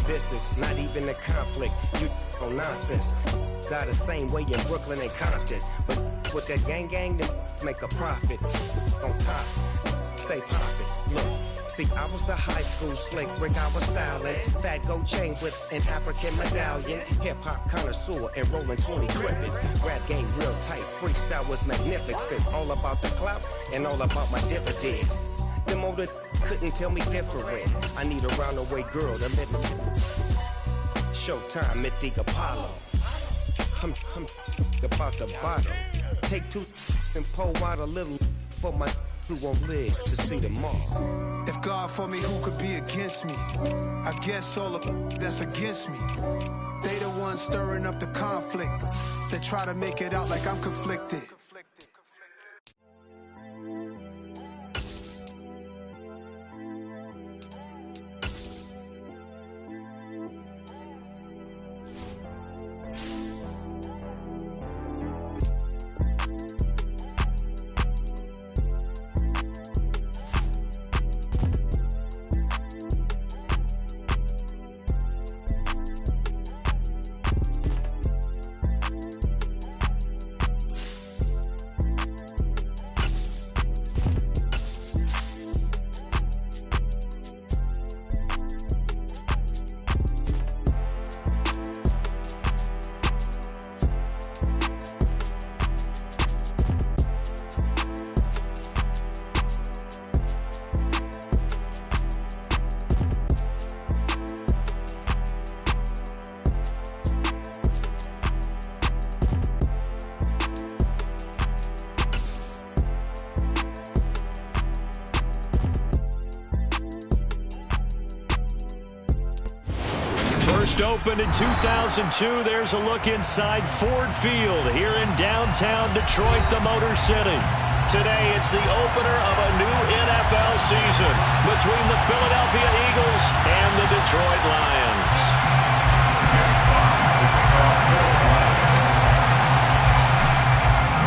This is not even a conflict. You on nonsense. Got the same way in Brooklyn and Compton. But with that gang, then make a profit. On top, stay poppin'. Look. See, I was the high school slick Rick, I was styling. Fat gold chain with an African medallion. Hip-hop connoisseur and rolling 20 gripping. Rap game real tight, freestyle was magnificent. All about the clout and all about my dividends. Them older couldn't tell me different. I need a roundaway girl to let me. Showtime, Mythic Apollo. I'm about the bottom. Take two and pour out a little for my who won't live to see tomorrow. If God for me, who could be against me? I guess all of that's against me. They the ones stirring up the conflict. They try to make it out like I'm conflicted. First opened in 2002, there's a look inside Ford Field here in downtown Detroit, the Motor City. Today, it's the opener of a new NFL season between the Philadelphia Eagles and the Detroit Lions.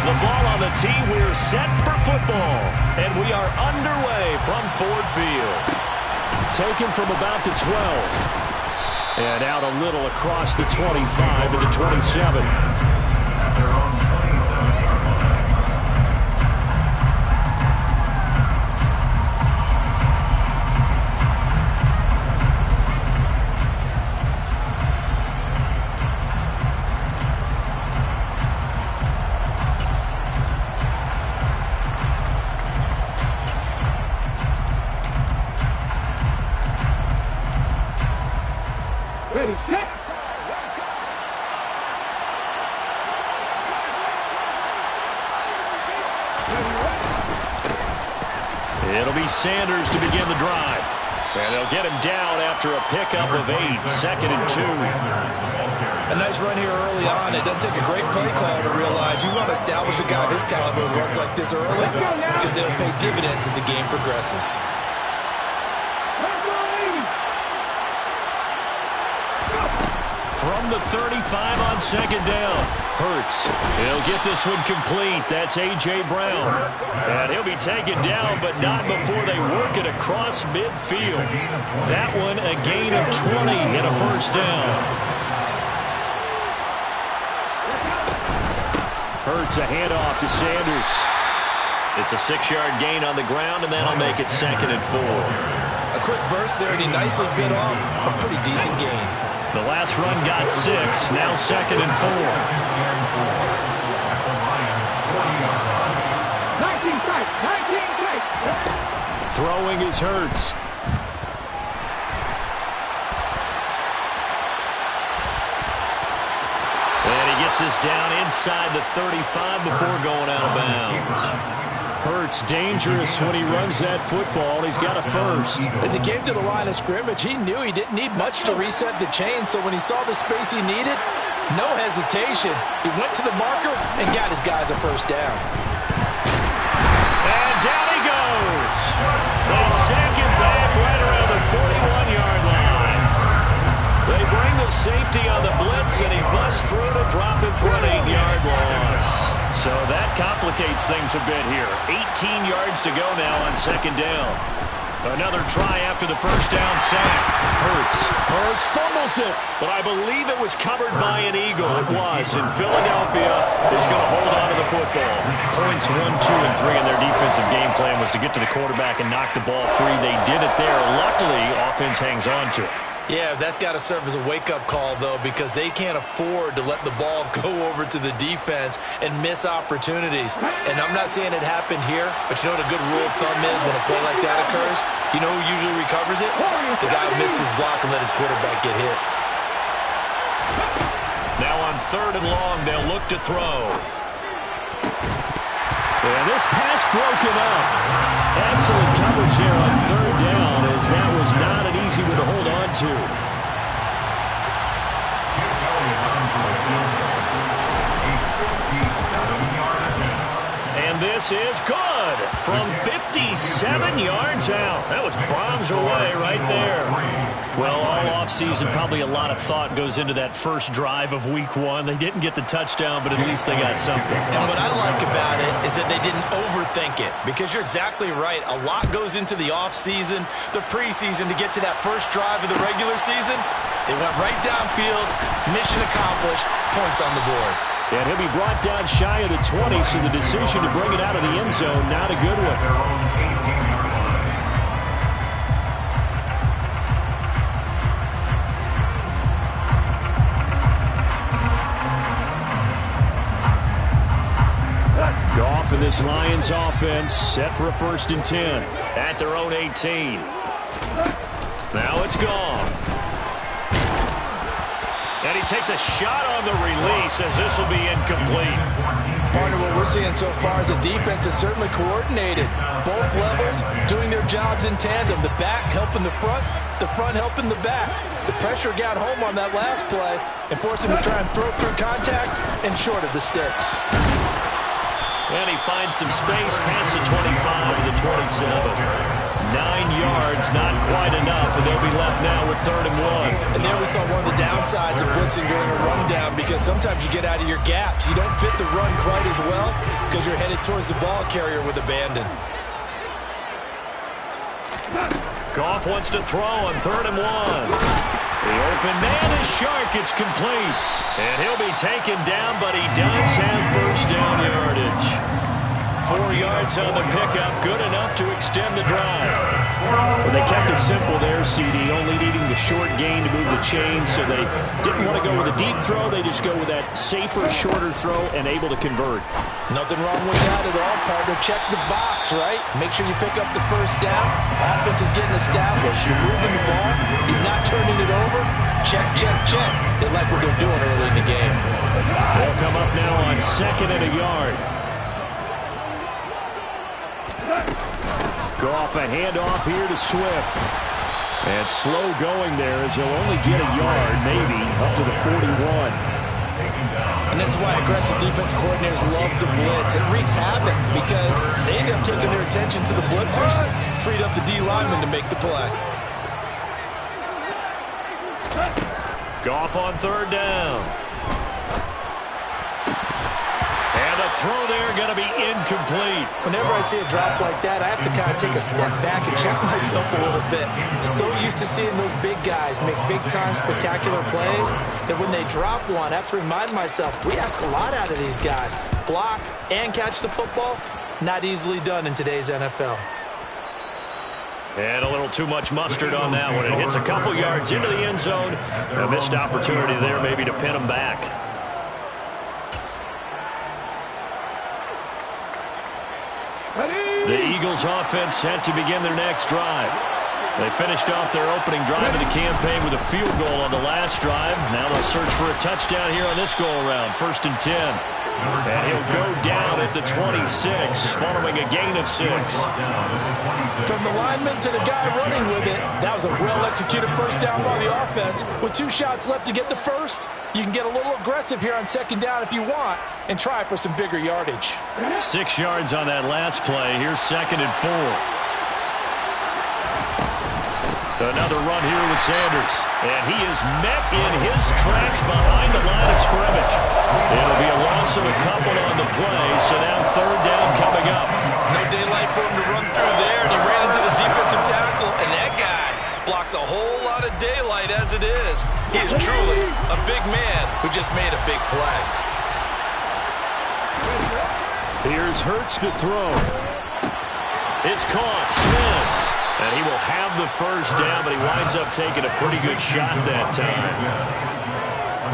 The ball on the tee, we're set for football, and we are underway from Ford Field. Taken from about the 12. And out a little across the 25 to the 27. Ready, set. It'll be Sanders to begin the drive. And they'll get him down after a pickup of 8, 2nd and 2. A nice run here early on. It doesn't take a great play caller to realize you want to establish a guy of his caliber with runs like this early because they'll pay dividends as the game progresses. From the 35 on 2nd down. Hurts. He'll get this one complete. That's A.J. Brown. And he'll be taken down, but not before they work it across midfield. That one a gain of 20 and a first down. Hurts a handoff to Sanders. It's a 6-yard gain on the ground, and that'll make it 2nd and 4. A quick burst there, and he nicely bit off a pretty decent gain. The last run got 6, now 2nd and 4. 19 strikes, 19 strikes. Throwing is Hurts. And he gets us down inside the 35 before going out of bounds. Hurts dangerous when he runs that football. He's got a first. As he came to the line of scrimmage, he knew he didn't need much to reset the chain, so when he saw the space he needed, no hesitation. He went to the marker and got his guys a first down. And down he goes. They sack him back right around the 41-yard line. They bring the safety on the blitz, and he busts through to drop him for an 8-yard loss. So that complicates things a bit here. 18 yards to go now on 2nd down. Another try after the first down sack. Hurts fumbles it. But I believe it was covered by an Eagle. It was. And Philadelphia is going to hold on to the football. Points 1, 2, and 3 in their defensive game plan was to get to the quarterback and knock the ball free. They did it there. Luckily, offense hangs on to it. Yeah, that's got to serve as a wake-up call, though, because they can't afford to let the ball go over to the defense and miss opportunities. And I'm not saying it happened here, but you know what a good rule of thumb is when a play like that occurs? You know who usually recovers it? The guy who missed his block and let his quarterback get hit. Now on 3rd and long, they'll look to throw. And this pass broken up. Excellent coverage here on 3rd down, as that was not an easy one to hold on to. And this is good from 57 yards out. That was bombs away right there. Well, all offseason, probably a lot of thought goes into that first drive of Week 1. They didn't get the touchdown, but at least they got something. And what I like about it is that they didn't overthink it, because you're exactly right. A lot goes into the offseason, the preseason, to get to that first drive of the regular season. They went right downfield, mission accomplished, points on the board. And he'll be brought down shy of the 20, so the decision to bring it out of the end zone, not a good one. Goff and this Lions offense set for a 1st and 10 at their own 18. Now it's gone. And he takes a shot on the release, as this will be incomplete. Part of what we're seeing so far is the defense is certainly coordinated. Both levels doing their jobs in tandem. The back helping the front helping the back. The pressure got home on that last play and forced him to try and throw through contact and short of the sticks. And he finds some space past the 25 to the 27. 9 yards, not quite enough, and they'll be left now with 3rd and 1. And there we saw one of the downsides of blitzing during a rundown, because sometimes you get out of your gaps. You don't fit the run quite as well because you're headed towards the ball carrier with abandon. Goff wants to throw on 3rd and 1. The open man is Shark. It's complete. And he'll be taken down, but he does have 1st down yardage. 4 yards on the pickup, good enough to extend the drive. Well, they kept it simple there, CD, only needing the short gain to move the chain, so they didn't want to go with a deep throw. They just go with that safer, shorter throw and able to convert. Nothing wrong with that at all, partner. Check the box, right? Make sure you pick up the 1st down. Offense is getting established. You're moving the ball. You're not turning it over. Check, check, check. They like what they're doing early in the game. They'll come up now on 2nd and a yard. Goff, a handoff here to Swift. And slow going there, as he'll only get a yard, maybe, up to the 41. And this is why aggressive defense coordinators love to blitz. It wreaks havoc because they end up taking their attention to the blitzers, freed up the D lineman to make the play. Goff on 3rd down. And the throw there going to be incomplete. Whenever I see a drop like that, I have to kind of take a step back and check myself a little bit. So used to seeing those big guys make big-time spectacular plays that when they drop one, I have to remind myself, we ask a lot out of these guys. Block and catch the football, not easily done in today's NFL. And a little too much mustard on that one. It hits a couple yards into the end zone. A missed opportunity there maybe to pin them back. The Eagles offense set to begin their next drive. They finished off their opening drive of the campaign with a field goal on the last drive. Now they'll search for a touchdown here on this go-around. 1st and 10. And he'll go down at the 26, following a gain of 6. From the lineman to the guy running with it, that was a well-executed 1st down by the offense. With 2 shots left to get the 1st, you can get a little aggressive here on 2nd down if you want and try for some bigger yardage. 6 yards on that last play. Here's 2nd and 4. Another run here with Sanders. And he is met in his tracks behind the line of scrimmage. It'll be a loss of a couple on the play, so now 3rd down coming up. No daylight for him to run through there, and he ran into the defensive tackle, and that guy Blocks a whole lot of daylight as it is. He is truly a big man who just made a big play. Here's Hurts to throw. It's caught. Smith. And he will have the first down, but he winds up taking a pretty good shot that time.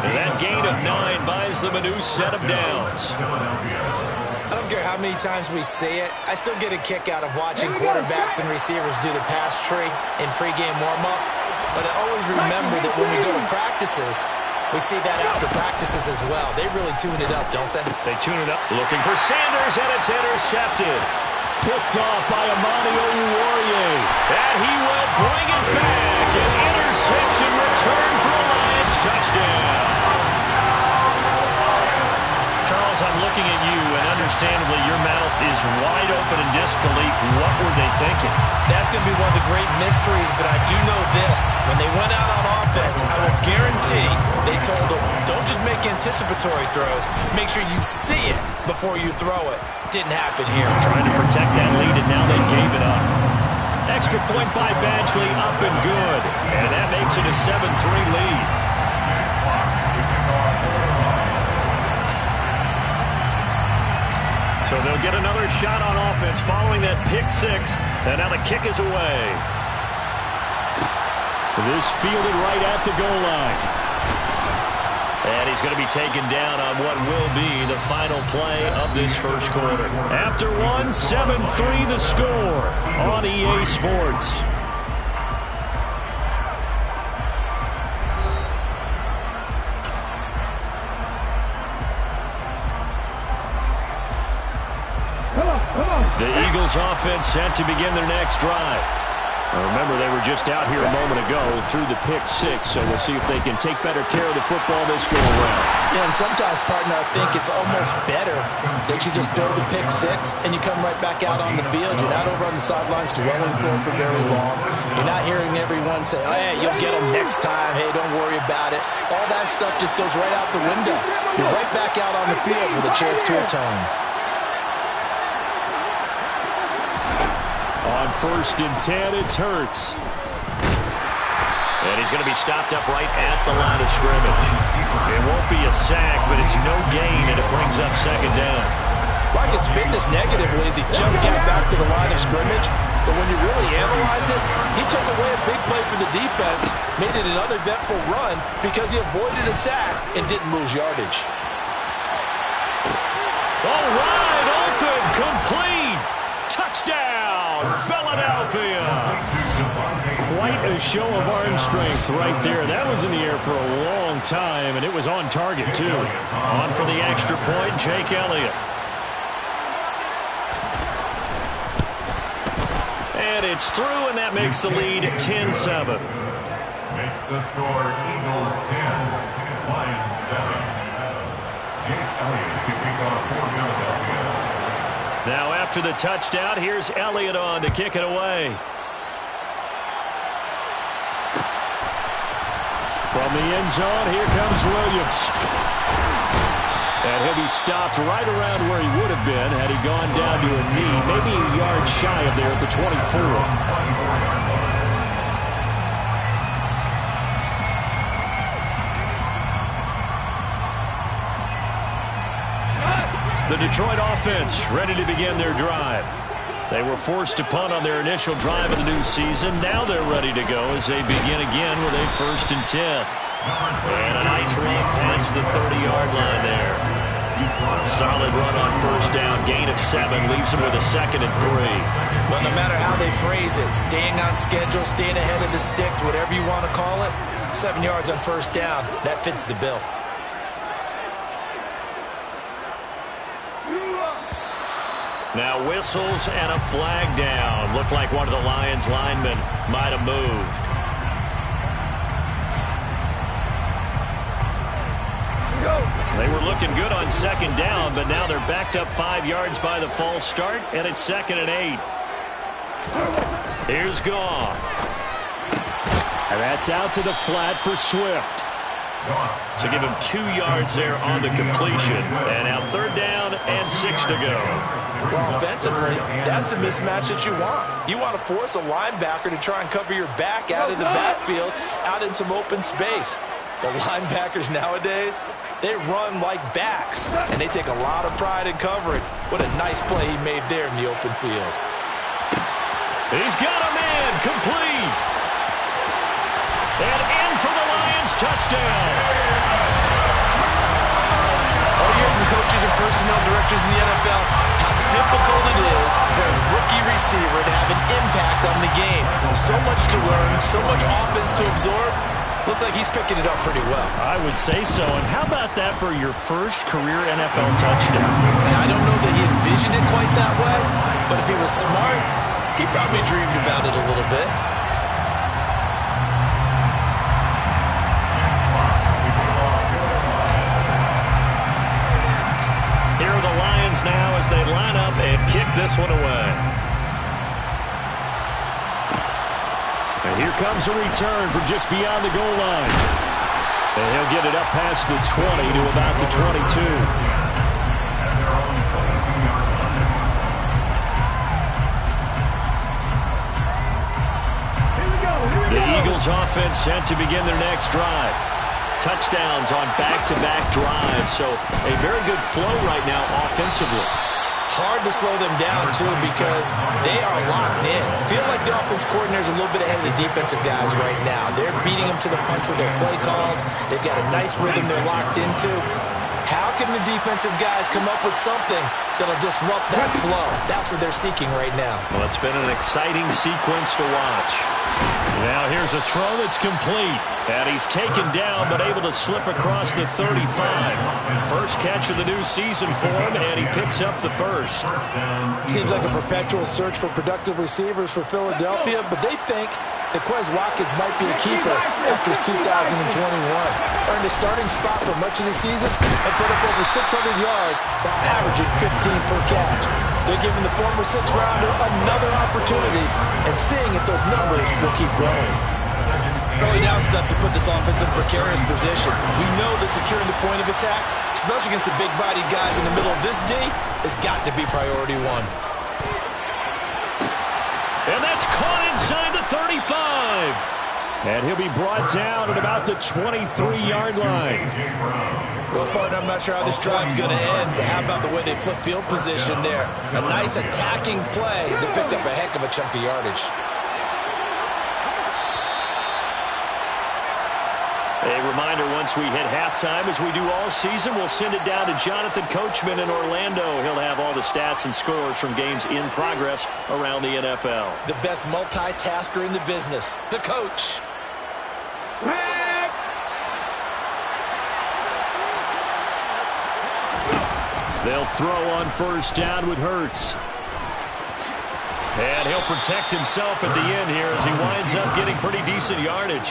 And that gain of 9 buys them a new set of downs. I don't care how many times we say it, I still get a kick out of watching quarterbacks and receivers do the pass tree in pregame warm-up. But I always remember that when we go to practices, we see that after practices as well. They really tune it up, don't they? They tune it up. Looking for Sanders, and it's intercepted. Picked off by Amani Oruwariye. And he will bring it back. An interception return for a Lions touchdown. Charles, I'm looking at you, and understandably your mouth is wide open in disbelief. What were they thinking? That's going to be one of the great mysteries, but I do know this. When they went out on offense, I will guarantee they told them, don't just make anticipatory throws. Make sure you see it before you throw it. Didn't happen here. Trying to protect that lead, and now they gave it up. Extra point by Badgley, up and good. And that makes it a 7-3 lead. So they'll get another shot on offense following that pick 6. And now the kick is away. This fielded right at the goal line. And he's going to be taken down on what will be the final play of this first quarter. After 1, 7-3 the score on EA Sports. The Eagles offense set to begin their next drive. Remember, they were just out here a moment ago through the pick 6, so we'll see if they can take better care of the football this go around. Yeah, and sometimes, partner, I think it's almost better that you just throw the pick 6 and you come right back out on the field. You're not over on the sidelines dwelling for very long. You're not hearing everyone say, oh, hey, you'll get them next time. Hey, don't worry about it. All that stuff just goes right out the window. You're right back out on the field with a chance to atone. On 1st and 10, it's Hurts. And he's going to be stopped up right at the line of scrimmage. It won't be a sack, but it's no gain, and it brings up 2nd down. Well, I can spin this negatively as he just got back to the line of scrimmage. But when you really analyze it, he took away a big play for the defense, made it an uneventful run because he avoided a sack and didn't lose yardage. All right, open, complete. Touchdown, Philadelphia. Quite a show of arm strength right there. That was in the air for a long time, and it was on target, too. On for the extra point, Jake Elliott. And it's through, and that makes the lead 10-7. Makes the score Eagles 10, Lions 7. Jake Elliott to kick off for Philadelphia. Now after the touchdown, here's Elliott on to kick it away. From the end zone, here comes Williams. And he'll be stopped right around where he would have been had he gone down to a knee, maybe a yard shy of there at the 24. The Detroit offense ready to begin their drive. They were forced to punt on their initial drive of the new season. Now they're ready to go as they begin again with a 1st and 10. And a nice run past the 30-yard line there. A solid run on 1st down. Gain of 7 leaves them with a 2nd and 3. Well, no matter how they phrase it, staying on schedule, staying ahead of the sticks, whatever you want to call it, 7 yards on 1st down, that fits the bill. Now whistles and a flag down. Looked like one of the Lions linemen might have moved. They were looking good on 2nd down, but now they're backed up 5 yards by the false start, and it's 2nd and 8. Here's Goff. And that's out to the flat for Swift. So give him 2 yards there on the completion. And now 3rd down and 6 to go. Well, offensively, that's the mismatch that you want. You want to force a linebacker to try and cover your back out of the backfield, out in some open space. The linebackers nowadays, they run like backs, and they take a lot of pride in covering. What a nice play he made there in the open field. He's got a man, complete. And in for the Lions, touchdown. All year from coaches and personnel directors in the NFL, how difficult it is for a rookie receiver to have an impact on the game. So much to learn, so much offense to absorb. Looks like he's picking it up pretty well. I would say so. And how about that for your first career NFL touchdown? And I don't know that he envisioned it quite that way, but if he was smart, he probably dreamed about it a little bit. Here are the Lions now as they line up and kick this one away. And here comes a return from just beyond the goal line. And he'll get it up past the 20 to about the 22. The Eagles offense set to begin their next drive. Touchdowns on back-to-back drives, so a very good flow right now offensively. Hard to slow them down, too, because they are locked in. Feel like the offense coordinator's a little bit ahead of the defensive guys right now. They're beating them to the punch with their play calls. They've got a nice rhythm they're locked into. How can the defensive guys come up with something that'll disrupt that flow? That's what they're seeking right now. Well, it's been an exciting sequence to watch. Now here's a throw that's complete. And he's taken down, but able to slip across the 35. First catch of the new season for him, and he picks up the first. Seems like a perpetual search for productive receivers for Philadelphia, but they think that Quez Watkins might be a keeper after 2021. Earned a starting spot for much of the season and put up over 600 yards while averaging 15 per catch. They're giving the former 6th-rounder another opportunity and seeing if those numbers will keep growing. Early down stuff to put this offense in a precarious position. We know that securing the point of attack, especially against the big-bodied guys in the middle of this D, has got to be priority one. And that's caught inside the 35. And he'll be brought down at about the 23-yard line. Well, partner, I'm not sure how this drive's going to end, but how about the way they flip field position there? A nice attacking play that picked up a heck of a chunk of yardage. A reminder, once we hit halftime, as we do all season, we'll send it down to Jonathan Coachman in Orlando. He'll have all the stats and scores from games in progress around the NFL. The best multitasker in the business, the coach. They'll throw on first down with Hurts. And he'll protect himself at the end here as he winds up getting pretty decent yardage.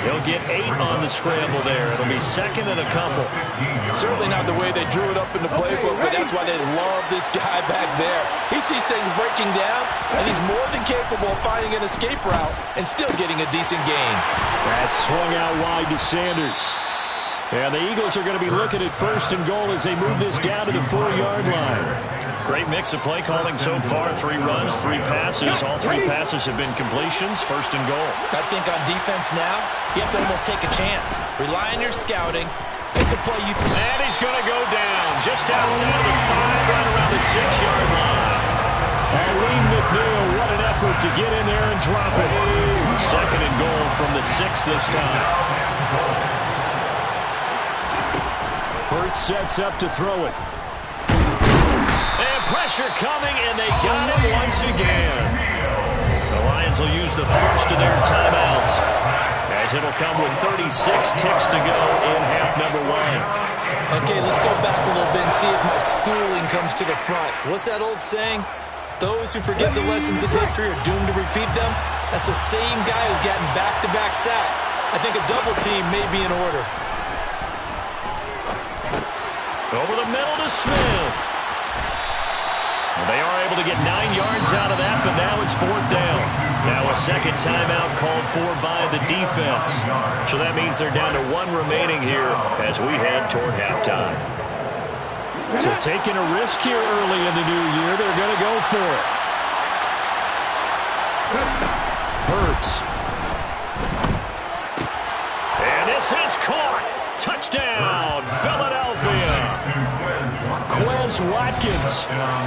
He'll get 8 on the scramble there. It'll be second and a couple. Certainly not the way they drew it up in the playbook, but that's why they love this guy back there. He sees things breaking down, and he's more than capable of finding an escape route and still getting a decent gain. That's swung out wide to Sanders. And the Eagles are going to be looking at first and goal as they move this down to the 4-yard line. Great mix of play calling so far. 3 runs, 3 passes. All 3 passes have been completions. First and goal. I think on defense now, you have to almost take a chance. Rely on your scouting. Pick a play you... And he's going to go down just outside of the 5, right around the 6-yard line. And Lee McNeil, what an effort to get in there and drop it. Second and goal from the 6 this time. Hurts sets up to throw it. And pressure coming, and they got him once again. The Lions will use the first of their timeouts, as it'll come with 36 ticks to go in half number 1. Okay, let's go back a little bit and see if my schooling comes to the front. What's that old saying? Those who forget the lessons of history are doomed to repeat them. That's the same guy who's gotten back-to-back sacks. I think a double team may be in order. Over the middle to Smith. They are able to get 9 yards out of that, but now it's 4th down. Now a second timeout called for by the defense. So that means they're down to 1 remaining here as we head toward halftime. So taking a risk here early in the new year, they're going to go for it. Hurts. And this is caught. Touchdown, Philadelphia. Quez Watkins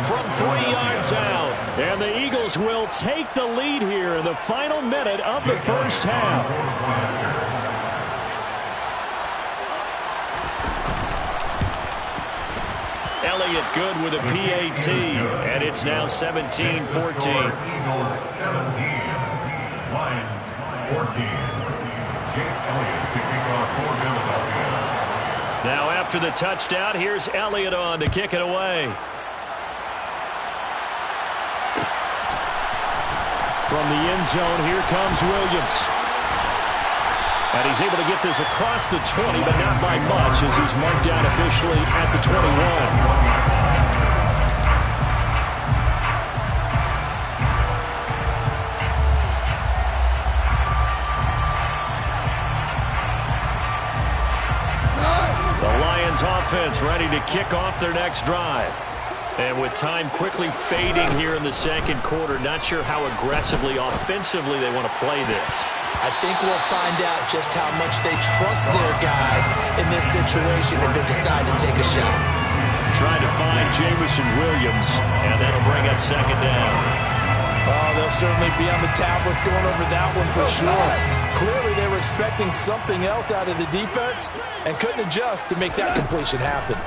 from 3 yards out. And the Eagles will take the lead here in the final minute of the first half. Elliott good with a PAT, and it's now 17-14. Eagles 17, Lions 14. Jake Elliott to kick off for Philadelphia. Now after the touchdown, here's Elliott on to kick it away. From the end zone, here comes Williams. And he's able to get this across the 20, but not by much as he's marked down officially at the 21. Offense ready to kick off their next drive. And with time quickly fading here in the second quarter, not sure how aggressively, offensively they want to play this. I think we'll find out just how much they trust their guys in this situation if they decide to take a shot. Trying to find Jameson Williams, and that'll bring up second down. Oh, they'll certainly be on the tablets going over that one for sure. Clearly, they were expecting something else out of the defense and couldn't adjust to make that completion happen.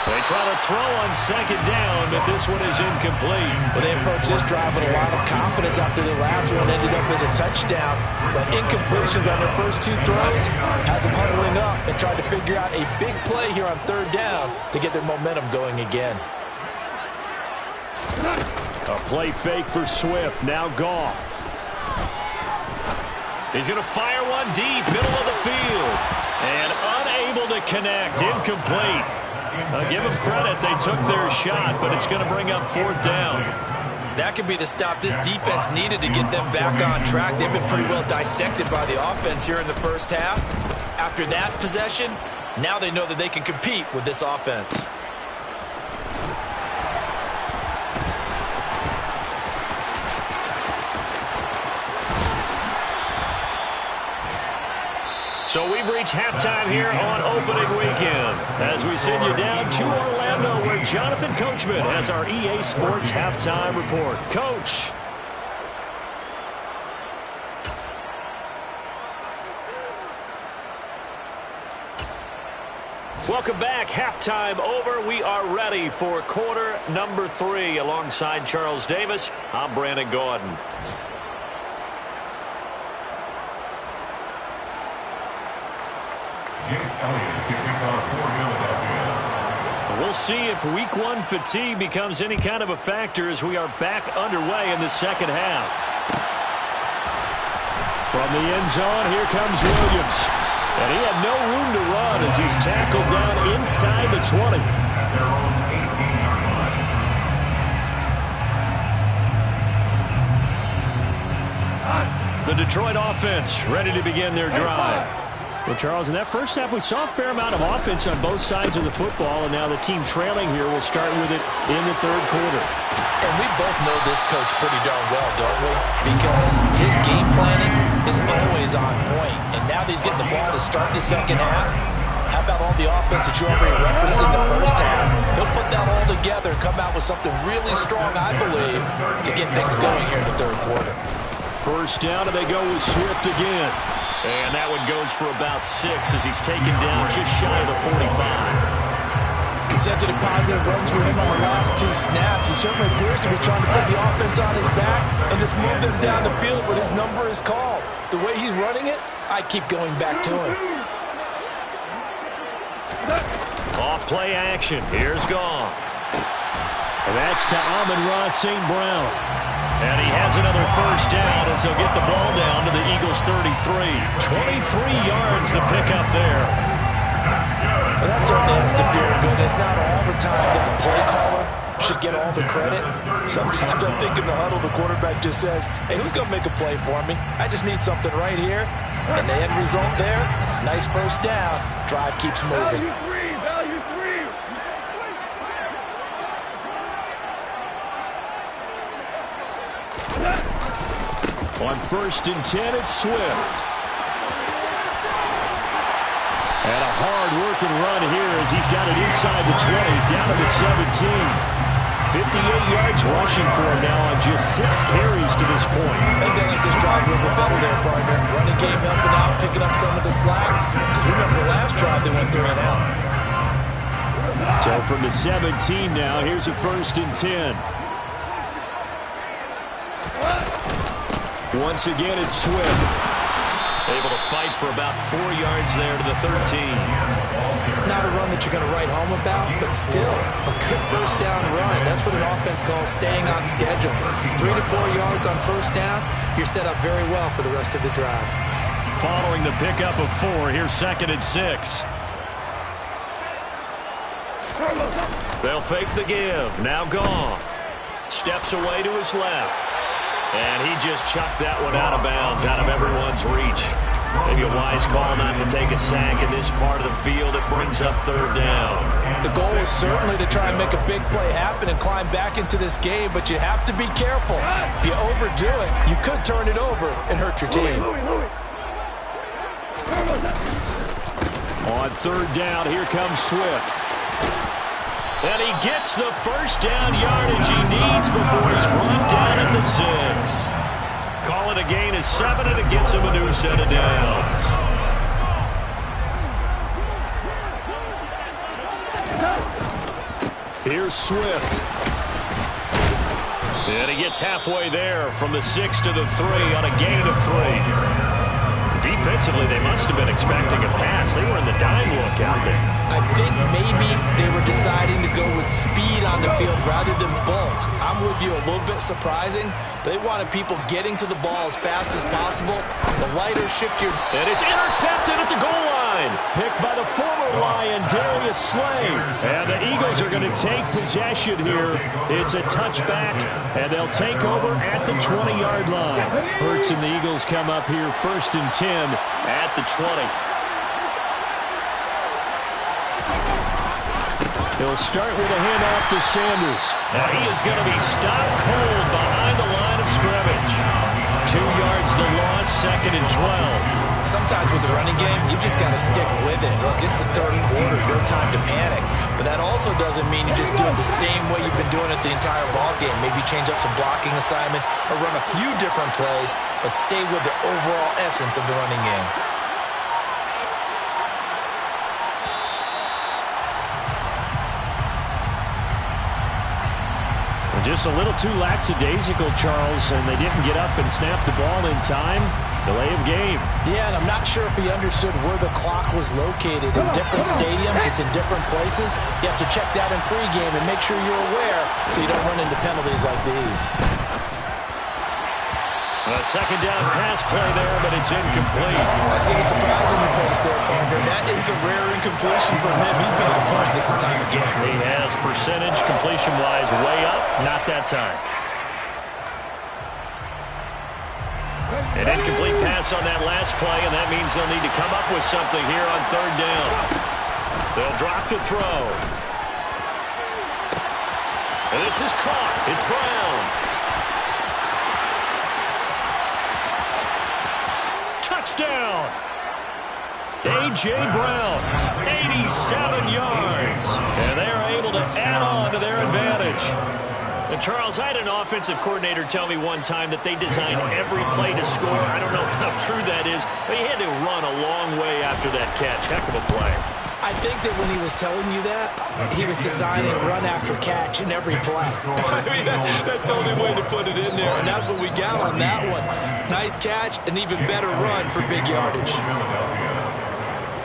They try to throw on second down, but this one is incomplete. Well, they approached this drive with a lot of confidence after their last one ended up as a touchdown. But incompletions on their first 2 throws has them huddling up and trying to figure out a big play here on 3rd down to get their momentum going again. A play fake for Swift. Now Goff. He's going to fire one deep, middle of the field. And unable to connect. Incomplete. Give them credit. They took their shot, but it's going to bring up 4th down. That could be the stop this defense needed to get them back on track. They've been pretty well dissected by the offense here in the first half. After that possession, now they know that they can compete with this offense. So we've reached halftime here on opening weekend as we send you down to Orlando where Jonathan Coachman has our EA Sports halftime report. Coach. Welcome back. Halftime over. We are ready for quarter number 3 alongside Charles Davis. I'm Brandon Gordon. Jake Elliott to kick off for Philadelphia. We'll see if week 1 fatigue becomes any kind of a factor as we are back underway in the second half. From the end zone, here comes Williams. And he had no room to run as he's tackled down inside the 20. At their own 18-yard line. The Detroit offense ready to begin their drive. Well, Charles, in that first half, we saw a fair amount of offense on both sides of the football, and now the team trailing here will start with it in the third quarter. And we both know this coach pretty darn well, don't we? Because his game planning is always on point. And now that he's getting the ball to start the second half, how about all the offense that you already referenced in the first half? He'll put that all together and come out with something really strong, I believe, to get things going here in the third quarter. First down, and they go with Swift again. And that one goes for about 6 as he's taken down just shy of the 45. Consecutive positive runs for him on the last 2 snaps. He certainly appears to be trying to put the offense on his back and just move them down the field, but his number is called. The way he's running it, I keep going back to him. Off play action. Here's Goff. And that's to Amon-Ra St. Brown. And he has another first down as they'll get the ball down to the Eagles' 33. 23 yards the pickup there. Well, that certainly has to feel good. It's not all the time that the play caller should get all the credit. Sometimes I think in the huddle, the quarterback just says, hey, who's going to make a play for me? I just need something right here. And the end result there, nice first down. Drive keeps moving. Value three. On 1st and 10, it's Swift. And a hard-working run here as he's got it inside the 20, down to the 17. 58 yards rushing for him now on just 6 carries to this point. I think they like this drive a little bit better there, partner. Running game helping out, picking up some of the slack. Because remember the last drive, they went 3 and out. So from the 17 now, here's a 1st and 10. Once again, it's Swift. Able to fight for about 4 yards there to the 13. Not a run that you're going to write home about, but still a good first down run. That's what an offense calls staying on schedule. 3 to 4 yards on first down, you're set up very well for the rest of the drive. Following the pickup of 4, here's 2nd and 6. They'll fake the give. Now Goff steps away to his left. And he just chucked that one out of bounds, out of everyone's reach. Maybe a wise call not to take a sack in this part of the field. It brings up 3rd down. The goal is certainly to try and make a big play happen and climb back into this game, but you have to be careful. If you overdo it, you could turn it over and hurt your team. On 3rd down, here comes Swift. And he gets the first down yardage he needs before he's brought down at the 6. Call it a gain of 7, and it gets him a new set of downs. Here's Swift. And he gets halfway there from the 6 to the 3 on a gain of 3. Defensively, they must have been expecting a pass. They were in the dime look out there. I think maybe they were deciding to go with speed on the field rather than bulk. I'm with you, a little bit surprising. They wanted people getting to the ball as fast as possible. The lighter shift your... And it's intercepted at the goal line. Picked by the former Lion, Darius Slay. And the Eagles are going to take possession here. It's a touchback, and they'll take over at the 20-yard line. Hurts and the Eagles come up here 1st and 10 at the 20. He'll start with a handoff to Sanders. Now he is going to be stopped cold behind the line of scrimmage. 2 yards the loss, 2nd and 12. Sometimes with the running game, you've just got to stick with it. Look, it's the 3rd quarter, no time to panic. But that also doesn't mean you just do it the same way you've been doing it the entire ball game. Maybe change up some blocking assignments or run a few different plays, but stay with the overall essence of the running game. Just a little too lackadaisical, Charles, and they didn't get up and snap the ball in time. Delay of game. Yeah, and I'm not sure if he understood where the clock was located. In different stadiums, it's in different places. You have to check that in pregame and make sure you're aware so you don't run into penalties like these. A 2nd down pass play there, but it's incomplete. I see the surprise on your face there, partner. That is a rare incompletion from him. He's been on point this entire game. He has percentage completion-wise way up. Not that time. An incomplete pass on that last play, and that means they'll need to come up with something here on 3rd down. They'll drop to throw. And this is caught. It's Brown. Touchdown! A.J. Brown, 87 yards. And they are able to add on to their advantage. And Charles, I had an offensive coordinator tell me one time that they design every play to score. I don't know how true that is, but he had to run a long way after that catch. Heck of a play. I think that when he was telling you that, he was designing run after catch in every play. I mean, that's the only way to put it in there, and that's what we got on that one. Nice catch, an even better run for big yardage.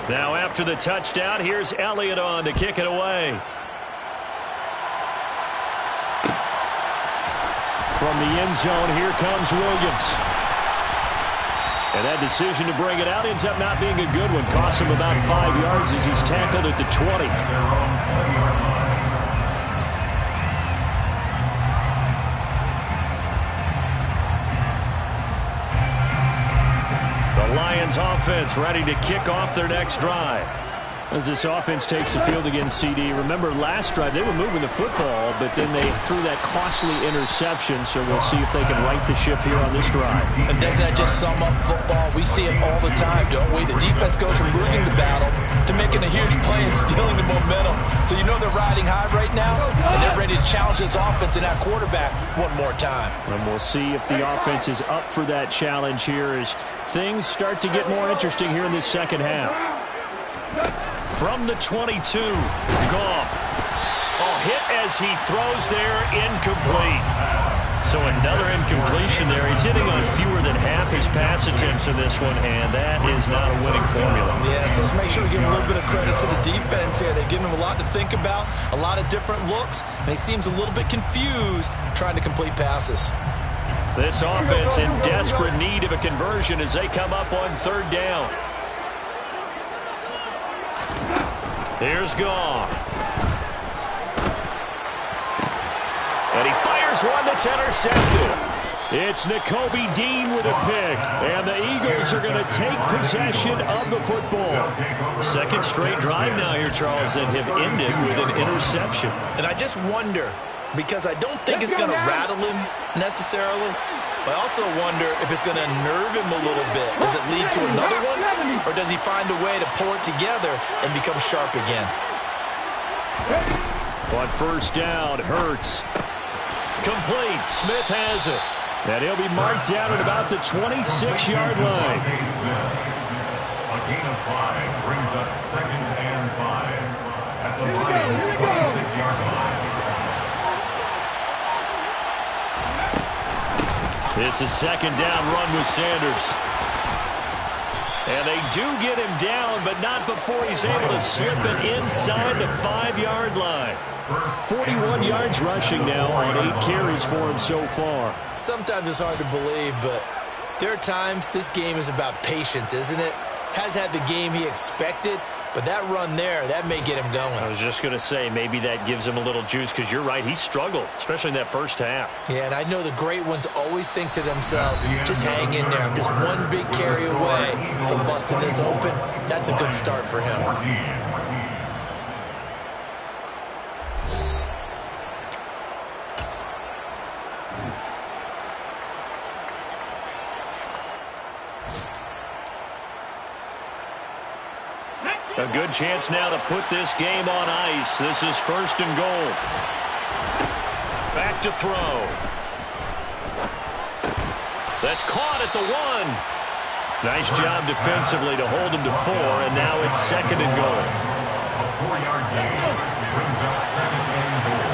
Now after the touchdown, here's Elliott on to kick it away. From the end zone, here comes Williams. And that decision to bring it out ends up not being a good one. Costs him about 5 yards as he's tackled at the 20. The Lions offense ready to kick off their next drive. As this offense takes the field against CD, remember last drive they were moving the football, but then they threw that costly interception, so we'll see if they can right the ship here on this drive. And doesn't that just sum up football? We see it all the time, don't we? The defense goes from losing the battle to making a huge play and stealing the momentum. So you know they're riding high right now, and they're ready to challenge this offense and that quarterback one more time. And we'll see if the offense is up for that challenge here as things start to get more interesting here in this second half. From the 22, Goff. Hit as he throws there, incomplete. So another incompletion there. He's hitting on fewer than half his pass attempts in this one, and that is not a winning formula. Yeah, so let's make sure we give a little bit of credit to the defense here. They've given him a lot to think about, a lot of different looks, and he seems a little bit confused trying to complete passes. This offense in desperate need of a conversion as they come up on third down. Here's Goff. And he fires one that's intercepted. It's Nakobe Dean with a pick. And the Eagles are going to take possession of the football. Second straight drive now here, Charles, that have ended with an interception. And I just wonder, because I don't think it's going to rattle him necessarily, but I also wonder if it's going to nerve him a little bit. Does it lead to another one? Or does he find a way to pull it together and become sharp again? On first down, Hurts. Complete. Smith has it. And he'll be marked down at about the 26-yard line. A gain of 5 brings up 2nd and 5 at the Lions' 26-yard line. It's a second down run with Sanders. And they do get him down, but not before he's able to slip it inside the 5-yard line. 41 yards rushing now on 8 carries for him so far. Sometimes it's hard to believe, but there are times this game is about patience, isn't it? Has had the game he expected, but that run there, that may get him going. I was just going to say, maybe that gives him a little juice, because you're right, he struggled, especially in that first half. Yeah, and I know the great ones always think to themselves, just hang in there. I'm just one big carry away from busting this open. That's a good start for him. A good chance now to put this game on ice. This is 1st and goal. Back to throw. That's caught at the 1. Nice job defensively to hold him to 4, and now it's 2nd and goal. A 4-yard gain brings up 2nd and goal.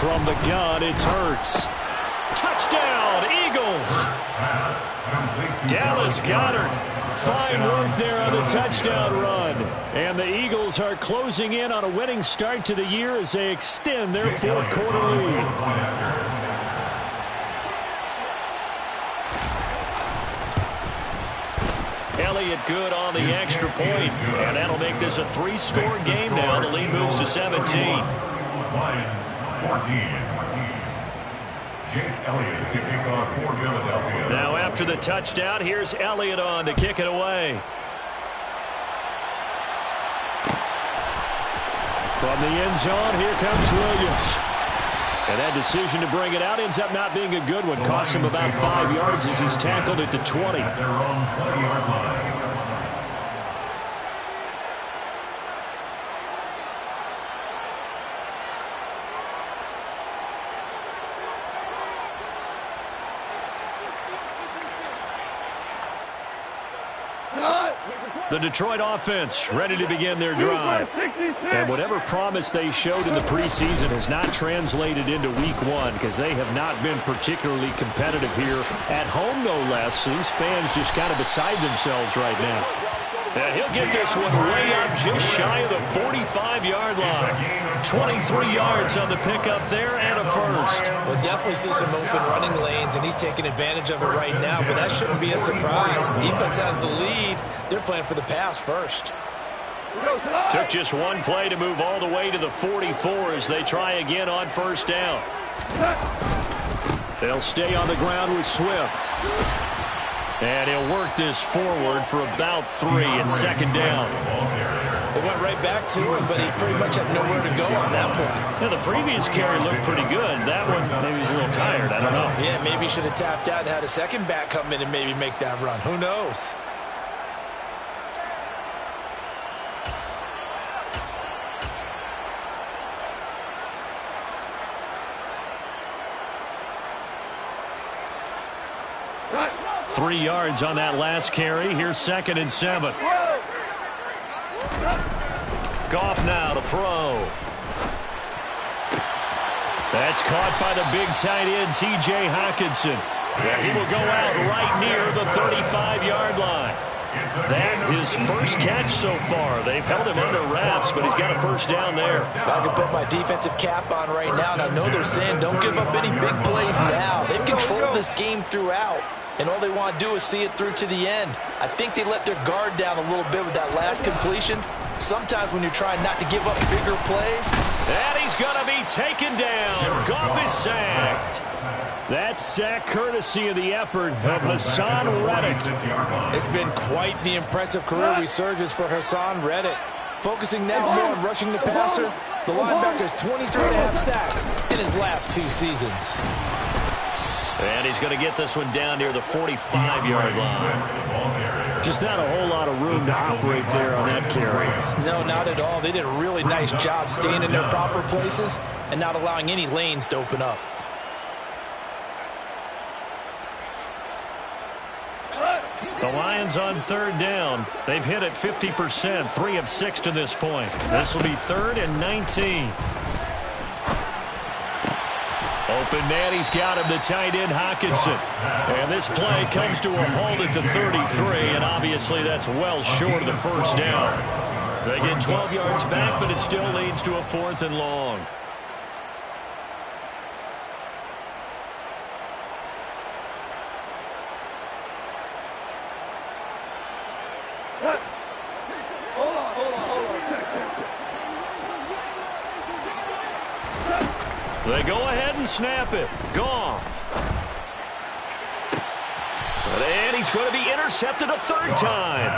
From the gun, it's Hurts. Touchdown, Eagles! Dallas Goedert. Fine work there on the touchdown run. And the Eagles are closing in on a winning start to the year as they extend their 4th quarter lead. Elliott good on the extra point, and that'll make this a 3-score game now. The lead moves to 17. Lions 14. Jake Elliott to kick off for Philadelphia. Now after the touchdown, here's Elliott on to kick it away. From the end zone, here comes Williams. And that decision to bring it out ends up not being a good one. Costs him about 5 yards as he's tackled at the 20. At their own 20-yard line. The Detroit offense ready to begin their drive. And whatever promise they showed in the preseason has not translated into week 1 because they have not been particularly competitive here at home, no less. These fans just kind of beside themselves right now. And he'll get this one way up just shy of the 45-yard line. 23 yards on the pickup there and a first. We'll definitely see some open running lanes, and he's taking advantage of it right now, but that shouldn't be a surprise. Defense has the lead. They're playing for the pass first. Took just one play to move all the way to the 44 as they try again on first down. They'll stay on the ground with Swift. And he'll work this forward for about 3 and second down. They went right back to him, but he pretty much had nowhere to go on that play. Yeah, the previous carry looked pretty good. That one, maybe he was a little tired. I don't know. Yeah, maybe he should have tapped out and had a second back come in and maybe make that run. Who knows? Right. 3 yards on that last carry. Here's 2nd and 7. Goff now to throw. That's caught by the big tight end, T.J. Hockenson. And he will go out right near the 35-yard line. That his first catch so far. They've held him under wraps, but he's got a first down there. I can put my defensive cap on right now, and I know they're saying don't give up any big plays now. They've controlled this game throughout, and all they want to do is see it through to the end. I think they let their guard down a little bit with that last completion. Sometimes when you're trying not to give up bigger plays. And he's going to be taken down. Goff is sacked. That sack courtesy of the effort of Hassan Reddick. It's been quite the impressive career resurgence for Hassan Reddick. Focusing now more on rushing the passer, the linebacker's 23.5 sacks in his last 2 seasons. And he's going to get this one down near the 45-yard line. Just not a whole lot of room to operate there on that carry. No, not at all. They did a really nice job staying in their proper places and not allowing any lanes to open up. The Lions on 3rd down. They've hit it 50%, 3 of 6 to this point. This will be 3rd and 19. Open man, he's got him, the tight end Hockenson. And this play comes to a halt at the 33, and obviously that's well short of the first down. They get 12 yards back, but it still leads to a 4th and long. They go ahead and snap it. Goff. And he's going to be intercepted a 3rd time.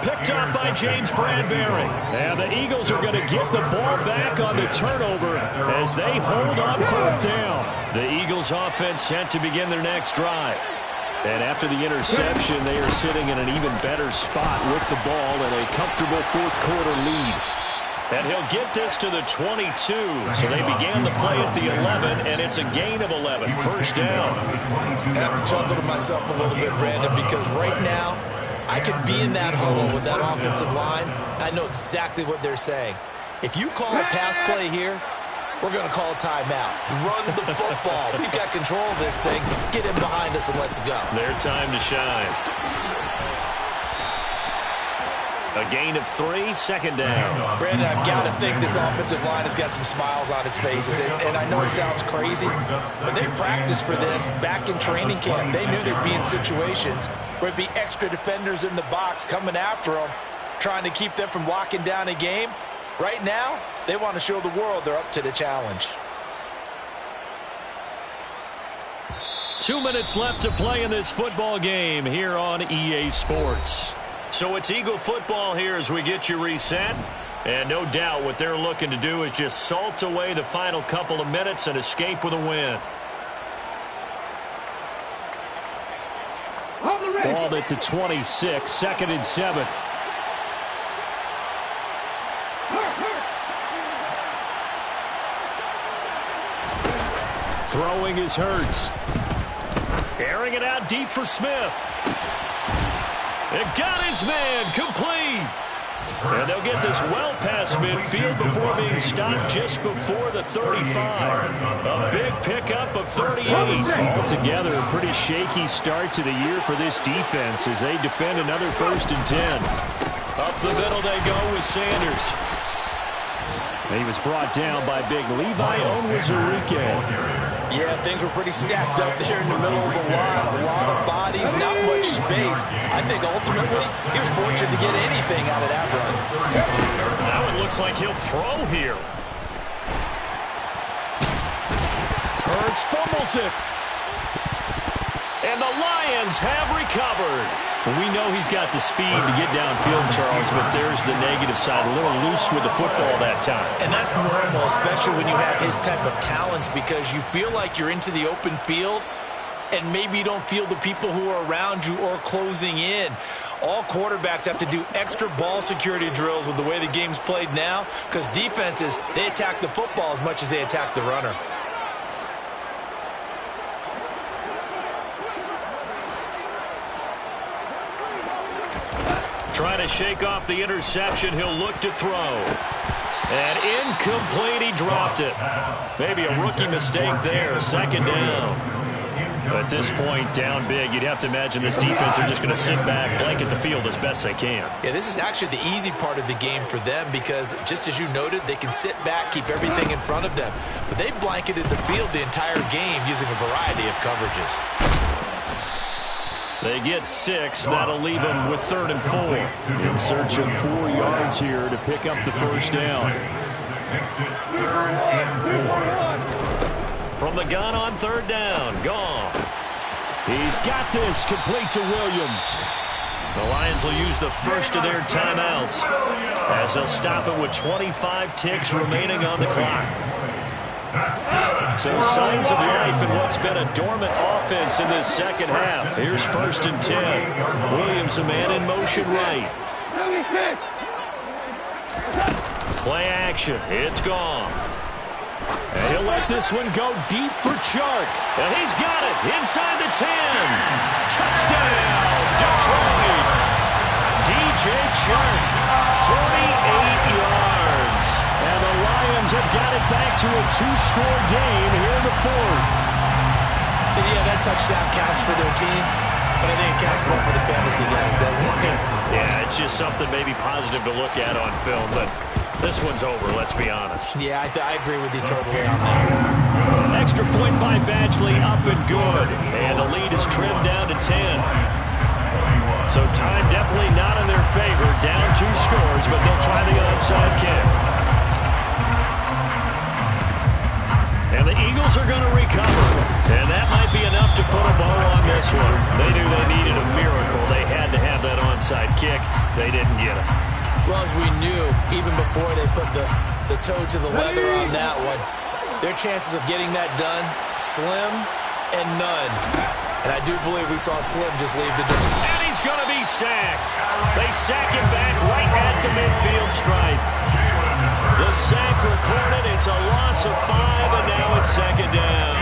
Picked up by James Bradbury. And the Eagles are going to get the ball back on the turnover as they hold on 4th down. The Eagles offense set to begin their next drive. And after the interception, they are sitting in an even better spot with the ball and a comfortable 4th quarter lead. And he'll get this to the 22. So they began the play at the 11, and it's a gain of 11. First down. I have to chuckle to myself a little bit, Brandon, because right now I could be in that huddle with that offensive line. I know exactly what they're saying. If you call a pass play here, we're going to call a timeout. Run the football. We've got control of this thing. Get him behind us and let's go. Their time to shine. A gain of 3, 2nd down. Brandon, I've got to think this offensive line has got some smiles on its faces. And I know it sounds crazy, but they practiced for this back in training camp. They knew they'd be in situations where it'd be extra defenders in the box coming after them, trying to keep them from locking down a game. Right now, they want to show the world they're up to the challenge. 2 minutes left to play in this football game here on EA Sports. So it's Eagle football here as we get you reset. And no doubt what they're looking to do is just salt away the final couple of minutes and escape with a win. Ball at the 26, 2nd and 7. Throwing is Hurts. Airing it out deep for Smith. It got his man complete. And they'll get this well past midfield before being stopped just before the 35. A big pickup of 38. Altogether, a pretty shaky start to the year for this defense as they defend another 1st and 10. Up the middle they go with Sanders. He was brought down by big Levi Onwuzurike. Yeah, things were pretty stacked up there in the middle of the line. A lot of bodies, not much space. I think ultimately he was fortunate to get anything out of that run. Now it looks like he'll throw here. Hurts fumbles it. And the Lions have recovered. We know he's got the speed to get downfield, Charles, but there's the negative side. A little loose with the football that time. And that's normal, especially when you have his type of talents, because you feel like you're into the open field and maybe you don't feel the people who are around you or closing in. All quarterbacks have to do extra ball security drills with the way the game's played now, because defenses, they attack the football as much as they attack the runner. Trying to shake off the interception. He'll look to throw. And incomplete. He dropped it. Maybe a rookie mistake there. Second down. At this point, down big, you'd have to imagine this defense are just going to sit back, blanket the field as best they can. Yeah, this is actually the easy part of the game for them because, just as you noted, they can sit back, keep everything in front of them. But they blanketed the field the entire game using a variety of coverages. They get 6. That'll leave them with 3rd and 4. In search of 4 yards here to pick up the first down. From the gun on 3rd down. Gone. He's got this. Complete to Williams. The Lions will use the first of their timeouts as they'll stop it with 25 ticks remaining on the clock. So signs of life in what's been a dormant offense in this second half. Here's 1st and 10. Williams, a man in motion right. Play action. It's gone. And he'll let this one go deep for Chark. And he's got it inside the 10. Touchdown, Detroit. DJ Chark, 48 yards. And the Lions have got it back to a 2-score game here in the 4th. And yeah, that touchdown counts for their team, but I think it counts more for the fantasy guys, doesn't it? Yeah, it's just something maybe positive to look at on film, but this one's over, let's be honest. Yeah, I agree with you totally on that. Extra point by Badgley, up and good. And the lead is trimmed down to 10. So time definitely not in their favor. Down 2 scores, but they'll try the onside kick. And the Eagles are going to recover. And that might be enough to put a bow on this one. They knew they needed a miracle. They had to have that onside kick. They didn't get it. Well, as we knew, even before they put the toe to the leather on that one, their chances of getting that done, slim and none. And I do believe we saw Slim just leave the door. And he's going to be sacked. They sack him back right at the midfield stripe. The sack recorded. It's a loss of 5, and now it's 2nd down.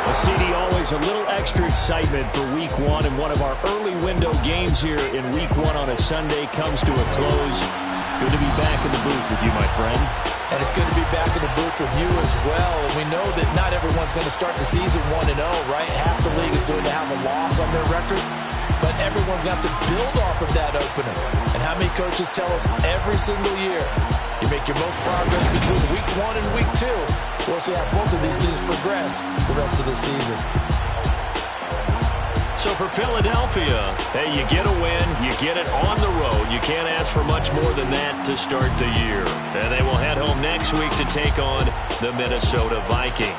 Well, CD, always a little extra excitement for Week 1, and one of our early window games here in Week 1 on a Sunday comes to a close. Good to be back in the booth with you, my friend. And it's good to be back in the booth with you as well. And we know that not everyone's going to start the season 1-0, right? Half the league is going to have a loss on their record. But everyone's got to build off of that opener. And how many coaches tell us every single year, you make your most progress between Week 1 and Week 2. We'll see how both of these teams progress the rest of the season. So for Philadelphia, hey, you get a win, you get it on the road. You can't ask for much more than that to start the year. And they will head home next week to take on the Minnesota Vikings.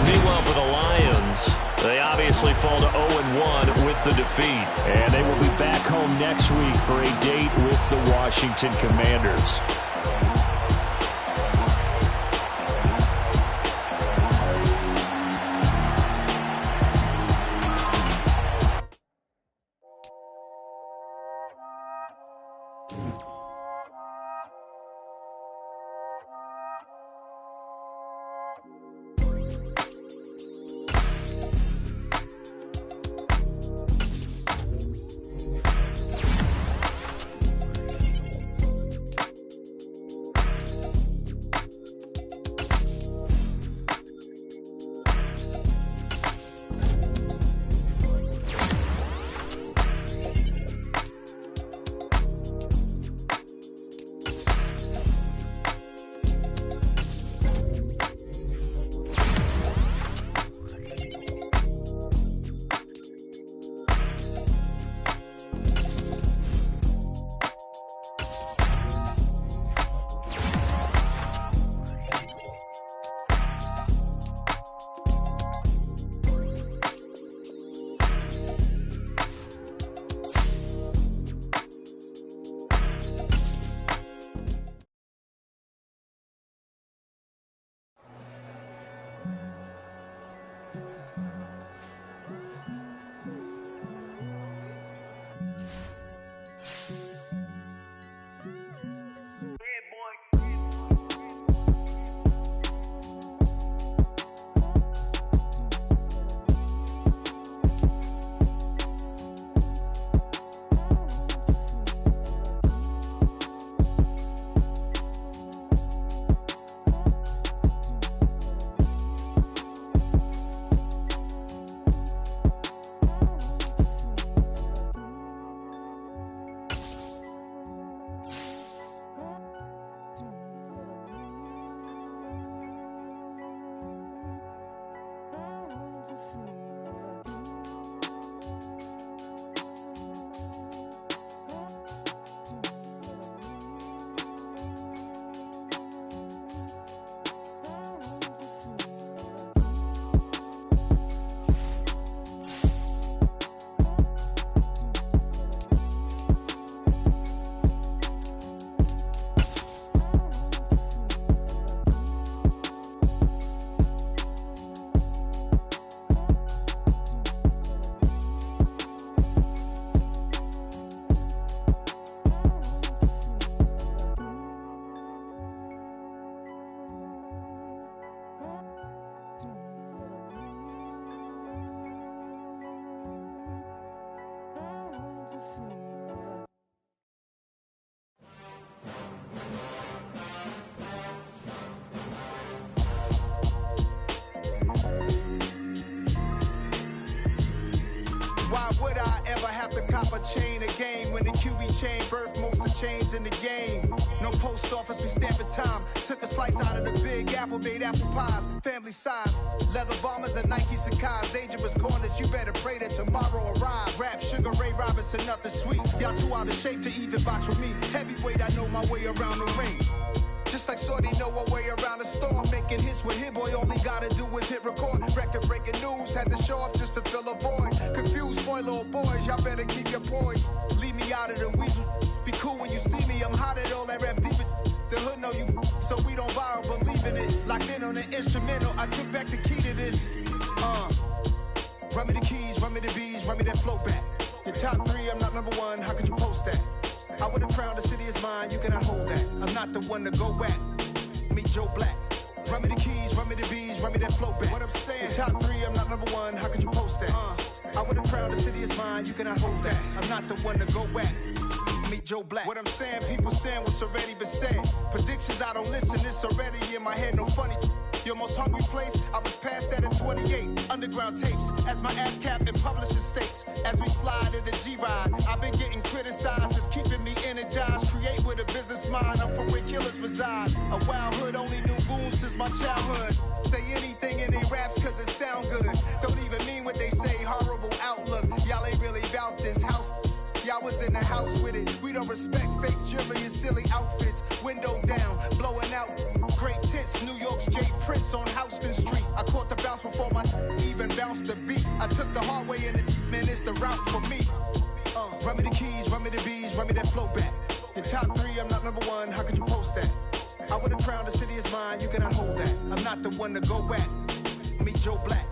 Meanwhile, for the Lions, they obviously fall to 0-1 with the defeat. And they will be back home next week for a date with the Washington Commanders. chain of game. When the QB chain birthed most of chains in the game. No post office, we stamping time. Took a slice out of the big apple, made apple pies. Family size, leather bombers and Nike Sacai's. Dangerous corners, you better pray that tomorrow arrives. Rap, Sugar Ray Robinson, nothing sweet. Y'all too out of shape to even box with me. Heavyweight, I know my way around the ring. Just like Shorty know her way around the storm. Making hits with Hit Boy, all he gotta do is hit record. Record breaking news, had to show up just to fill a void. Confused boy, little boys, y'all better keep your poise. Leave me out of the weasel. Be cool when you see me, I'm hot at all that rap deep. The hood know you, so we don't borrow, believe in it. Locked in on the instrumental, I took back the key to this. Run me the keys, run me the bees, run me that flow back. Your top 3, I'm not number 1, how could you post that? I would have crowned the city is mine, you cannot hold that. I'm not the one to go back. Meet Joe Black. Run me the keys, run me the bees, run me that flow back. What I'm saying, your top 3, I'm not number 1, how could you post that? I would have crowned the city is mine, you cannot hold that. I'm not the one to go back. Meet Joe Black. What I'm saying, people saying what's already been said. Predictions, I don't listen, it's already in my head, no funny. Your most hungry place, I was past that at 28. Underground tapes, as my ass cap in publishing states. As we slide in the G-Ride, I've been getting criticized, it's keeping me energized. Create with a business mind, I'm from where killers reside. A wild hood, only knew goons since my childhood. Say anything in they raps cause it sound good. Don't even mean what they say, horrible outlook. Y'all ain't really about this house. Y'all was in the house with it. We don't respect fake jewelry and silly outfits. Window down, blowing out great tits. New York's J. Prince on Houston Street. I caught the bounce before my even bounced the beat. I took the hard way in it, man, it's the route for me. Run me the keys, run me the bees, run me that flow back. Your top 3, I'm not number 1, how could you post that? I would have crowned the city is mine, you cannot hold that. I'm not the one to go back. Meet Joe Black.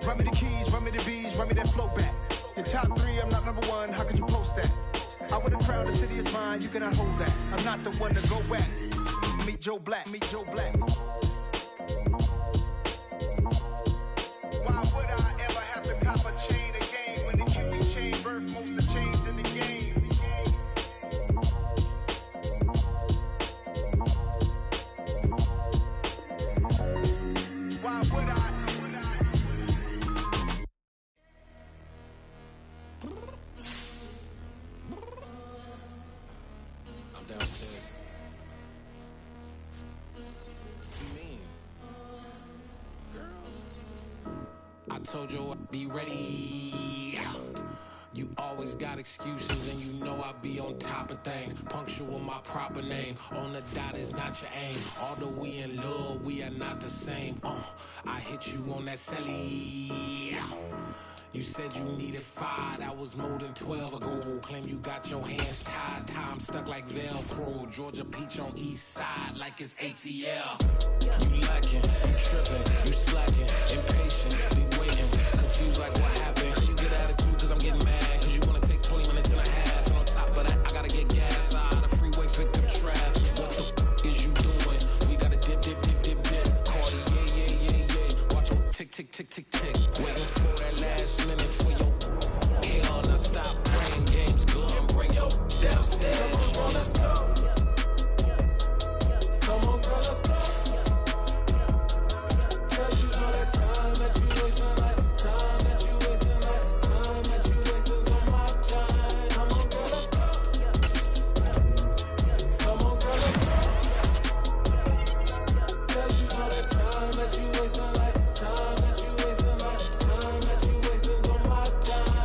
Run me the keys, run me the bees, run me that flow back. Your top 3, I'm not number 1, how could you post that? I would have crowned the city is mine, you cannot hold that. I'm not the one to go back. Meet Joe Black, meet Joe Black. Why would I ever have to cop a chain again when the QB chain birthed most of chains in the game? Why would I? I'm downstairs. What you mean? Girl, I told you I'd be ready. You always got excuses and you know I be on top of things. Punctual my proper name. On the dot is not your aim. Although we in love, we are not the same. I hit you on that celly. You said you needed 5, that was more than 12 ago. Claim you got your hands tied, time stuck like Velcro. Georgia Peach on east side like it's ATL. You lacking, you tripping, you slacking, impatient, be waiting, confused like what happened. How you get attitude cause I'm getting mad, cause you wanna take 20 minutes and a half. And on top of that, I gotta get gas out of the freeway, pick up traffic. What the is you doing? We gotta dip, dip, dip, dip, dip. Cardi, yeah. Watch your tick, tick, tick, tick, tick. Waiting for that last minute for your hell. Now stop playing games, go and bring your downstairs. Come on, girl, let's go. Come on, girl, let's go. Girl, you know that time that you wasting, like time that you wasting, like time that you wasting on my time. Come on, girl, let's go. Come on, girl, let's go. Girl, you know that time that you wasting, like time that you wasting, like time that you wasting on my time.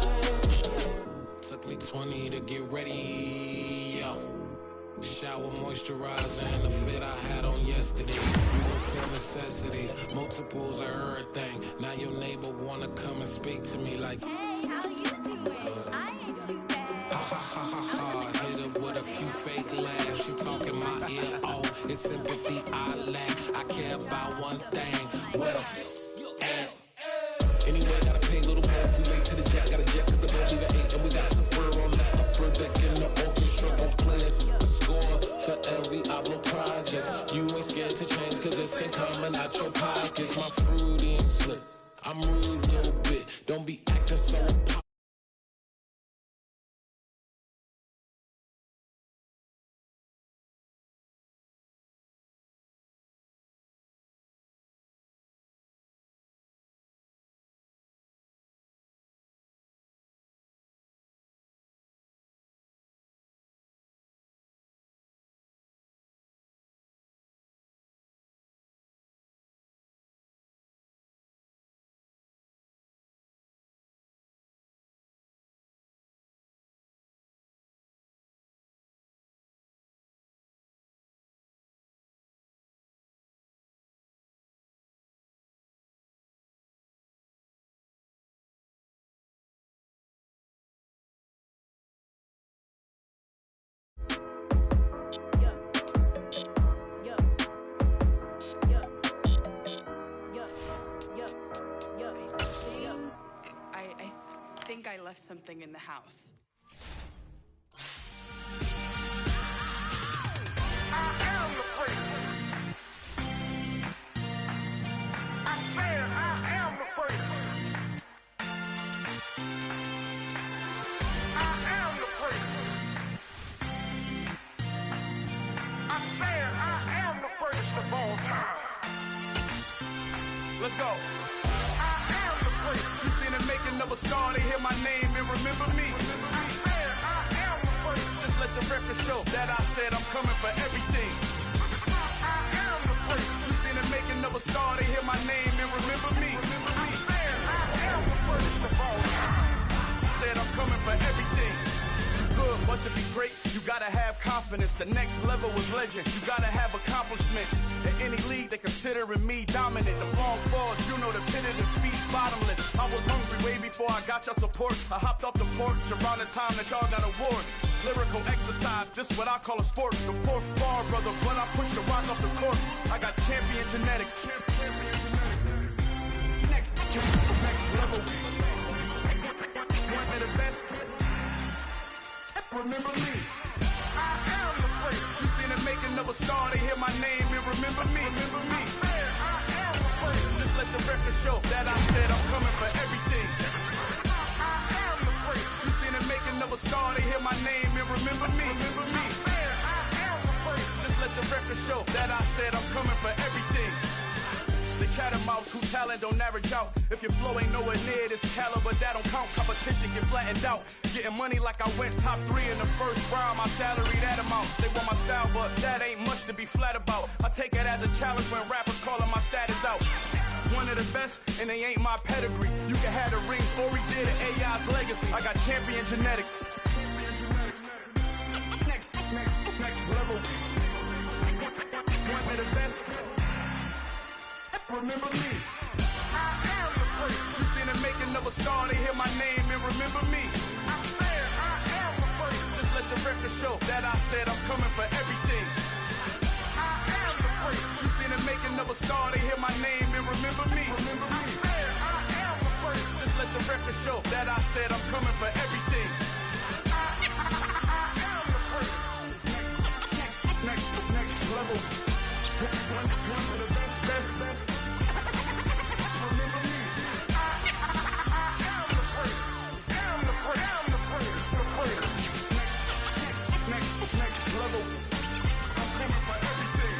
Took me 20 to get ready. Shower moisturizer and the fit I had on yesterday. You don't feel necessities, multiples of everything. Now your neighbor wanna come and speak to me like, hey, how you doing? I ain't too bad. ha ha ha ha ha. Hit her with a few fake laughs. She talking my ear off. It's sympathy I lack. I care about one thing. Well, and anyway, gotta pay a little more if we late to the jet. Got a jet cause the boat leave at 8 and we got some fur on the upper deck in the orchestra. Gon' play a score for every album project. You ain't scared to change cause it's ain't coming out your pockets. My fruity and slick. I'm rude a little bit. Don't be acting so I left something in the house. I am the freak. I said I am the freak. I am the freak. I said I am the freakest of all time. Let's go. I am the freak. You seen the making of a star, they hear my name and remember me. I said I am the freak. Just let the record show that I said I'm coming for everything. I am the freak. You seen the making of a star, they hear my name and remember me. I said I am the first of all time. Said I'm coming for everything. You good, but to be great, you gotta have confidence. The next level is legend. You gotta have accomplishments. In any league, they considering me dominant. The wrong falls, you know the pit of defeat's bottomless. I was hungry way before I got your support. I hopped off the porch around the time that y'all got awards. Lyrical exercise, this what I call a sport. The fourth bar, brother, when I push the rock off the court. I got champion genetics. Next level. One of the best. Remember me. I am the freak. You seen the making of a star, they hear my name and remember me. Remember me. I am the freak. Just let the record show that I said I'm coming for everything. I am the freak. You seen the making of a star, they hear my name and remember me. Remember me. I am the freak. Just let the record show that I said I'm coming for everything. The chattermouths who talent don't average out. If your flow ain't nowhere near this caliber, that don't count. Competition get flattened out. Getting money like I went top 3 in the first round. My salary that amount. They want my style, but that ain't much to be flat about. I take it as a challenge when rappers calling my status out. One of the best, and they ain't my pedigree. You can have the rings, or we did an AI's legacy. I got champion genetics. Next level. One of the best. Remember me. I am the freak. You seen the making of a star, they hear my name and remember me. I said I am the freak. Just let the record show that I said I'm coming for everything. I am the freak. You seen the making of a star, they hear my name and remember me. Remember me. I said I am the freak. Just let the record show that I said I'm coming for everything. I am the freak. Next level. One of the best. Remember me. I am the freak. Am the freak. The freak. Next level. I'm coming for everything.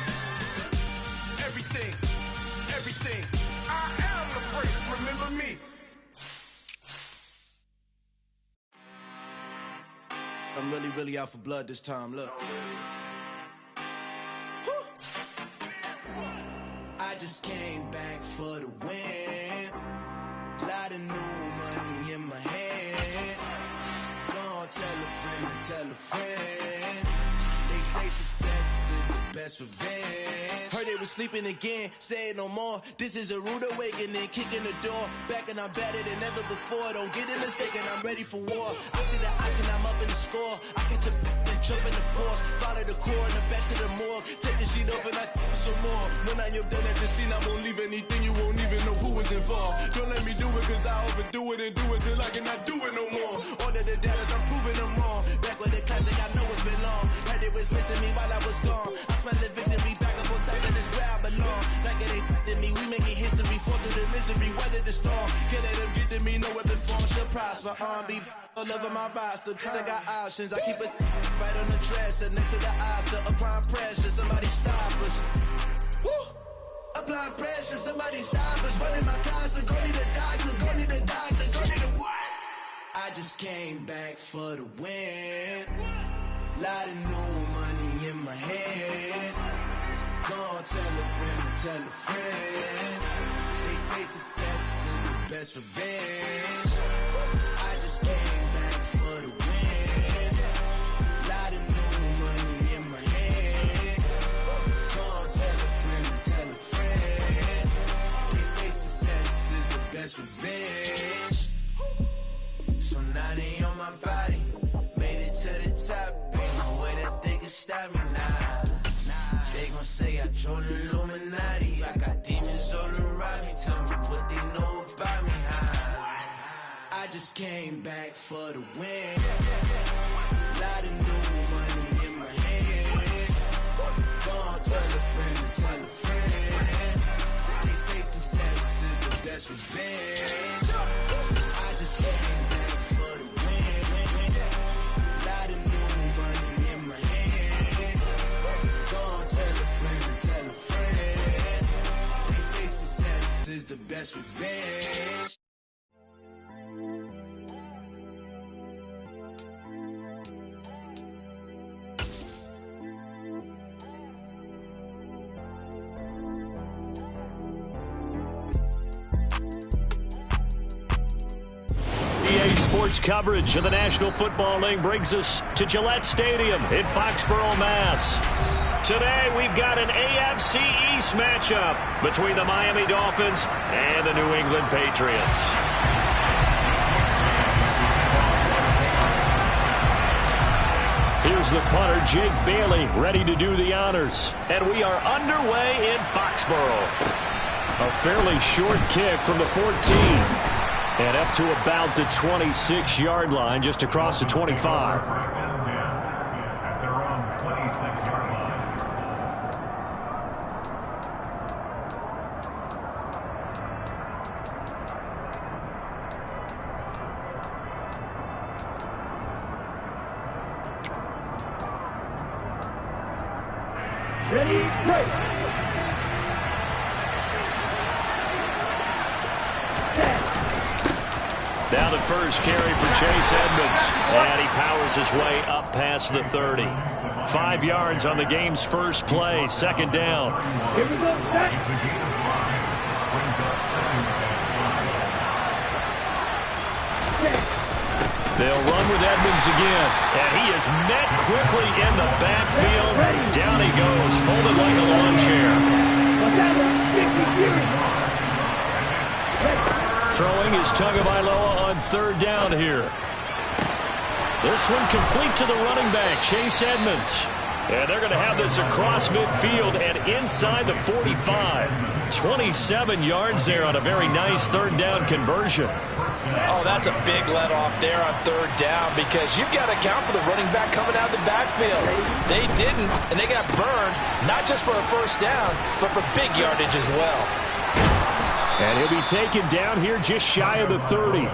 I am the freak. Remember me. I'm really out for blood this time. Look. I just came back for the win. Lot of new money in my hand. Gonna tell a friend. They say success is the best revenge. Heard they was sleeping again, say it no more. This is a rude awakening, kicking the door. Back and I'm better than ever before. Don't get it mistaken, I'm ready for war. I see the option, I'm up in the score. I catch a and jump in the pause. Follow the core and the back to the morgue. Take the sheet off and I some more. When I am done at the scene, I won't leave anything. You won't even know who was involved. Don't let me do it, cause I overdo it and do it till I cannot do it no more. All of the doubters, I'm proving them wrong. Back with the classic, I know it's been long. Heard they was missing me while I was gone. I smell the victory back up on top, and it's where I belong. Like it ain't to me, we making history. Fall through the misery, weather the storm. Can't let them get to me, no weapon form shall prosper. R&B all over my roster. I got options, I keep it right on the dresser. Next to the Oscar, applying pressure. Somebody stop us. Woo! Applying pressure, somebody stop us. Running my closet, go need a doctor, go need a doctor, go need a what? I just came back for the win. Lot of new money in my hand. Gonna tell a friend. They say success is the best revenge. I just came back for the win. Lot of new money in my hand. Gonna tell a friend. They say success is the best revenge. So now they on my body. Made it to the top. Ain't no way that they can stop me now. They gon' say I joined the Illuminati. I got demons all around me. Tell me what they know about me. I just came back for the win. Lot of new money in my hand. Gonna tell a friend to tell a friend. They say success is the best revenge. I just came back for the win. Lot of new money in my hand. Gonna tell a friend to tell a friend. They say success is the best revenge. Sports coverage of the National Football League brings us to Gillette Stadium in Foxborough, Mass. Today we've got an AFC East matchup between the Miami Dolphins and the New England Patriots. Here's the punter, Jake Bailey, ready to do the honors. And we are underway in Foxborough. A fairly short kick from the 14. And up to about the 26-yard line, just across the 25. At their own 26-yard line. Ready, break. Now the first carry for Chase Edmonds. And he powers his way up past the 30. 5 yards on the game's first play, second down. Here we go, set. They'll run with Edmonds again. And he is met quickly in the backfield. Down he goes, folded like a lawn chair. Throwing is Tagovailoa on third down here. This one complete to the running back, Chase Edmonds. And they're going to have this across midfield and inside the 45. 27 yards there on a very nice third down conversion. Oh, that's a big let off there on third down because you've got to account for the running back coming out of the backfield. They didn't, and they got burned, not just for a first down, but for big yardage as well. And he'll be taken down here just shy of the 30.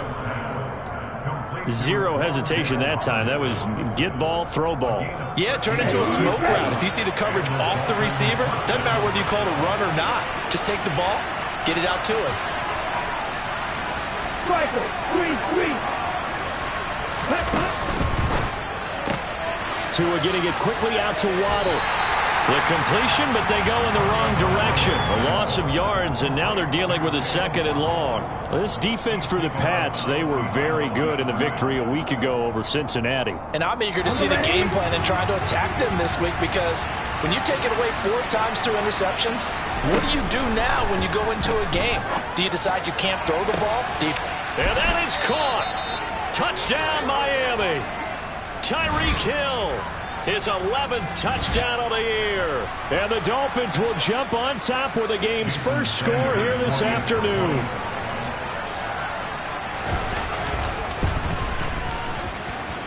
Zero hesitation that time. That was get ball, throw ball. Yeah, turn into a smoke route. If you see the coverage off the receiver, doesn't matter whether you call it a run or not. Just take the ball, get it out to him. Striker, 3-3. Tua getting it quickly out to Waddle. The completion, but they go in the wrong direction. A loss of yards, and now they're dealing with a second and long. This defense for the Pats, they were very good in the victory a week ago over Cincinnati. And I'm eager to see the game plan and trying to attack them this week because when you take it away 4 times through interceptions, what do you do now when you go into a game? Do you decide you can't throw the ball? And that is caught. Touchdown, Miami. Tyreek Hill. His 11th touchdown of the year. And the Dolphins will jump on top with the game's first score here this afternoon.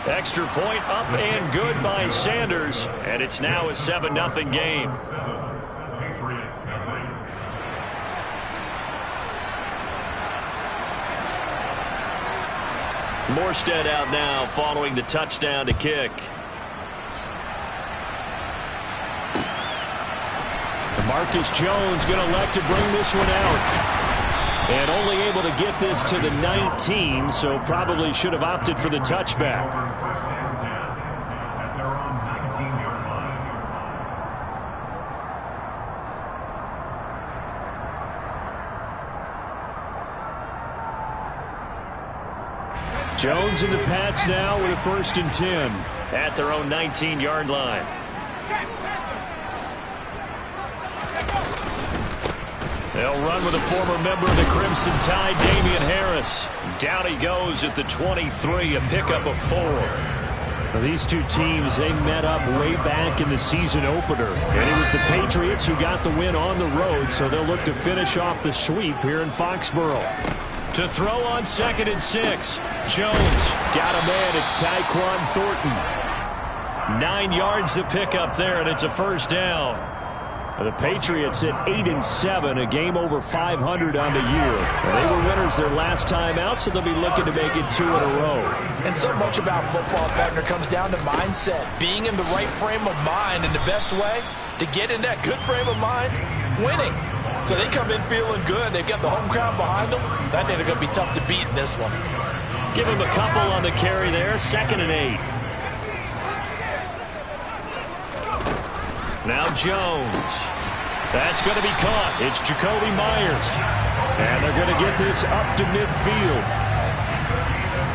Extra point up and good by Sanders. And it's now a 7-0 game. Morstead out now following the touchdown to kick. Marcus Jones going to elect to bring this one out. And only able to get this to the 19, so probably should have opted for the touchback. Jones and the Pats now with a 1st and 10 at their own 19-yard line. They'll run with a former member of the Crimson Tide, Damian Harris. Down he goes at the 23, a pickup of 4. Now, these two teams, they met up way back in the season opener. And it was the Patriots who got the win on the road, so they'll look to finish off the sweep here in Foxborough. To throw on 2nd and 6. Jones got a man. It's Tyquan Thornton. 9 yards to pick up there, and it's a first down. The Patriots at 8-7, a game over 500 on the year. They were winners their last time out, so they'll be looking to make it 2 in a row. And so much about football, Beckner, comes down to mindset. Being in the right frame of mind, and the best way to get in that good frame of mind, winning. So they come in feeling good. They've got the home crowd behind them. I think they're going to be tough to beat in this one. Give him a couple on the carry there, 2nd and 8. Now Jones. That's going to be caught. It's Jacoby Myers. And they're going to get this up to midfield.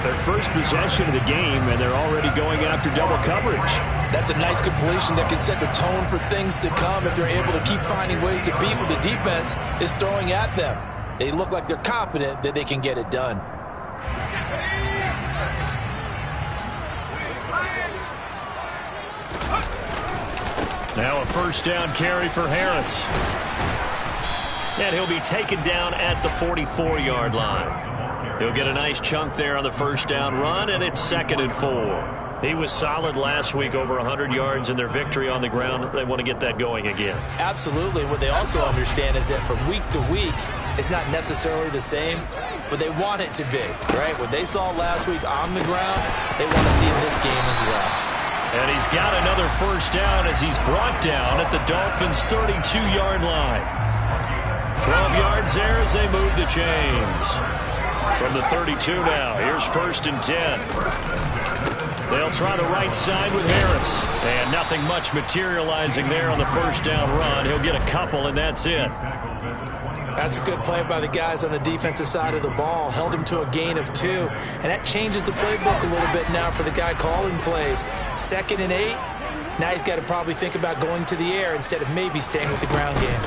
Their first possession of the game, and they're already going after double coverage. That's a nice completion that can set the tone for things to come if they're able to keep finding ways to beat what the defense is throwing at them. They look like they're confident that they can get it done. Now a first down carry for Harris. And he'll be taken down at the 44-yard line. He'll get a nice chunk there on the first down run, and it's 2nd and 4. He was solid last week, over 100 yards in their victory on the ground. They want to get that going again. Absolutely. What they also understand is that from week to week, it's not necessarily the same, but they want it to be, right? What they saw last week on the ground, they want to see in this game as well. And he's got another first down as he's brought down at the Dolphins' 32-yard line. 12 yards there as they move the chains. From the 32 now, here's 1st and 10. They'll try the right side with Harris. And nothing much materializing there on the first down run. He'll get a couple, and that's it. That's a good play by the guys on the defensive side of the ball. Held him to a gain of 2. And that changes the playbook a little bit now for the guy calling plays. 2nd and 8. Now he's got to probably think about going to the air instead of maybe staying with the ground game.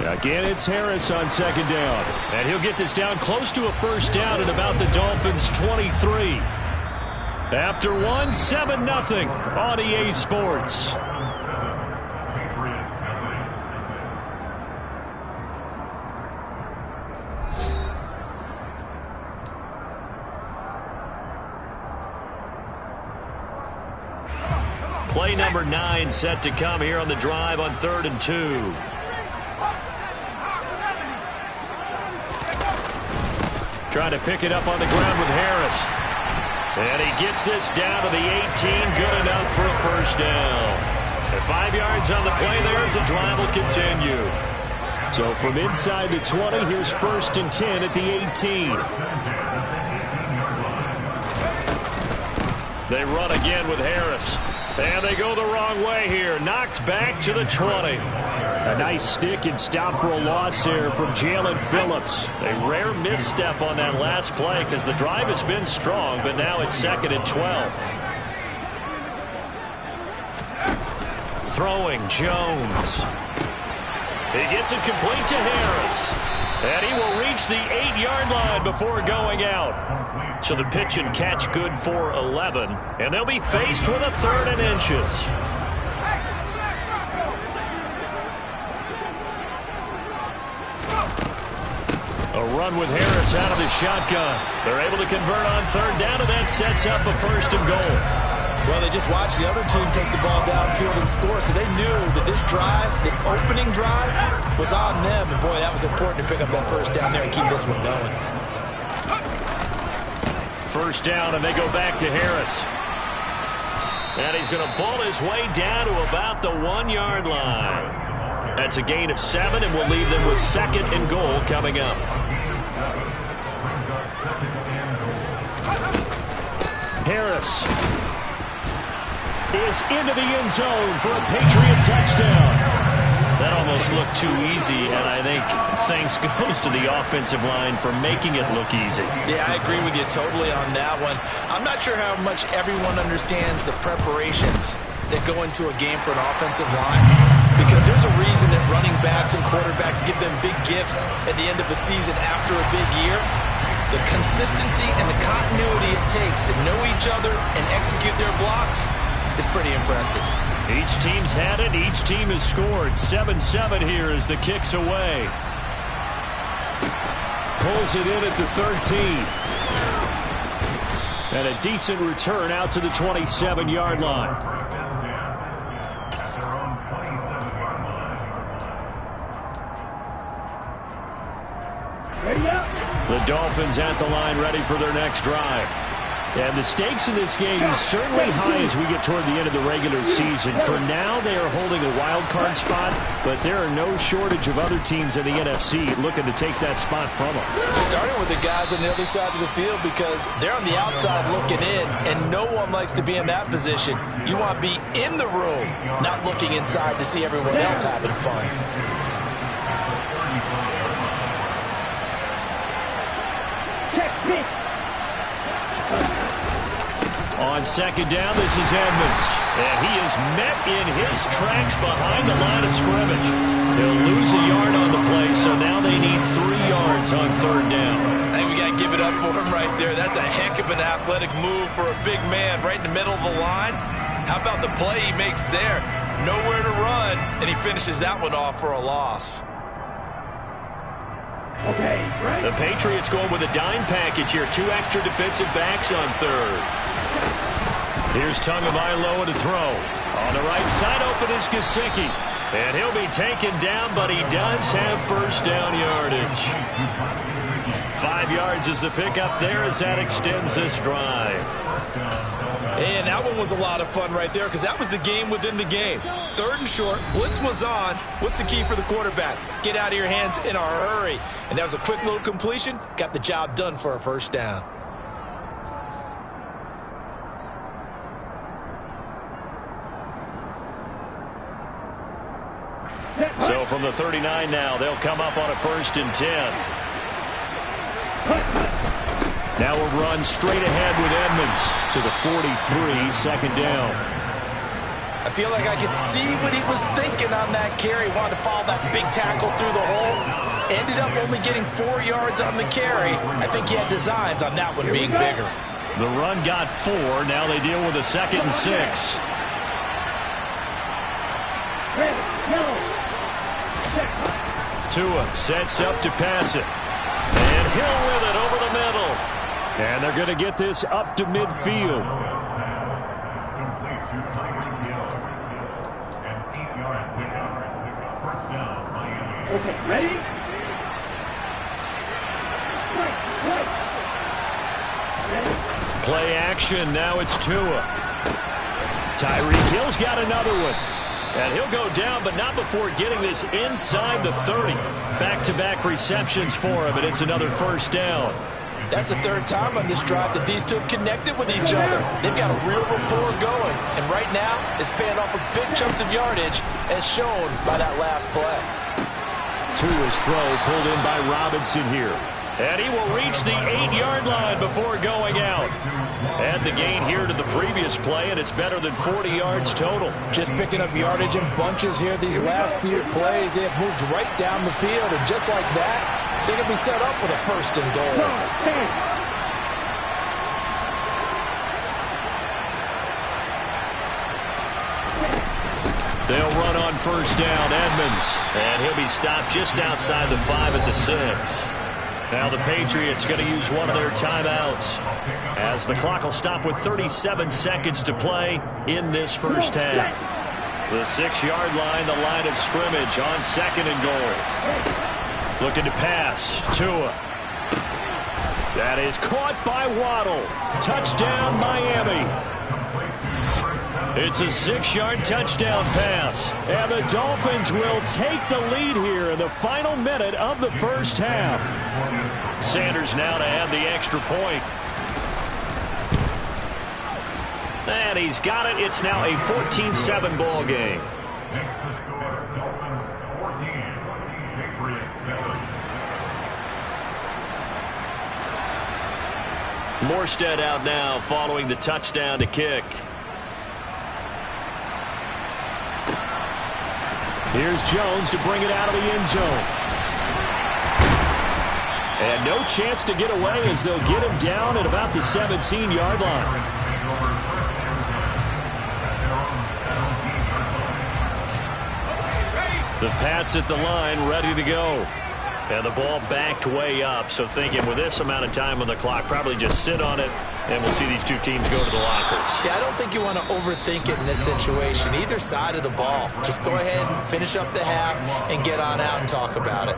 Again, it's Harris on 2nd down. And he'll get this down close to a first down at about the Dolphins' 23. After 7-0 on EA Sports. Play number 9 set to come here on the drive on 3rd and 2. Trying to pick it up on the ground with Harris. And he gets this down to the 18. Good enough for a first down. And 5 yards on the play there as the drive will continue. So from inside the 20, here's 1st and 10 at the 18. They run again with Harris. And they go the wrong way here. Knocked back to the 20. A nice stick and stop for a loss here from Jalen Phillips. A rare misstep on that last play because the drive has been strong, but now it's 2nd and 12. Throwing Jones. He gets it complete to Harris. And he will reach the 8-yard line before going out. So the pitch and catch good for 11. And they'll be faced with a 3rd and inches. A run with Harris out of the shotgun. They're able to convert on 3rd down, and that sets up a 1st and goal. Well, they just watched the other team take the ball downfield and score, so they knew that this drive, this opening drive, was on them. And, boy, that was important to pick up that first down there and keep this one going. First down, and they go back to Harris. And he's going to ball his way down to about the 1-yard line. That's a gain of 7, and we'll leave them with 2nd and goal coming up. Harris is into the end zone for a Patriot touchdown. That almost looked too easy, and I think thanks goes to the offensive line for making it look easy. Yeah, I agree with you totally on that one. I'm not sure how much everyone understands the preparations that go into a game for an offensive line, because there's a reason that running backs and quarterbacks give them big gifts at the end of the season after a big year. The consistency and the continuity it takes to know each other and execute their blocks is pretty impressive. Each team's had it. Each team has scored. 7-7 here as the kick's away. pulls it in at the 13. And a decent return out to the 27-yard line. The Dolphins at the line ready for their next drive. And the stakes in this game is certainly high as we get toward the end of the regular season. For now, they are holding a wild card spot, but there are no shortage of other teams in the NFC looking to take that spot from them. Starting with the guys on the other side of the field because they're on the outside looking in, and no one likes to be in that position. You want to be in the room, not looking inside to see everyone else having fun. On second down, this is Edmonds. And he is met in his tracks behind the line of scrimmage. He'll lose a yard on the play, so now they need 3 yards on third down. I think we got to give it up for him right there. That's a heck of an athletic move for a big man right in the middle of the line. How about the play he makes there? Nowhere to run, and he finishes that one off for a loss. Okay, right. The Patriots going with a dime package here. 2 extra defensive backs on third. Here's Tagovailoa to throw. On the right side, open is Gesicki. And he'll be taken down, but he does have first down yardage. 5 yards is the pickup there as that extends this drive. And that one was a lot of fun right there because that was the game within the game. Third and short, blitz was on. What's the key for the quarterback? Get out of your hands in a hurry. And that was a quick little completion. Got the job done for a first down. So from the 39 now, they'll come up on a 1st and 10. Now a run straight ahead with Edmonds to the 43, second down. I feel like I could see what he was thinking on that carry. Wanted to follow that big tackle through the hole. Ended up only getting 4 yards on the carry. I think he had designs on that one being bigger. The run got 4. Now they deal with a 2nd and 6. Tua sets up to pass it. And Hill with it over the middle. And they're going to get this up to midfield. Complete to Tyreek Hill. An 8-yard pickup. First down, Miami. Okay, ready? Play action. Now it's Tua. Tyreek Hill's got another one. And he'll go down, but not before getting this inside the 30. Back-to-back receptions for him, and it's another first down. That's the 3rd time on this drive that these two have connected with each other. They've got a real rapport going. And right now, it's paying off with big chunks of yardage, as shown by that last play. Tua's throw pulled in by Robinson here. And he will reach the 8-yard line before going out. Add the gain here to the previous play, and it's better than 40 yards total. Just picking up yardage in bunches here. These last few plays, they have moved right down the field. And just like that, they can be set up with a 1st and goal. They'll run on first down, Edmonds. And he'll be stopped just outside the 5 at the 6. Now the Patriots going to use one of their timeouts as the clock will stop with 37 seconds to play in this first half. The 6-yard line, the line of scrimmage on 2nd and goal. Looking to pass. Tua. That is caught by Waddle. Touchdown, Miami. It's a 6-yard touchdown pass. And the Dolphins will take the lead here in the final minute of the first half. Sanders now to add the extra point. And he's got it. It's now a 14-7 ball game. Next to score, Dolphins 14, Patriots 7. Morstead out now following the touchdown to kick. Here's Jones to bring it out of the end zone. And no chance to get away as they'll get him down at about the 17-yard line. The Pats at the line, ready to go. And the ball backed way up, so thinking with this amount of time on the clock, probably just sit on it, and we'll see these two teams go to the lockers. Yeah, I don't think you want to overthink it in this situation. Either side of the ball. Just go ahead and finish up the half and get on out and talk about it.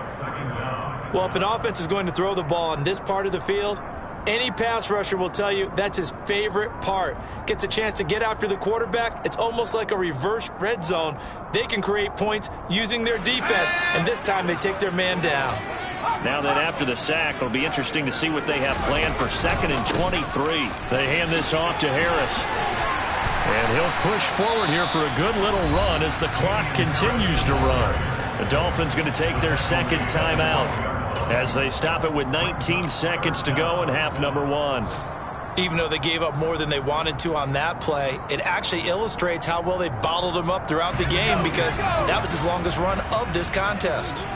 Well, if an offense is going to throw the ball in this part of the field, any pass rusher will tell you that's his favorite part. Gets a chance to get after the quarterback. It's almost like a reverse red zone. They can create points using their defense, and this time they take their man down. Now then, after the sack, it'll be interesting to see what they have planned for 2nd and 23. They hand this off to Harris. And he'll push forward here for a good little run as the clock continues to run. The Dolphins going to take their second timeout as they stop it with 19 seconds to go in half number 1. Even though they gave up more than they wanted to on that play, it actually illustrates how well they bottled them up throughout the game, because that was his longest run of this contest.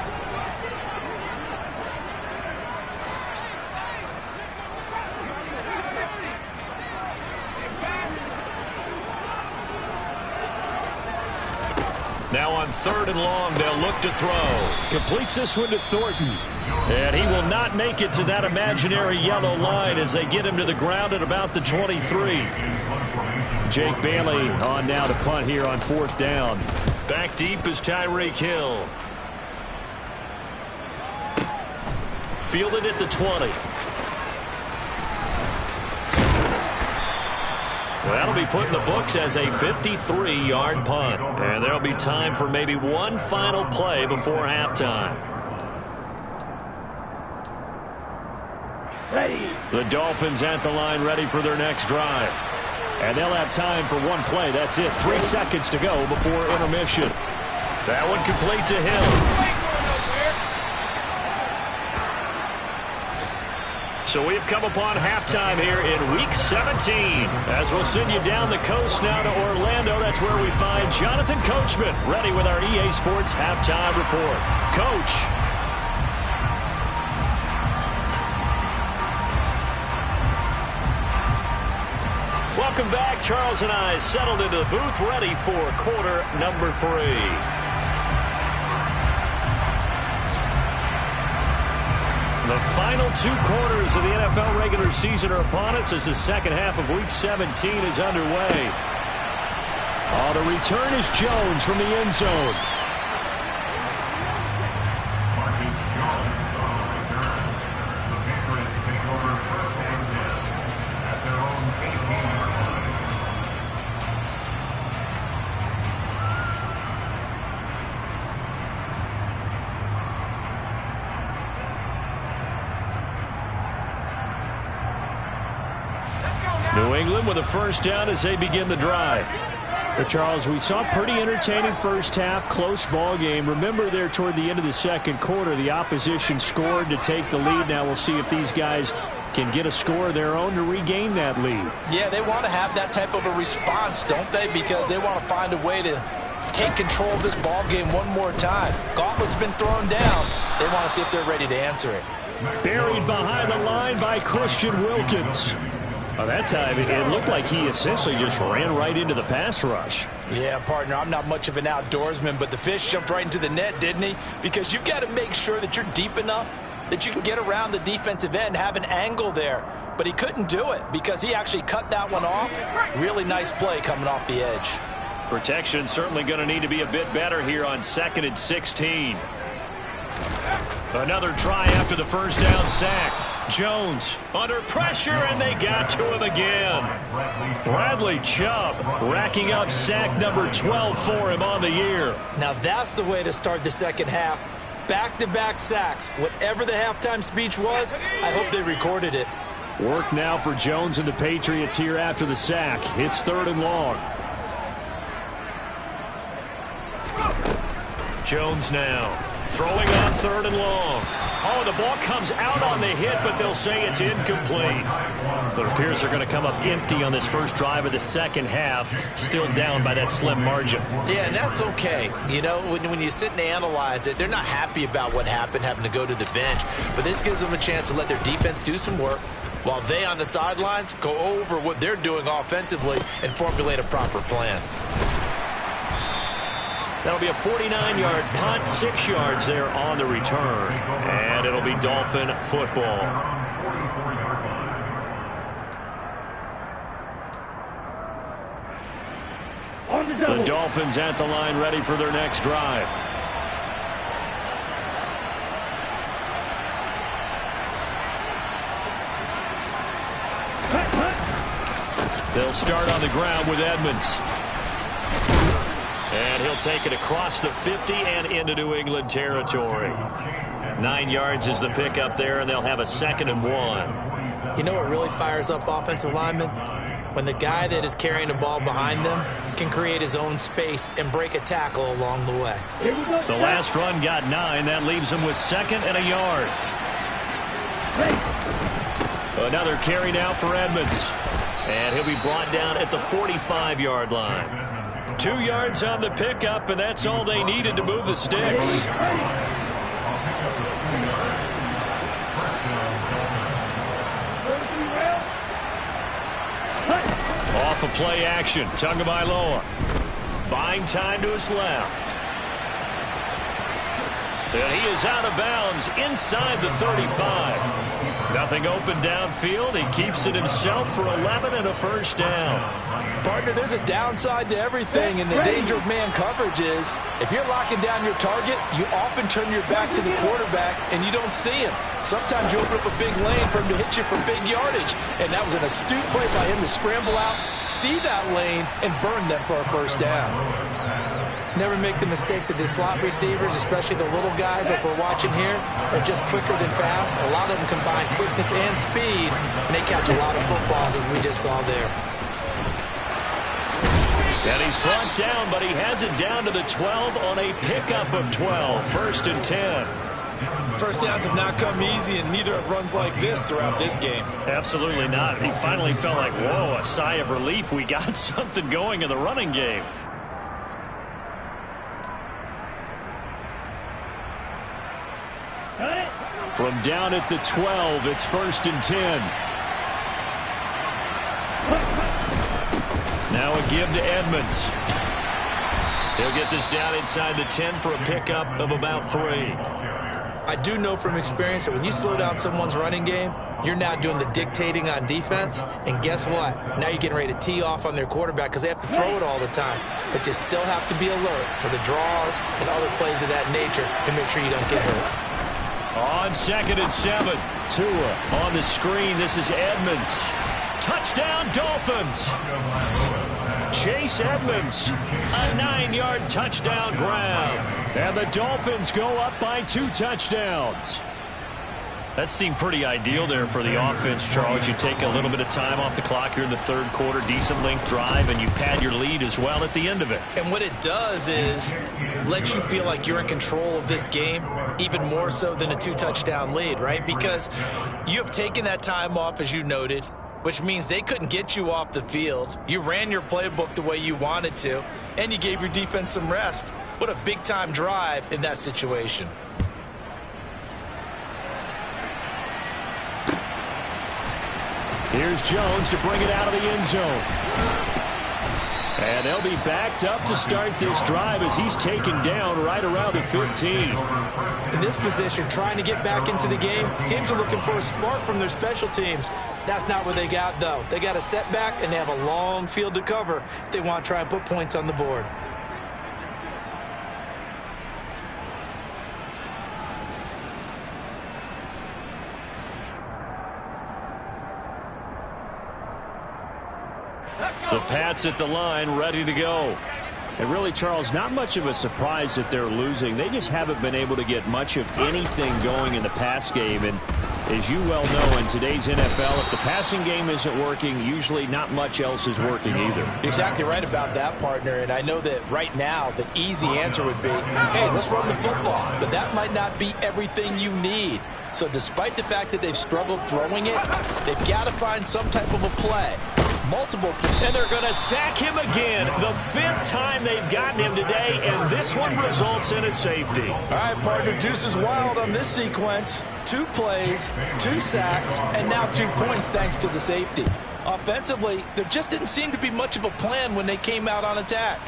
Now on 3rd and long, they'll look to throw. Completes this one to Thornton. And he will not make it to that imaginary yellow line as they get him to the ground at about the 23. Jake Bailey on now to punt here on 4th down. Back deep is Tyreek Hill. Fielded at the 20. That'll be put in the books as a 53-yard punt. And there'll be time for maybe one final play before halftime. Ready. The Dolphins at the line, ready for their next drive. And they'll have time for one play. That's it. 3 seconds to go before intermission. That one complete to Hill. So we've come upon halftime here in Week 17. As we'll send you down the coast now to Orlando, that's where we find Jonathan Coachman, ready with our EA Sports Halftime Report. Coach. Welcome back. Charles and I settled into the booth, ready for quarter number 3. The final 2 quarters of the NFL regular season are upon us as the second half of Week 17 is underway. Oh, the return is Jones from the end zone. New England with a first down as they begin the drive. But Charles, we saw a pretty entertaining first half, close ball game. Remember there toward the end of the second quarter, the opposition scored to take the lead. Now we'll see if these guys can get a score of their own to regain that lead. Yeah, they want to have that type of a response, don't they? Because they want to find a way to take control of this ball game one more time. Gauntlet's been thrown down. They want to see if they're ready to answer it. Buried behind the line by Christian Wilkins. Well, that time, it looked like he essentially just ran right into the pass rush. Yeah, partner, I'm not much of an outdoorsman, but the fish jumped right into the net, didn't he? Because you've got to make sure that you're deep enough that you can get around the defensive end, have an angle there. But he couldn't do it because he actually cut that one off. Really nice play coming off the edge. Protection certainly going to need to be a bit better here on 2nd and 16. Another try after the first down sack. Jones under pressure, and they got to him again. Bradley Chubb racking up sack number 12 for him on the year. Now that's the way to start the second half. Back-to-back sacks. Whatever the halftime speech was, I hope they recorded it. Work now for Jones and the Patriots here after the sack. It's 3rd and long. Jones now throwing on 3rd and long. Oh, the ball comes out on the hit, but they'll say it's incomplete. It appears they're going to come up empty on this first drive of the second half, still down by that slim margin. Yeah, and that's okay. You know, when you sit and analyze it, they're not happy about what happened, having to go to the bench. But this gives them a chance to let their defense do some work while they on the sidelines go over what they're doing offensively and formulate a proper plan. That'll be a 49-yard punt, 6 yards there on the return. And it'll be Dolphin football. The Dolphins at the line, ready for their next drive. They'll start on the ground with Edmonds. And he'll take it across the 50 and into New England territory. 9 yards is the pickup there, and they'll have a 2nd and 1. You know what really fires up offensive linemen? When the guy that is carrying the ball behind them can create his own space and break a tackle along the way. The last run got 9. That leaves him with 2nd and a yard. Another carry now for Edmonds. And he'll be brought down at the 45-yard line. 2 yards on the pickup, and that's all they needed to move the sticks. Off of play action, Tagovailoa. Buying time to his left. And he is out of bounds inside the 35. Nothing open downfield. He keeps it himself for 11 and a first down. Partner, there's a downside to everything, and the danger of man coverage is if you're locking down your target, you often turn your back to the quarterback and you don't see him. Sometimes you open up a big lane for him to hit you for big yardage, and that was an astute play by him to scramble out, see that lane, and burn them for a first down. Never make the mistake that the slot receivers, especially the little guys like we're watching here, are just quicker than fast. A lot of them combine quickness and speed, and they catch a lot of footballs, as we just saw there. And he's brought down, but he has it down to the 12 on a pickup of 12. 1st and 10. First downs have not come easy, and neither have runs like this throughout this game. Absolutely not. He finally felt like, whoa, a sigh of relief. We got something going in the running game. From down at the 12, it's 1st and 10. Now a give to Edmonds. He'll get this down inside the 10 for a pickup of about 3. I do know from experience that when you slow down someone's running game, you're now doing the dictating on defense. And guess what? Now you're getting ready to tee off on their quarterback because they have to throw it all the time. But you still have to be alert for the draws and other plays of that nature to make sure you don't get hurt. On 2nd and 7, Tua on the screen. This is Edmonds. Touchdown, Dolphins. Chase Edmonds, a 9-yard touchdown grab. And the Dolphins go up by 2 touchdowns. That seemed pretty ideal there for the offense, Charles. You take a little bit of time off the clock here in the 3rd quarter, decent length drive, and you pad your lead as well at the end of it. And what it does is let you feel like you're in control of this game, even more so than a 2-touchdown lead, right? Because you have taken that time off, as you noted, which means they couldn't get you off the field. You ran your playbook the way you wanted to, and you gave your defense some rest. What a big-time drive in that situation. Here's Jones to bring it out of the end zone. And they'll be backed up to start this drive as he's taken down right around the 15. In this position, trying to get back into the game, teams are looking for a spark from their special teams. That's not what they got, though. They got a setback, and they have a long field to cover if they want to try and put points on the board. The Pats at the line, ready to go. And really, Charles, not much of a surprise that they're losing. They just haven't been able to get much of anything going in the pass game. And as you well know, in today's NFL, if the passing game isn't working, usually not much else is working either. You're exactly right about that, partner. And I know that right now the easy answer would be, hey, let's run the football. But that might not be everything you need. So despite the fact that they've struggled throwing it, they've got to find some type of a play. Multiple plays. And they're going to sack him again. The 5th time they've gotten him today, and this one results in a safety. All right, partner, deuce is wild on this sequence. 2 plays, 2 sacks, and now 2 points thanks to the safety. Offensively, there just didn't seem to be much of a plan when they came out on attack.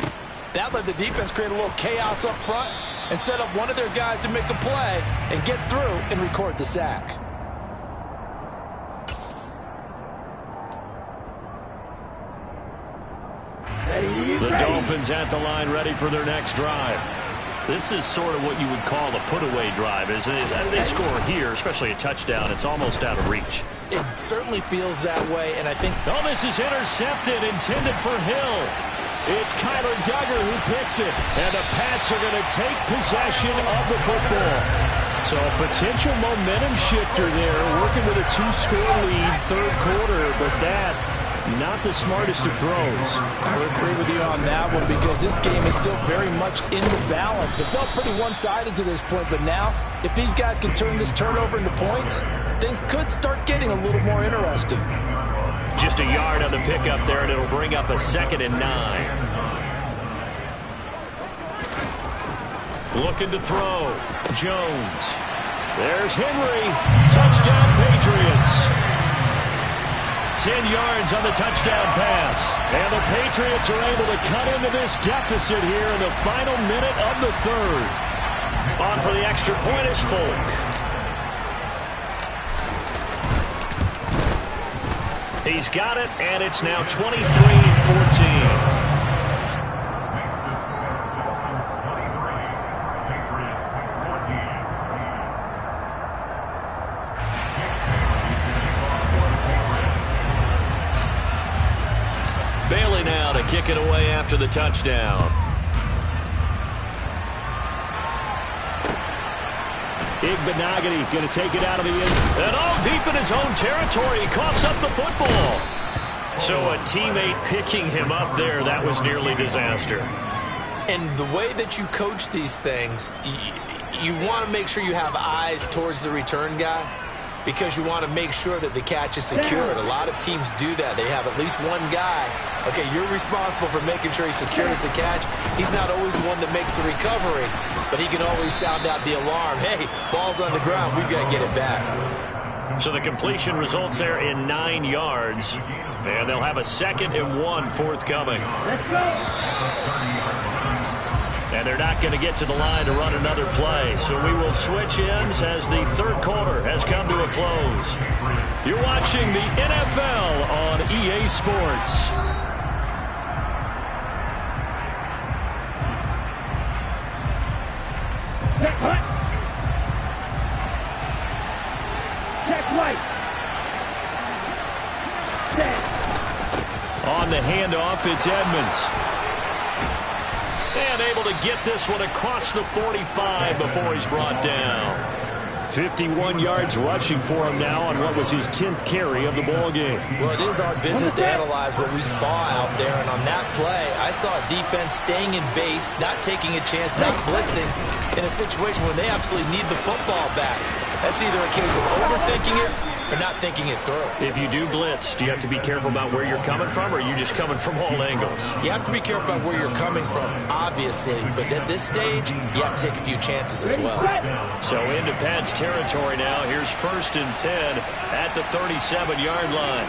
That let the defense create a little chaos up front and set up one of their guys to make a play and get through and record the sack. The Dolphins at the line, ready for their next drive. This is sort of what you would call a put-away drive, isn't it? They score here, especially a touchdown. It's almost out of reach. It certainly feels that way, and I think... Oh, this is intercepted, intended for Hill. It's Kyler Duggar who picks it, and the Pats are going to take possession of the football. So a potential momentum shifter there, working with a 2-score lead, third quarter, but that... not the smartest of throws. I would agree with you on that one because this game is still very much in the balance. It felt pretty one-sided to this point, but now, if these guys can turn this turnover into points, things could start getting a little more interesting. Just a yard on the pickup there, and it'll bring up a 2nd and 9. Looking to throw. Jones. There's Henry. Touchdown, Patriots. 10 yards on the touchdown pass. And the Patriots are able to cut into this deficit here in the final minute of the third. On for the extra point is Folk. He's got it, and it's now 23-14. Bailey now to kick it away after the touchdown. Igbenogany going to take it out of the end. And all deep in his own territory. He coughs up the football. So a teammate picking him up there, that was nearly disaster. And the way that you coach these things, you want to make sure you have eyes towards the return guy, because you want to make sure that the catch is secured. A lot of teams do that. They have at least one guy. Okay, you're responsible for making sure he secures the catch. He's not always the one that makes the recovery, but he can always sound out the alarm. Hey, ball's on the ground. We've got to get it back. So the completion results there in 9 yards, and they'll have a 2nd and 1 forthcoming. Let's go. And they're not going to get to the line to run another play. So we will switch ends as the third quarter has come to a close. You're watching the NFL on EA Sports. Check right. Check right. Set. On the handoff, it's Edmonds. And able to get this one across the 45 before he's brought down. 51 yards rushing for him now on what was his 10th carry of the ball game. Well, it is our business to analyze what we saw out there. And on that play, I saw a defense staying in base, not taking a chance, not blitzing in a situation where they absolutely need the football back. That's either a case of overthinking it or not thinking it through. If you do blitz, do you have to be careful about where you're coming from, or are you just coming from all angles? You have to be careful about where you're coming from, obviously, but at this stage, you have to take a few chances as well. So into Pat's territory now. Here's 1st and 10 at the 37-yard line.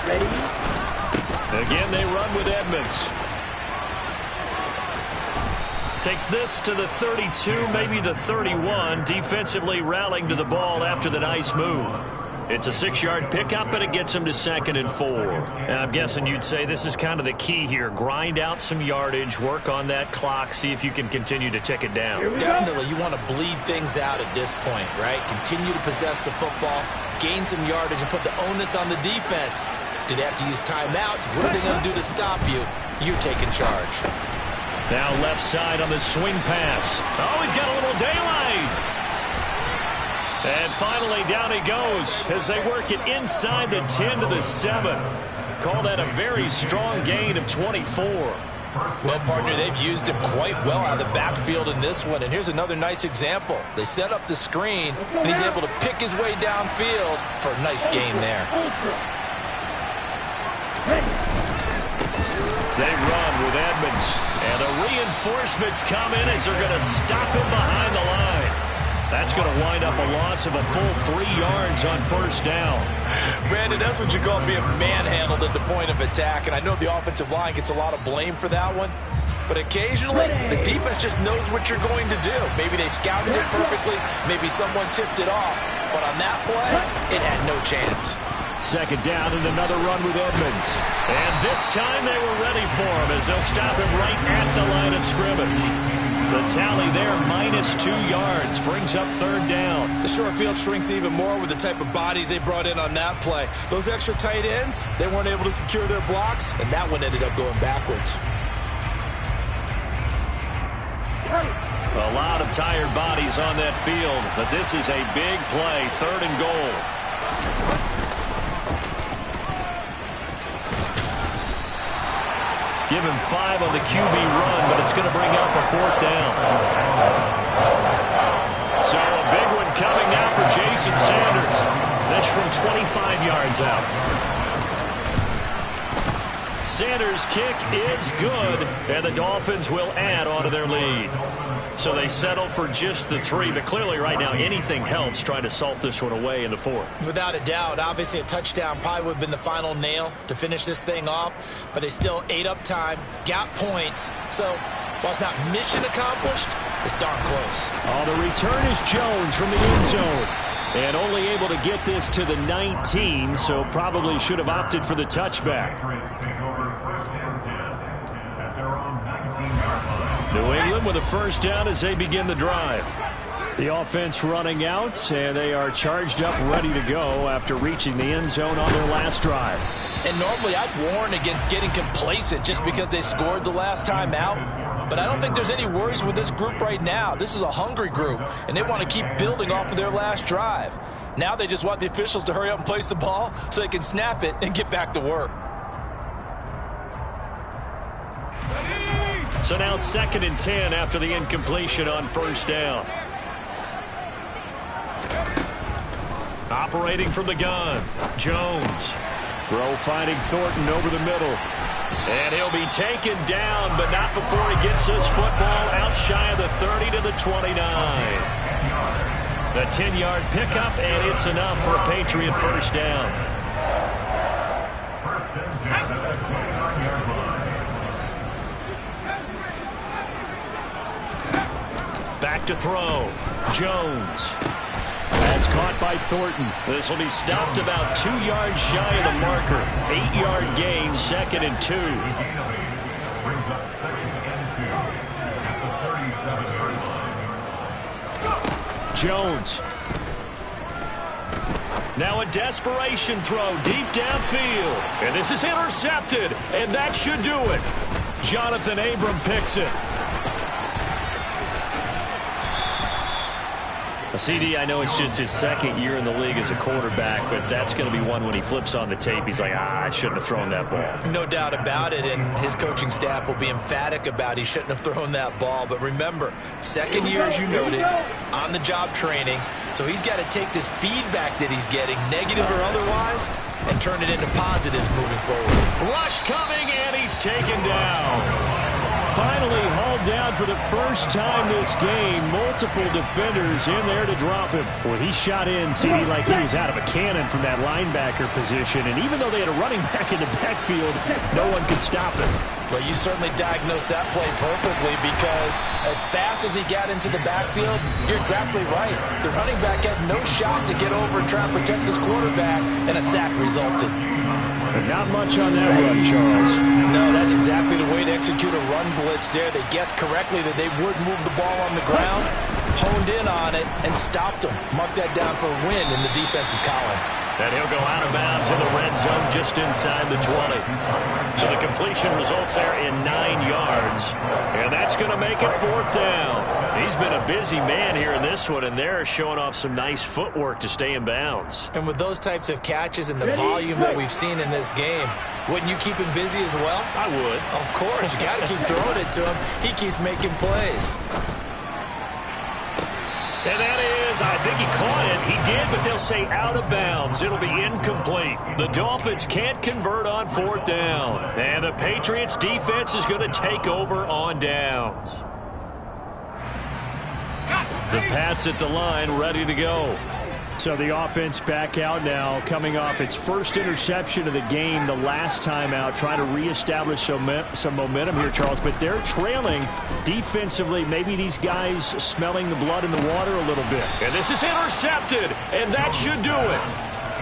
Ready? Again, they run with Edmonds. Takes this to the 32, maybe the 31, defensively rallying to the ball after the nice move. It's a 6-yard pickup, and it gets him to 2nd and 4. I'm guessing you'd say this is kind of the key here. Grind out some yardage, work on that clock, see if you can continue to tick it down. Definitely, you want to bleed things out at this point, right? Continue to possess the football, gain some yardage, and put the onus on the defense. Do they have to use timeouts? What are they going to do to stop you? You're taking charge. Now left side on the swing pass. Oh, he's got a little daylight. And finally down he goes as they work it inside the 10 to the 7. Call that a very strong gain of 24. Well, partner, they've used him quite well out of the backfield in this one. And here's another nice example. They set up the screen, and he's able to pick his way downfield for a nice gain there. They run with Edmonds. And the reinforcements come in as they're going to stop him behind the line. That's going to wind up a loss of a full 3 yards on first down. Brandon, that's what you call being manhandled at the point of attack, and I know the offensive line gets a lot of blame for that one, but occasionally the defense just knows what you're going to do. Maybe they scouted it perfectly, maybe someone tipped it off, but on that play, it had no chance. Second down and another run with Edmonds. And this time they were ready for him as they'll stop him right at the line of scrimmage. The tally there, -2 yards, brings up third down. The short field shrinks even more with the type of bodies they brought in on that play. Those extra tight ends, they weren't able to secure their blocks, and that one ended up going backwards. A lot of tired bodies on that field, but this is a big play, 3rd and goal. Give him 5 on the QB run, but it's going to bring up a 4th down. So a big one coming now for Jason Sanders. This from 25 yards out. Sanders' kick is good, and the Dolphins will add on to their lead. So they settle for just the 3, but clearly right now anything helps trying to salt this one away in the 4th. Without a doubt, obviously a touchdown probably would have been the final nail to finish this thing off, but they still ate up time, got points. So while it's not mission accomplished, it's darn close. Oh, the return is Jones from the end zone. And only able to get this to the 19, so probably should have opted for the touchback. New England with a first down as they begin the drive. The offense running out, and they are charged up, ready to go after reaching the end zone on their last drive. And normally I'd warn against getting complacent just because they scored the last time out. But I don't think there's any worries with this group right now. This is a hungry group, and they want to keep building off of their last drive. Now they just want the officials to hurry up and place the ball so they can snap it and get back to work. So now 2nd and 10 after the incompletion on first down. Operating from the gun, Jones. Throw finding Thornton over the middle. And he'll be taken down, but not before he gets this football out shy of the 30 to the 29. The 10-yard pickup, and it's enough for a Patriot first down. Back to throw. Jones. That's caught by Thornton. This will be stopped about 2 yards shy of the marker. 8-yard gain, 2nd and 2. Brings up 2nd and 2 at the 37-yard line. Jones. Now a desperation throw deep downfield. And this is intercepted. And that should do it. Jonathan Abram picks it. CD, I know it's just his 2nd year in the league as a quarterback, but that's going to be one when he flips on the tape. He's like, I shouldn't have thrown that ball. No doubt about it, and his coaching staff will be emphatic about he shouldn't have thrown that ball. But remember, 2nd year, as you noted, on-the-job training, so he's got to take this feedback that he's getting, negative or otherwise, and turn it into positives moving forward. Rush coming, and he's taken down. Finally hauled down for the first time this game. Multiple defenders in there to drop him. Well, he shot in, CD, like he was out of a cannon from that linebacker position. And even though they had a running back in the backfield, no one could stop him. Well, you certainly diagnosed that play perfectly because as fast as he got into the backfield, you're exactly right. The running back had no shot to get over and try and protect his quarterback, and a sack resulted. But not much on that run, Charles. No, that's exactly the way to execute a run blitz there. They guessed correctly that they would move the ball on the ground, honed in on it, and stopped them. Mark that down for a win in the defense's column. And he'll go out of bounds in the red zone just inside the 20. So the completion results there in 9 yards. And that's going to make it 4th down. He's been a busy man here in this one, and they're showing off some nice footwork to stay in bounds. And with those types of catches and the volume that we've seen in this game, wouldn't you keep him busy as well? I would. Of course. You got to keep throwing it to him. He keeps making plays. And that is, I think he caught it. He did, but they'll say out of bounds. It'll be incomplete. The Dolphins can't convert on 4th down. And the Patriots defense is going to take over on downs. The Pats at the line, ready to go. So the offense back out now, coming off its first interception of the game the last time out, trying to reestablish some momentum here, Charles. But they're trailing defensively. Maybe these guys smelling the blood in the water a little bit. And this is intercepted, and that should do it.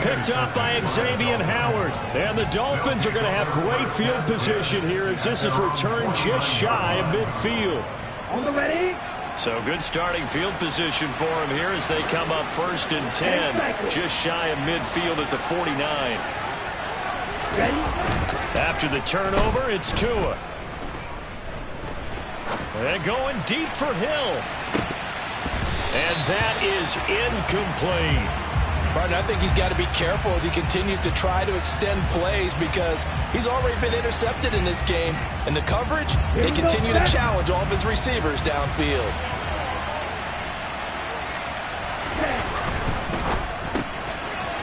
Picked up by Xavier Howard. And the Dolphins are going to have great field position here as this is returned just shy of midfield. On the ready. So good starting field position for him here as they come up 1st and 10, just shy of midfield at the 49. After the turnover, it's Tua. And going deep for Hill. And that is incomplete. Partner, I think he's got to be careful as he continues to try to extend plays because he's already been intercepted in this game. And the coverage, they continue to challenge all of his receivers downfield.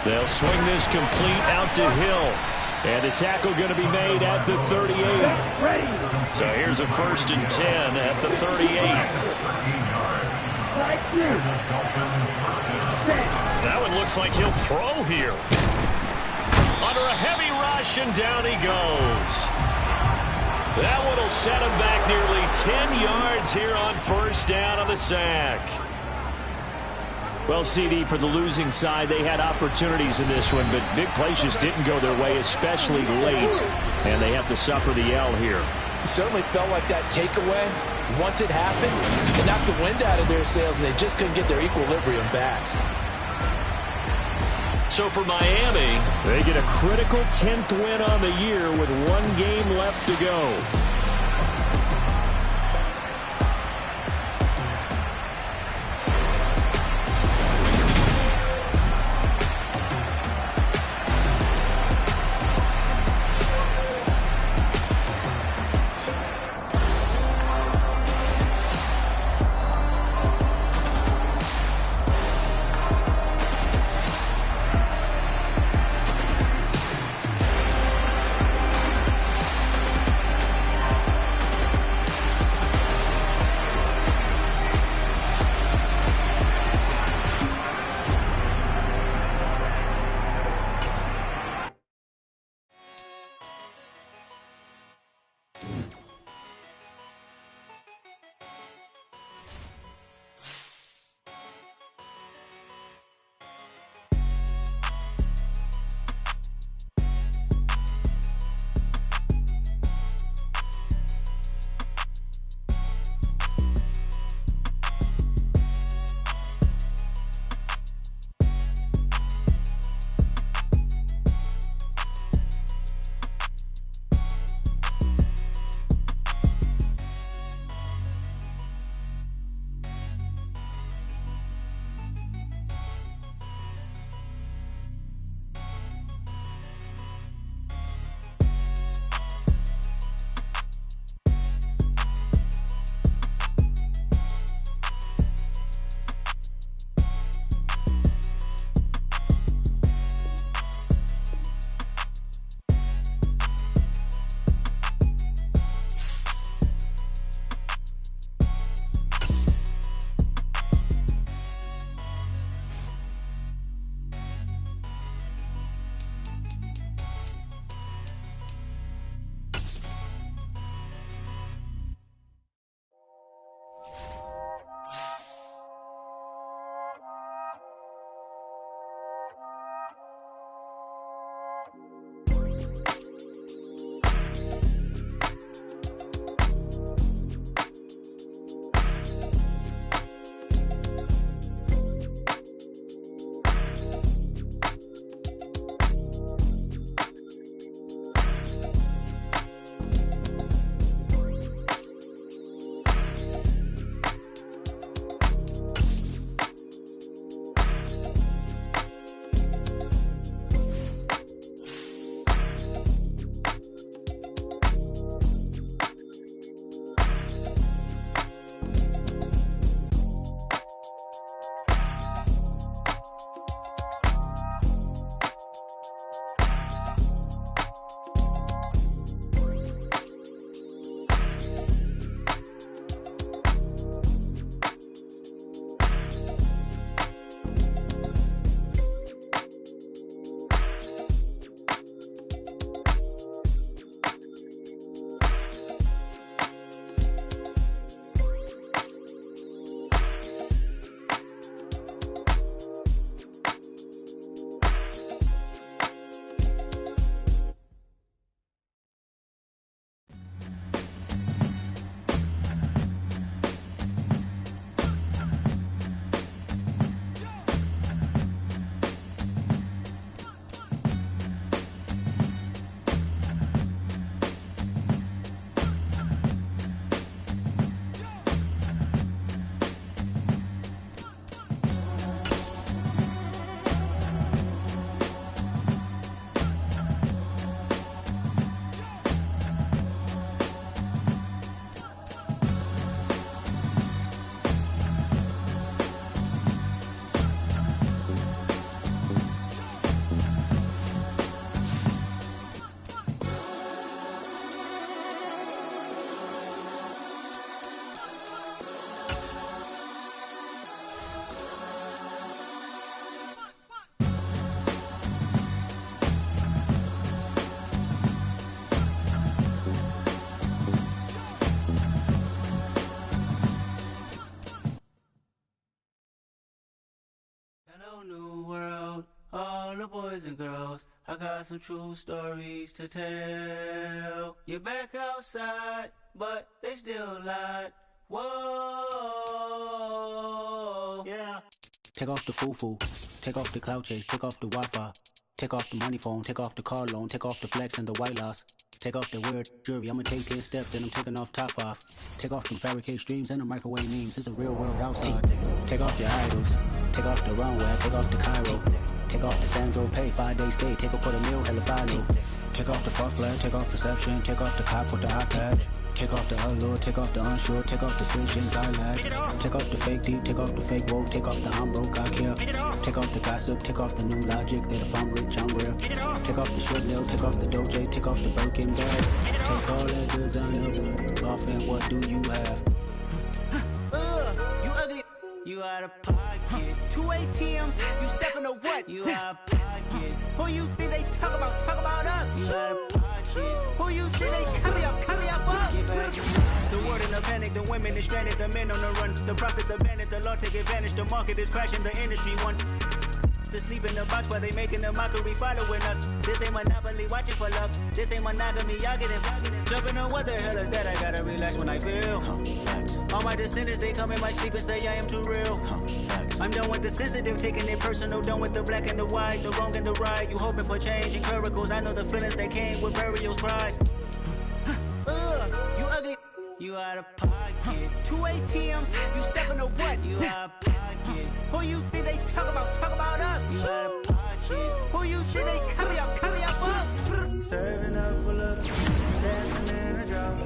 They'll swing this complete out to Hill. And a tackle going to be made at the 38. So here's a 1st and 10 at the 38. That one looks like he'll throw here. Under a heavy rush, and down he goes. That one will set him back nearly 10 yards here on 1st down on the sack. Well, CD, for the losing side, they had opportunities in this one, but big plays just didn't go their way, especially late, and they have to suffer the L here. It certainly felt like that takeaway, once it happened, it knocked the wind out of their sails, and they just couldn't get their equilibrium back. So for Miami, they get a critical 10th win on the year with 1 game left to go. the boys and girls, I got some true stories to tell. You're back outside, but they still lied. Whoa, yeah. Take off the foo-foo, take off the cloud chase, take off the Wi-Fi. Take off the money phone, take off the car loan, take off the flex and the white loss. Take off the weird jewelry, I'ma take 10 steps, then I'm taking off top off. Take off them fabricated streams and the microwave memes, it's a real world outside. Take off your idols, take off the runway, take off the Cairo. Take off the Sandro pay, 5-day stay, take a $250,000, hella final. Take off the far flag, take off perception, take off the cop with the iPad. Take off the allure, take off the unsure, take off decisions I lack. Take off the fake deep, take off the fake woke, take off the I'm broke, I care. Take off the gossip, take off the new logic that if I'm rich, I'm rare. Take off the short nail, take off the Doja, take off the Birkin bag. Take all that designer off and what do you have? You ugly. You out of pocket. 2 ATMs, you stepping to what? You out of pocket. Who you think they talk about? Talk about us. You out of pocket. Who you think they carry up us? The world in a panic, the women is stranded, the men on the run. The profits abandoned, the law take advantage. The market is crashing, the industry wants to sleep in the box while they making a mockery following us. This ain't Monopoly, watching for love. This ain't monogamy, y'all get it. Jumping on what the hell is that? I gotta relax when I feel. All my descendants, they come in my sleep and say I am too real. I'm done with the sensitive, taking it personal. Done with the black and the white, the wrong and the right. You hoping for change and miracles. I know the feelings that came with burial cries. You ugly. You out of pocket. 2 ATMs, you stepping to what? You out of pocket. Who you think they talk about? Talk about us. You out of pocket. Who you think they carry up us? Serving up a look, dancing in a drop.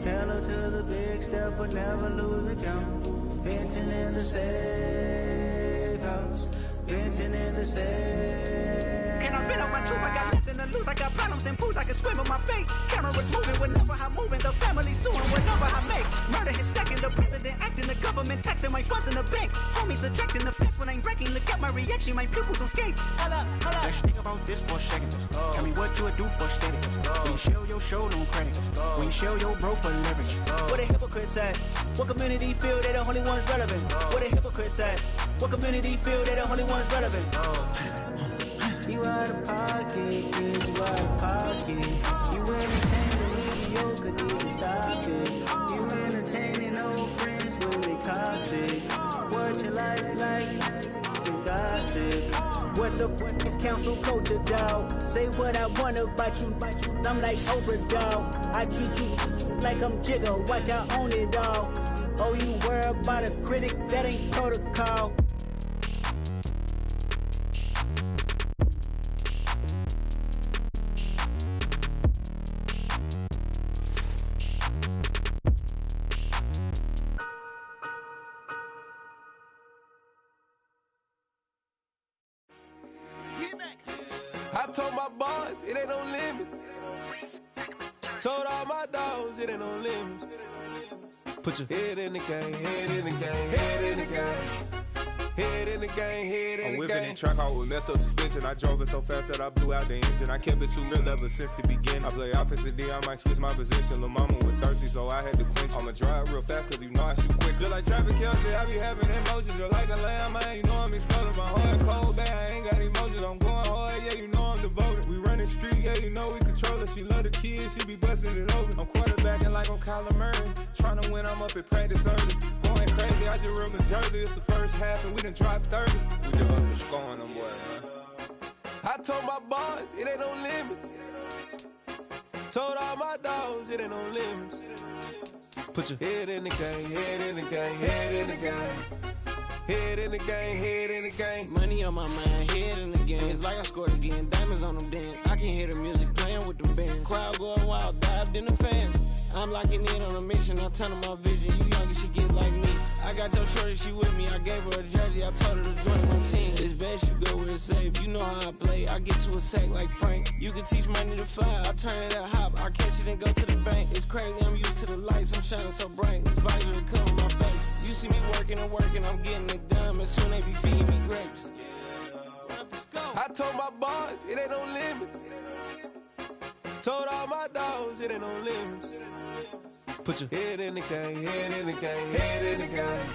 Hello to the big step, but never lose account. Venting in the safe house. Venting in the safe. Can I vent on my truth? I got nothing to lose. I got problems and pools. I can swim with my fate. Cameras moving whenever I'm moving. The family suing whenever I make. Murder is stacking. The president acting. The government taxing my funds in the bank. Homies attracting the fence when I'm breaking. Look at my reaction. My pupils on skates. Hold up. Let's think about this for a second. Tell me what you would do for steady. When you show your show, no credit. When you show your bro for leverage. What a hypocrite said. What community feel they the only ones relevant? What a hypocrite said. What community feel they the only ones relevant? You out of pocket, yeah, you out of pocket. You entertaining mediocre, need to stop it. You entertaining old friends when they toxic. What your life like? You gossip. What the is council culture, dog? Say what I want about you. I'm like Oprah, dog. I treat you like I'm Jigga. Watch I own it, dog. Oh, you worry about a critic? That ain't protocol. I told my boys it ain't no limits. Told all my dogs it ain't no limits. Put your head in the game, head in the game, head in the game. Head in the game, head in the game. I'm whipping the track out with messed up suspension. I drove it so fast that I blew out the engine. I kept it too real ever since the beginning. I play offensive D, I might switch my position. Lil' mama was thirsty, so I had to quench. I'ma drive real fast, cause you know I shoot quick. Just like traffic Kelsey, I be having emotions. Just like a lamb, man, you know I'm exploding. My heart cold, bad, I ain't got emotions. I'm going hard, yeah, you know I'm devoted. We running streets, yeah, you know we control it. She love the kids, she be busting it over. I'm quarterbacking like I'm Kyler Murray. Trying to win, I'm up at practice early. Going crazy, I just real the jersey. It's the first half and we done dropped 30. We just up to scoring them, boy, man. I told my boys it ain't no limits. Told all my dogs it ain't no limits. Put your head in the game, head in the game, head in the game. Head in the game, head in the game. Money on my mind, head in the game. It's like I scored again, diamonds on them dance. I can hear the music playing with them bands. Crowd going wild, dived in the fans. I'm locking in on a mission, I'm turning my vision. You young and she get like me. I got your shorty, she with me. I gave her a jersey, I told her to join my team. It's best you go where it's safe. You know how I play, I get to a sack like Frank. You can teach money to fly, I turn it at hop. I catch it and go to the bank. It's crazy, I'm used to the lights, I'm shining so bright. This visor to cover my face. You see me working and working, I'm getting it done. And soon they be feeding me grapes. I told my boys it ain't no limits. Told all my dogs it ain't no limits. Put your head in the game, head in the game, head in the game.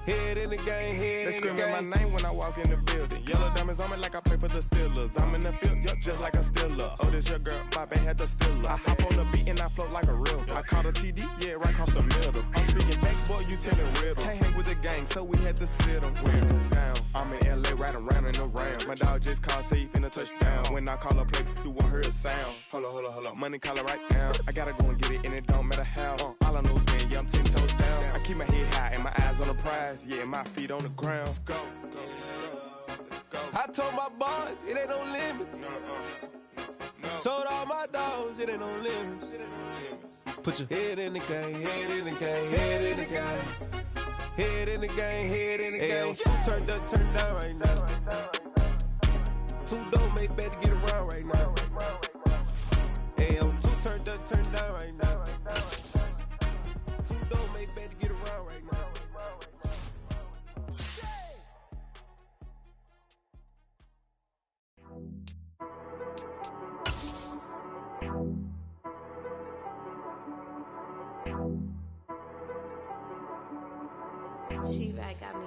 Head in the game, head They in the game. screaming my name when I walk in the building. Yellow diamonds on me like I play for the Steelers. I'm in the field, yup, just like a Steeler. Oh, this your girl, my band had the Steeler. I hop on the beat and I float like a river. I caught a TD, yeah, right across the middle. I'm speaking facts, boy, you telling riddles. Can't hang with the gang, so we had to sit them wear down. I'm in LA, riding around in the round. My dog just called, say he finna touch down. When I call a play, you won't hear a sound. Hold up, money call it right now. I gotta go and get it, and it don't matter how. All I know is man, yeah, I'm 10 toes down. I keep my head high and my eyes on the prize. Yeah, my feet on the ground. Let's go. Let's go. I told my boys, it ain't no limits. Told all my dogs, it ain't no limits. Put your head in the game, head in the game, head in the game. Head in the game, head in the game. Two turned up, turned down right now. Two dope make better get around right now. Hey, I'm two turned up, turned down right now. Two dope make better get around right now. She right got me.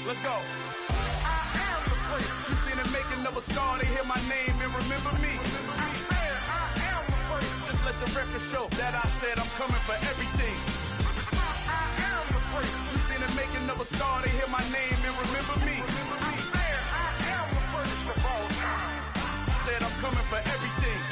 Let's go. I am the place. You seen the making of a star, they hear my name and remember me. I am the place. Just let the record show that I said I'm coming for everything. I am the place. You seen the making of a star, they hear my name and remember me. I am the first of all time. Said I'm coming for everything.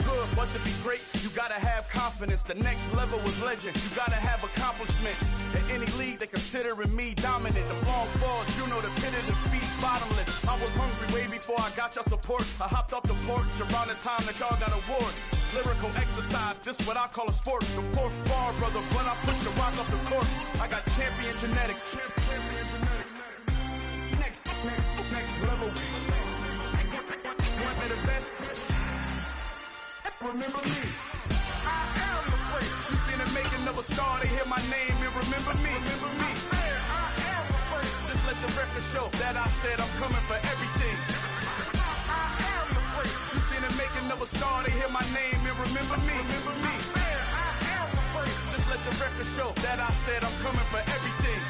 Good, but to be great, you gotta have confidence. The next level was legend. You gotta have accomplishments. In any league, they considering me dominant. The long falls, you know the pit of defeat, bottomless. I was hungry way before I got your support. I hopped off the porch around the time that y'all got awards. Lyrical exercise, this what I call a sport. The fourth bar, brother, when I push the rock off the court. I got champion genetics. Champion genetics. Next level. One of the best. Remember me. I am the place. You seen the making of a star, they hear my name and remember me. Remember me. I am the place. Just let the record show that I said I'm coming for everything. I am the place. You seen the making of a star, they hear my name and remember me. Remember me. I am the place. Just let the record show that I said I'm coming for everything.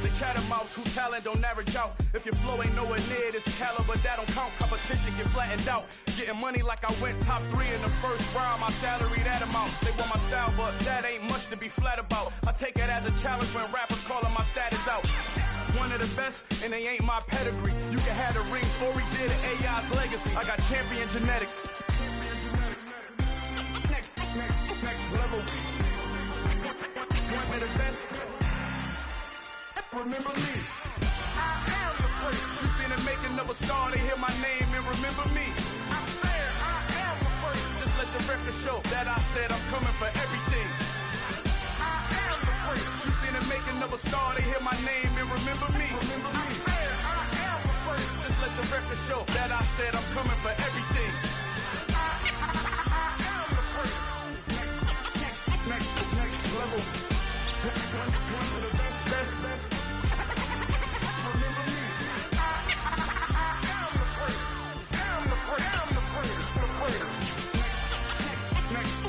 The chattermouths who talent don't average out. If your flow ain't nowhere near this caliber, that don't count. Competition get flattened out. Getting money like I went top 3 in the first round. My salary that amount. They want my style, but that ain't much to be flat about. I take it as a challenge when rappers calling my status out. One of the best, and they ain't my pedigree. You can have the rings, or we did it, AI's legacy. I got champion genetics. Next level. One of the best. Remember me. I am the place. You seen the making of a star, they hear my name and remember me. I am the place. Just let the record show that I said I'm coming for everything. I am the place. You seen the making of a star, they hear my name and remember me. Remember me. I am the place. Just let the record show that I said I'm coming for everything. I am the place. Next level. One of the best.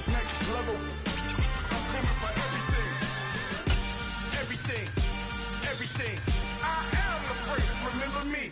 Next level. I'm coming for everything. Everything. I am the place. Remember me.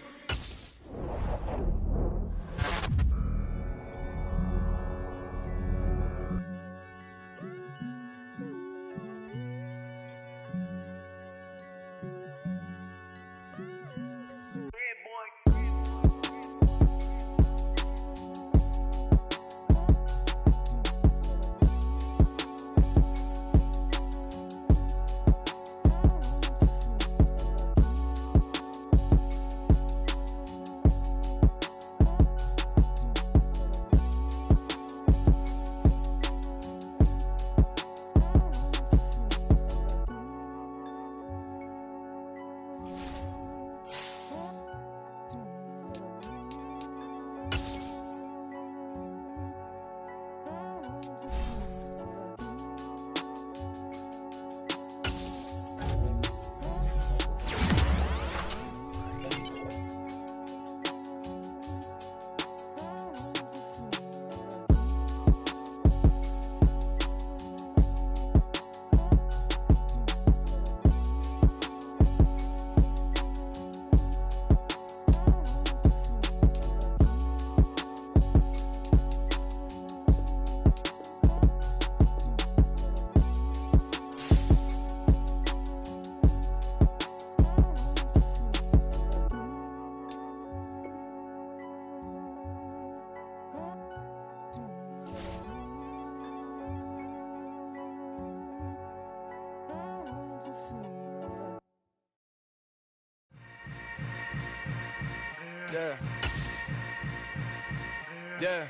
Yeah.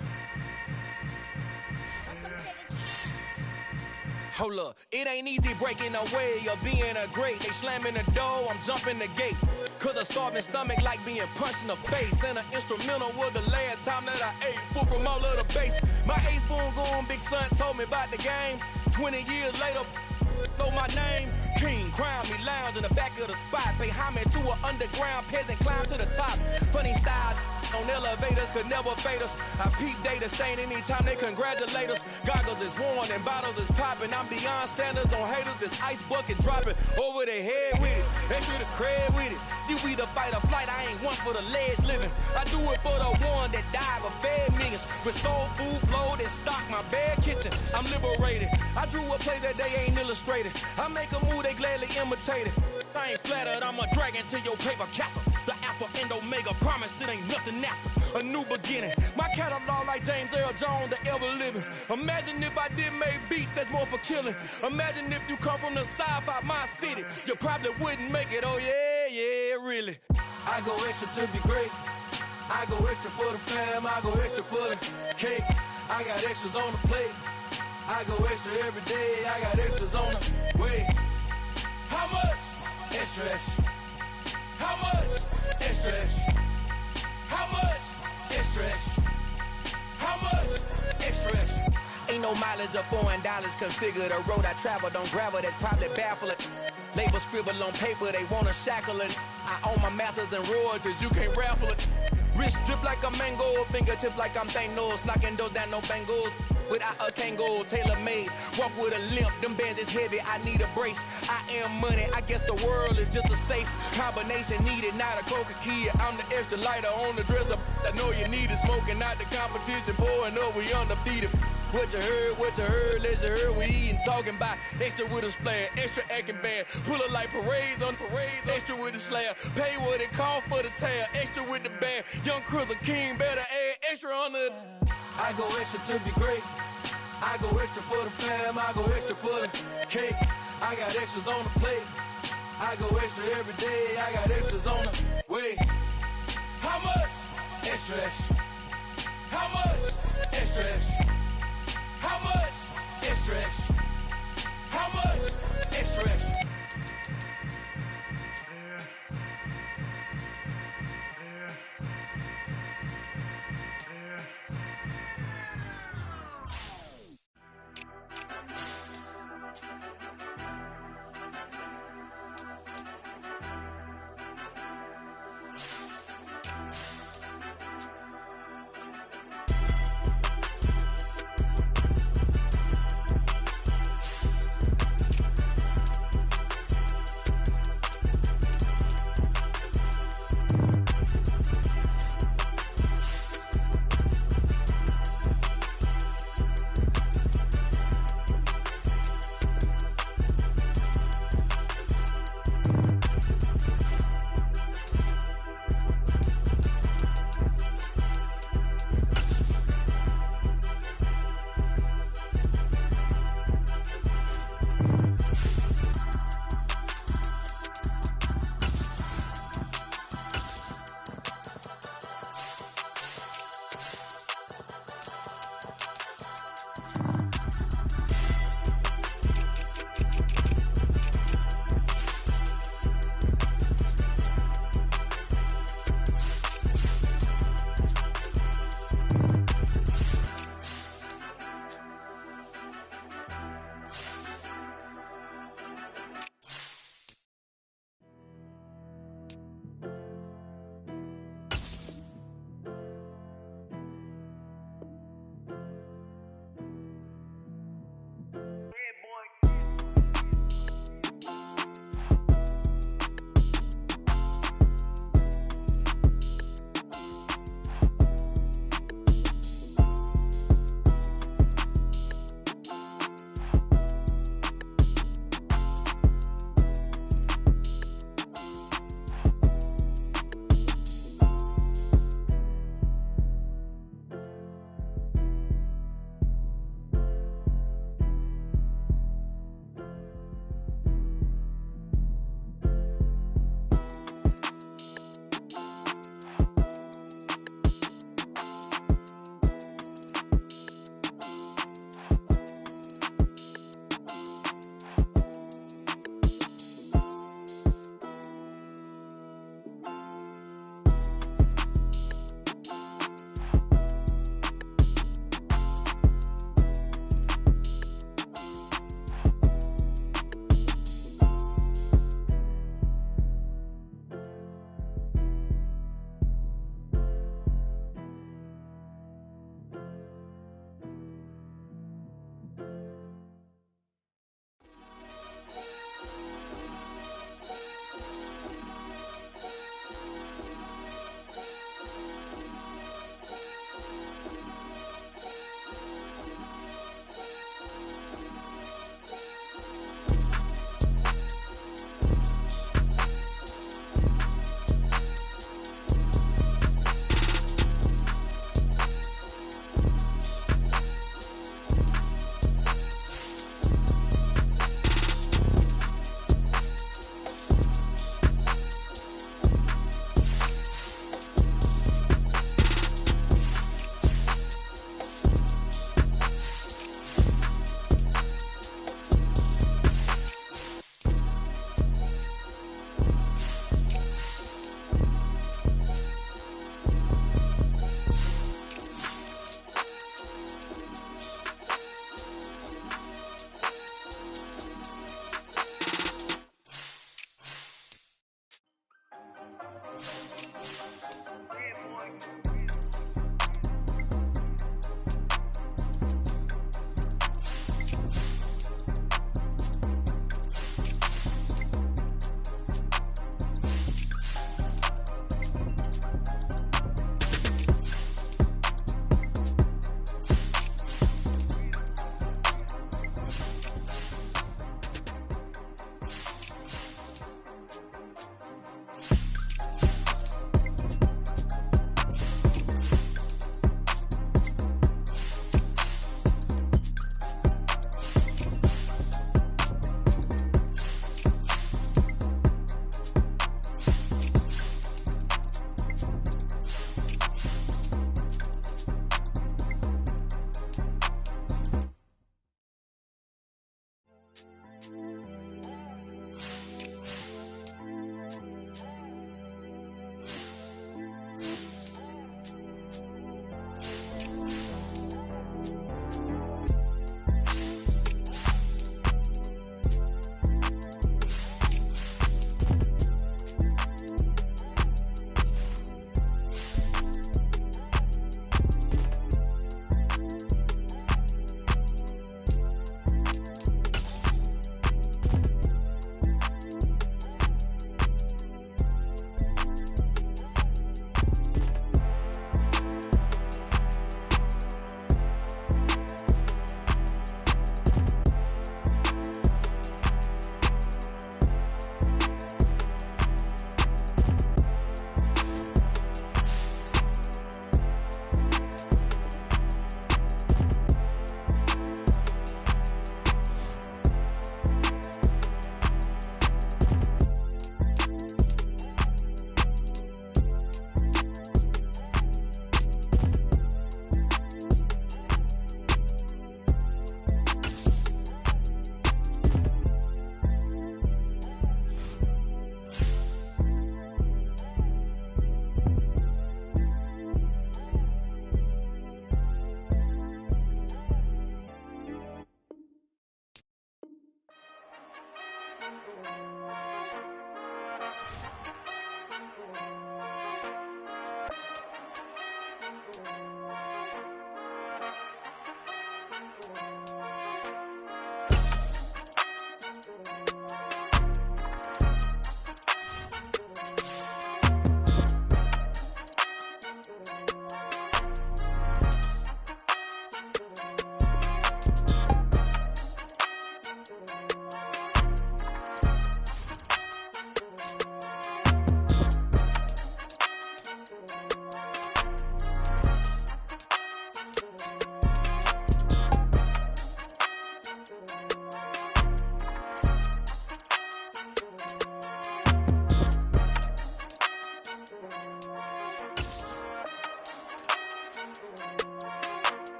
Hold up, it ain't easy breaking away or being a great. They slamming the door, I'm jumping the gate. Cause a starving stomach like being punched in the face. And an instrumental was the last time that I ate. Food from all of the bass. My ace boom goon, big son told me about the game. 20 years later, know my name. King, crown me, lounge in the back of the spot. Pay homage to an underground peasant, climb to the top. Funny style, on elevators could never fade us. I peep data stain anytime they congratulate us. Goggles is worn and bottles is popping. I'm Deion Sanders on haters, this ice bucket dropping over their head with it. They should have cred with it. You either fight or flight, I ain't one for the ledge living. I do it for the one that died but fed millions. With soul food flow that stock my bare kitchen. I'm liberated. I drew a play that they ain't illustrated. I make a move they gladly imitate it. I ain't flattered, I'm a dragon to your paper castle. The Alpha and Omega, promise it ain't nothing after. A new beginning. My catalog like James Earl Jones, the ever living. Imagine if I did make beats that's more for killing. Imagine if you come from the sci-fi, my city. You probably wouldn't make it, oh yeah, really. I go extra to be great. I go extra for the fam, I go extra for the cake. I got extras on the plate. I go extra every day, I got extras on the way. How much? Extra, extra. How much? Extra, extra. How much? Extra, extra. How much? Extra, extra. Ain't no mileage of $4 configure the road I travel. Don't gravel, that probably baffle it. Label scribble on paper, they wanna shackle it. I own my masters and royalties, you can't raffle it. Wrist drip like a mango, fingertips like I'm Thanos. Knocking those down, no bangles. Without a Kango, tailor-made. Walk with a limp, them bands is heavy, I need a brace. I am money, I guess the world is just a safe combination needed, not a coca key. I'm the extra lighter on the dresser. I know you need it, smoking out the competition, pouring up, we undefeated. What you heard, let you heard, we eatin', talking about extra with a splash, extra acting bad, pull it like parades on parades, extra with the slab, pay what it cost for the tab, extra with the bag, young Cruiser King, better add extra on the. I go extra to be great, I go extra for the fam, I go extra for the cake, I got extras on the plate, I go extra every day, I got extras on the way. How much? Extra, extra. How much? Extra, extra. How much? Extra, extra. How much? Extra, extra.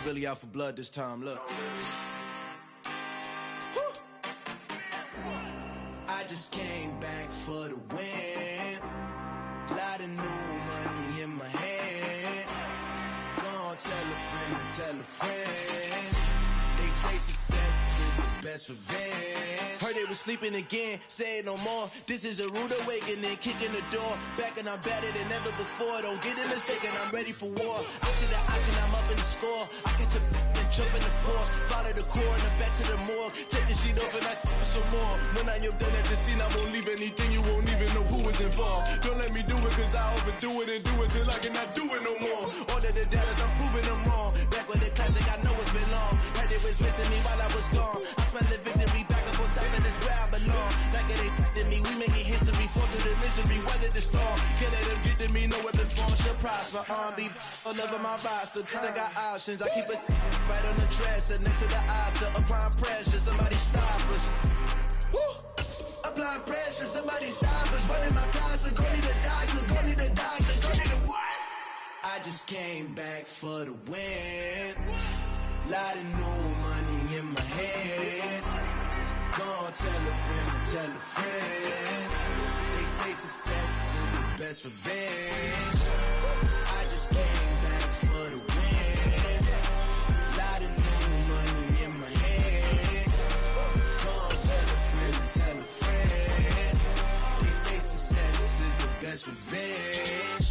really out for blood this time, look. I just came back for the win. Lot of new money in my hand. Gonna tell a friend to tell a friend. They say success is the best revenge. Heard they was sleeping again, say it no more. This is a rude awakening, kicking the door. Back and I'm better than ever before. Don't get it mistaken, I'm ready for war. I see the option, I'm up in the score. I get to and jump in the course. Follow the core and I'm back to the morgue. Take the sheet off and I some more. When I am done at the scene, I won't leave anything. You won't even know who was involved. Don't let me do it, cause I overdo it and do it till I cannot do it no more. All of the doubters, I'm proving them wrong. Back with the classic, I know it's been long. Heard it was missing me while I was gone. I smell the victory back up on top, and it's where I belong. Like it ain't to me, we making history. Fall through the misery, weather the storm. Can't let them get to me, no weapon form should prosper. R&B all over my roster. I got options, I keep it right on the dresser. Next to the Oscar, applying pressure. Somebody stop us. Woo! Applying pressure, somebody stop us. Running my closet, go need a doctor, go need a doctor, go need a what? I just came back for the win. Lot of new money in my hand. Gonna tell a friend to tell a friend. They say success is the best revenge. I just came back for the win. Lot of new money in my hand. Gonna tell a friend to tell a friend. They say success is the best revenge.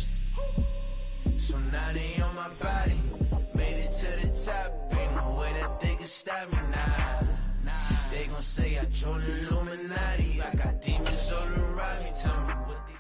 So now they on my body. Made it to the top. Ain't no way that they can stop me now. They gon' say I joined the Illuminati. I got demons all around me. Tell me what they...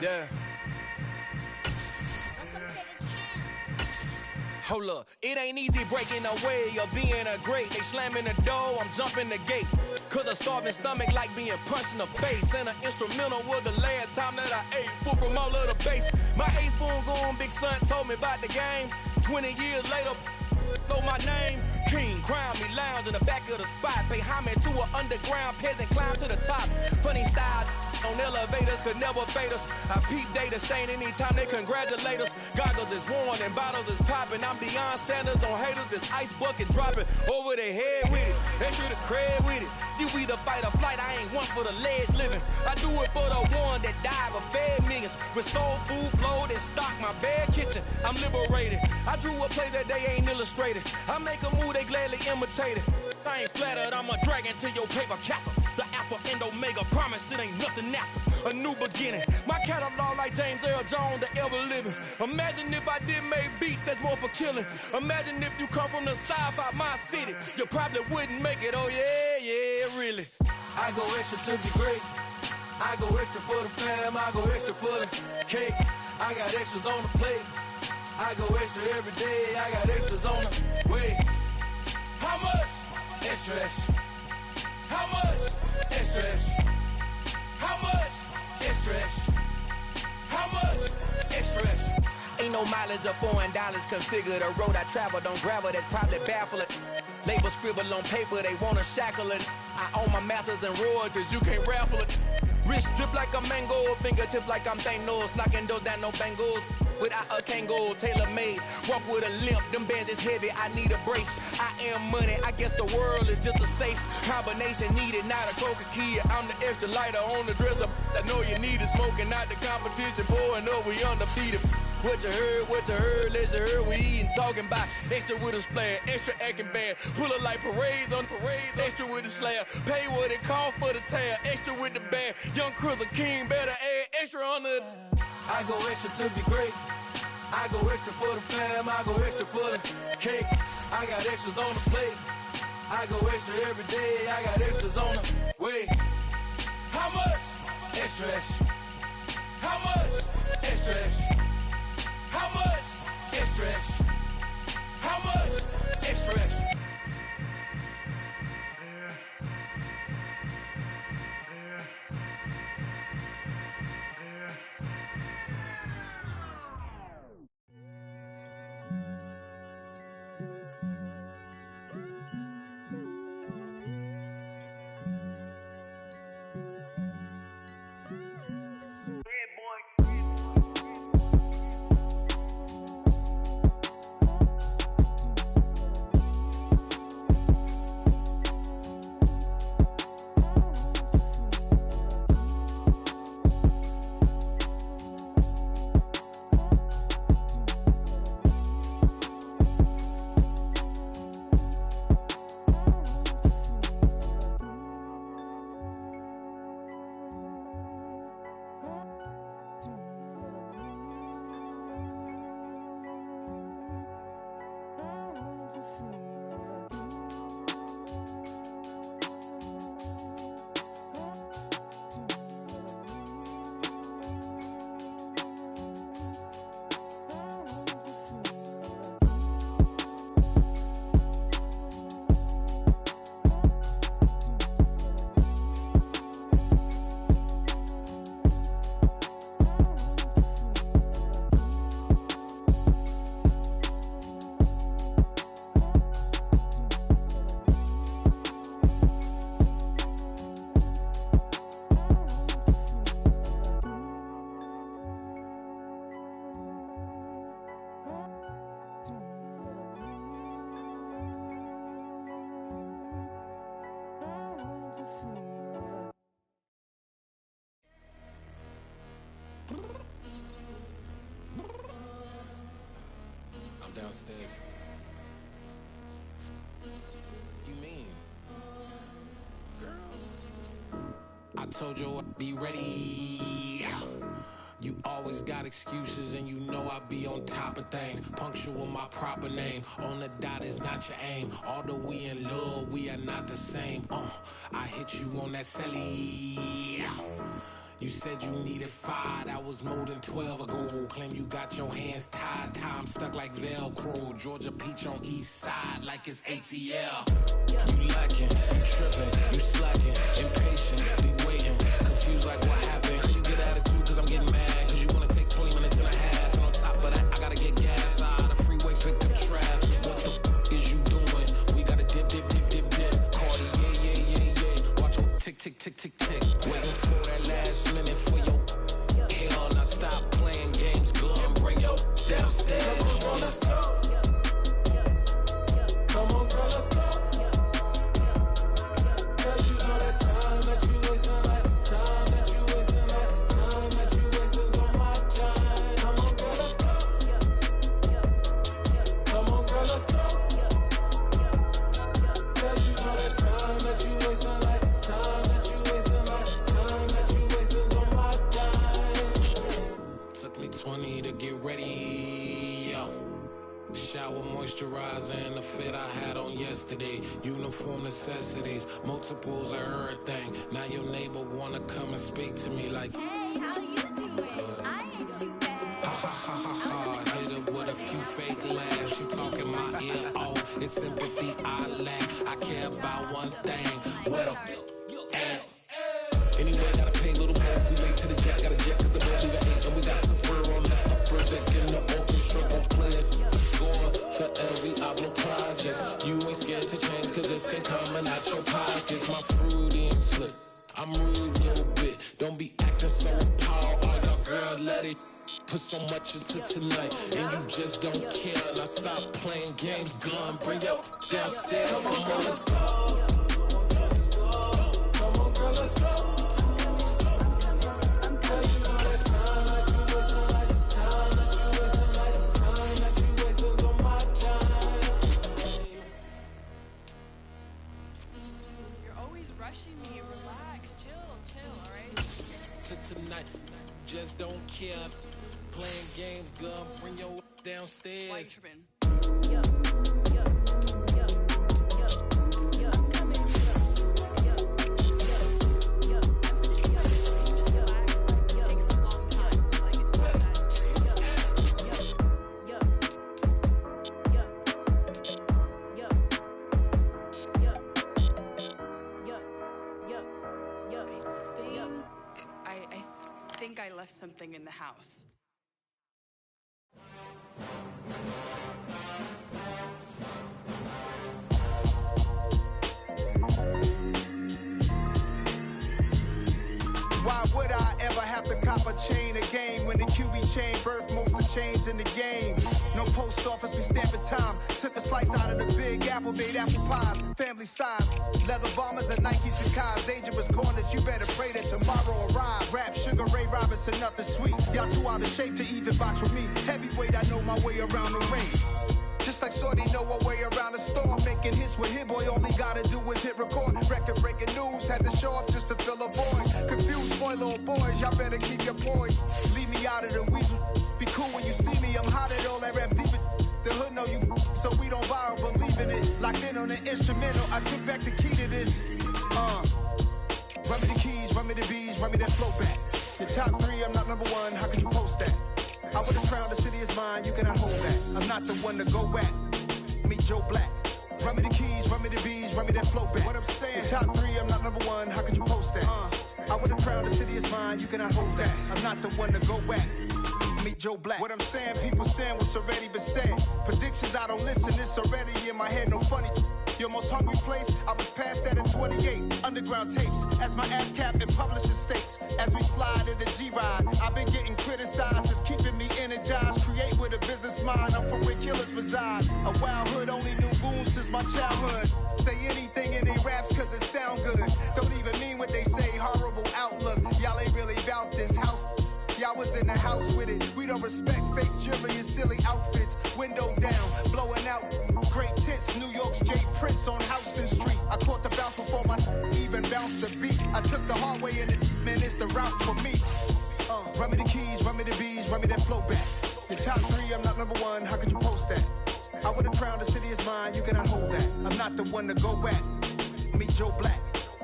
Yeah. Hold up, it ain't easy breaking away or being a great. They slamming the door, I'm jumping the gate. Cause a starving stomach like being punched in the face. And an instrumental was the last time that I ate food from all of the bass. My ace boom goon, big son told me about the game. 20 years later, know my name. King, crown me, lounge in the back of the spot. Pay homage to an underground peasant, climb to the top. Funny style on elevators could never fade us. I peep data stain anytime they congratulate us. Goggles is worn and bottles is popping. I'm beyond Sanders on haters, this ice bucket dropping over their head with it. Extra the cred with it. You either fight or flight, I ain't one for the ledge living. I do it for the one that died but fed millions. With soul food flowed and stock my bare kitchen. I'm liberated. I drew a play that they ain't illustrated. I make a move, they gladly imitate it. I ain't flattered, I'm a dragon to your paper castle. The Alpha and Omega, promise it ain't nothing after. A new beginning. My catalog like James Earl Jones, the ever living. Imagine if I did make beats that's more for killing. Imagine if you come from the south out my city. You probably wouldn't make it, oh yeah, really. I go extra to be great. I go extra for the fam, I go extra for the cake. I got extras on the plate. I go extra every day, I got extras on the way. How much? Extra, extra. How much? Extra, extra. How much? Extra, extra. How much? Extra, extra. Ain't no mileage of $4 configure the road I travel. Don't gravel that probably baffle it. Label scribble on paper, they wanna shackle it. I own my masters and royalties, you can't raffle it. Wrist drip like a mango, fingertips like I'm Thanos. Knocking those down, no bangles. Without a Kango, tailor-made. Walk with a limp, them bands is heavy, I need a brace. I am money, I guess the world is just a safe combination needed, not a coca key. I'm the extra lighter on the dresser. I know you need it, smoking out the competition, pouring up, we undefeated. What you heard, let's heard, we eating, talking about extra with a splash, extra acting bad, pull it like parades on parades, extra with the slab, pay what it cost for the tab, extra with the band, young Cruiser King, better add extra on the. I go extra to be great. I go extra for the fam, I go extra for the cake. I got extras on the plate. I go extra every day, I got extras on the way. How much? Extra, extra. How much? Extra, extra. How much? Extra, extra. How much? Extra, extra. Downstairs. You mean? Girl, I told you I'd be ready. You always got excuses and you know I be on top of things. Punctual my proper name. On the dot is not your aim. Although we in love, we are not the same. I hit you on that celly. You said you needed 5, that was more than 12 ago. Claim you got your hands tied, time stuck like Velcro. Georgia Peach on east side like it's ATL. You lacking, you tripping, you slacking, impatient, be waiting, confused like what happened. How you get attitude cause I'm getting mad, cause you wanna take 20 minutes and a half. And on top of that, I gotta get gas out of the freeway, pick up traffic. What the is you doing? We gotta dip. Cardi, yeah. Watch your tick. Waiting for that last minute for your hell. Now stop playing games, go and bring your downstairs. Come on, girl, let's go. Come on, girl, let's go. Cause you know that time that you wasting, like time that you wasting, like time that you wasting on my time. Come on, girl, let's go. Come on, girl, let's go. Cause you know that time that you wasting, like time that you wasting, like time that you wasting on my time. Took me 20 to get ready, yo. Shower, moisturizer, and the fit I had on yesterday. Uniform necessities, multiples of everything. Now your neighbor wanna come and speak to me like, Hey, how you doing? I ain't too bad. ha. Hit her with a few fake laughs. She talking my ear off. It's sympathy I lack. I care about one thing. What up? Anyway, gotta pay a little more if we late to the jet. Gotta jet cause the boys leave at 8. And we got some fur on the upper deck in the orchestra gon' play it. Going for every album project. You ain't scared to change cause it's ain't coming out your pockets. My fruity and slick. I'm rude a little bit. Don't be acting so appalled. All y'all girl, let it put so much into tonight. And you just don't care. Now stop playing games, gun. Bring your downstairs. Come on, let's go. Come on, girl, let's go. Tonight, just don't care. Playing games, girl, bring your downstairs. I think I left something in the house. Why would I ever have to cop a chain again when the QB chain birthed most of chains in the game? No post office, we stamping time. Took a slice out of the big apple, made apple pies, family size. Leather bombers and Nike Sacai's. Dangerous corners, you better pray that tomorrow arrives. Rap, Sugar Ray Robinson, nothing sweet. Y'all too out of shape to even box with me. Heavyweight, I know my way around the ring. Just like Shorty know her way around the storm. Making hits with Hit Boy, all he gotta do is hit record. Record breaking news, had to show up just to fill a void. Confused boy, little boys, y'all better keep your poise. Leave me out of the weasel. Be cool when you see me, I'm hot at all that rap deep. The hood know you, so we don't borrow, believe in it. Locked in on the instrumental, I took back the key to this. Run me the keys, run me the bees, run me that flow back. Your top 3, I'm not number 1, how could you post that? I would have crowned the city is mine, you cannot hold that. I'm not the one to go at. Meet Joe Black. Run me the keys, run me the bees, run me that flow back. What I'm saying, your top 3, I'm not number 1, how could you post that? I would have crowned the city is mine, you cannot hold that. I'm not the one to go at. Meet Joe Black. What I'm saying, people saying what's already been said. Predictions, I don't listen, it's already in my head, no funny. Your most hungry place, I was past that at 28. Underground tapes, as my ass cap in publishing states. As we slide in the G-Ride, I've been getting criticized, it's keeping me energized. Create with a business mind, I'm from where killers reside. A wild hood, only knew goons since my childhood. Say anything in they raps cause it sound good. Don't even mean what they say, horrible outlook. Y'all ain't really about this house. Y'all was in the house with it. We don't respect fake jewelry and silly outfits. Window down, blowing out. Great tits, New York's J. Prince on Houston Street. I caught the bounce before my even bounced the beat. I took the hard way in it, man, it's the route for me. Run me the keys, run me the bees, run me that flow back. Your top 3, I'm not number 1, how could you post that? I would have crowned the city is mine, you cannot hold that. I'm not the one to go at. Meet Joe Black.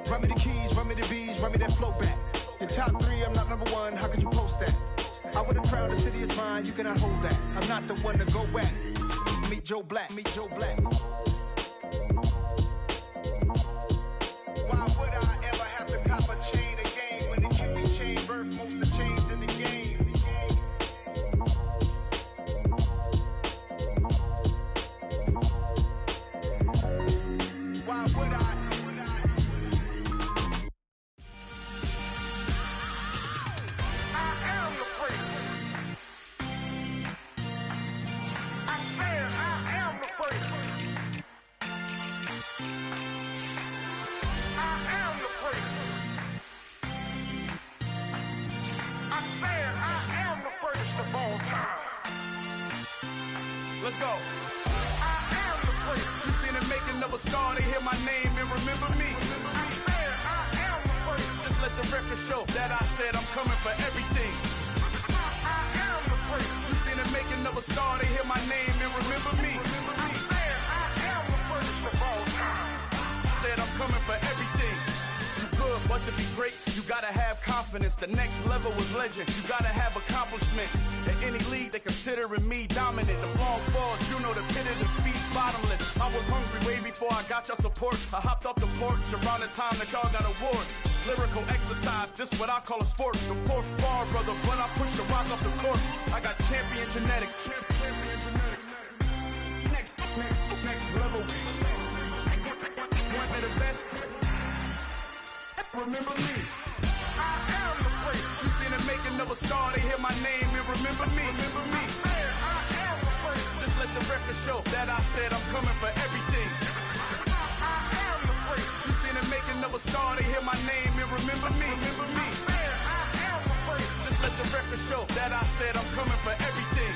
Run me the keys, run me the bees, run me that flow back. Your top 3, I'm not number 1, how could you post that? crown, the city is mine, you cannot hold that. I'm not the one to go back. Meet Joe Black, meet Joe Black. Why would I ever have to cop a chain again when the QB chain birth most of the chains in the game? Why would I? Let's go. You seen the making of a star, they hear my name and remember me. Just let the record show that I said I'm coming for everything. You seen the making of a star, they hear my name and remember me. Said I'm coming for everything. You good, but to be great, you gotta have confidence. The next level was legend. You gotta have accomplishments. In any league, they considering me dominant. The long falls, you know the pit of defeat, bottomless. I was hungry way before I got your support. I hopped off the porch around the time that y'all got awards. Lyrical exercise, this what I call a sport. The fourth bar, brother, when I push the rock off the court. I got champion genetics. Champion genetics. Next level. One of the best. Remember me. I am the great. You seen the making of a star, they hear my name and remember me. Remember me. I am the great. Just let the record show that I said I'm coming for everything. I am the great. You seen the making of a star, they hear my name and remember me. Remember me. I am the great. Just let the record show that I said I'm coming for everything.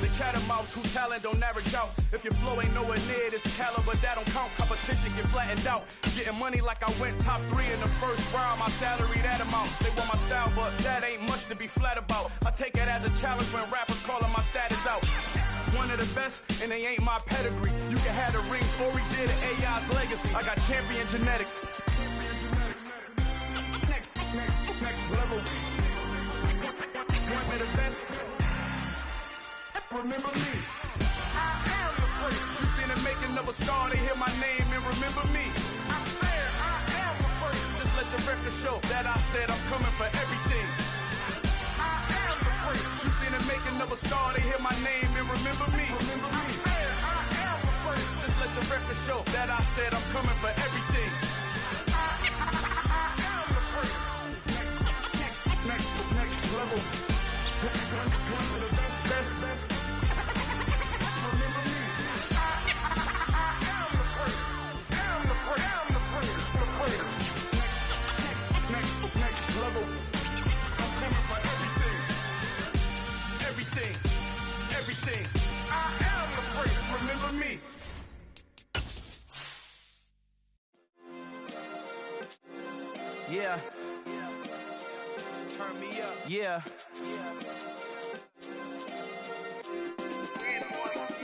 The chattermouths who talent don't average out. If your flow ain't nowhere near this caliber, that don't count. Competition get flattened out. Getting money like I went top 3 in the first round. My salary that amount. They want my style, but that ain't much to be flat about. I take it as a challenge when rappers calling my status out. One of the best, and they ain't my pedigree. You can have the rings, or we did it, AI's legacy. I got champion genetics. Next level. One of the best. Remember me. I am the great. You seen the making of a star, they hear my name and remember me. I am the great. Just let the record show that I said I'm coming for everything. I am the great. You seen the making of a star, they hear my name and remember me. Remember me. I am the great. Just let the record show that I said I'm coming for everything. I am the great. Next level. One of the best. Everything. I am the great. Remember me. Yeah. Turn me up. Yeah.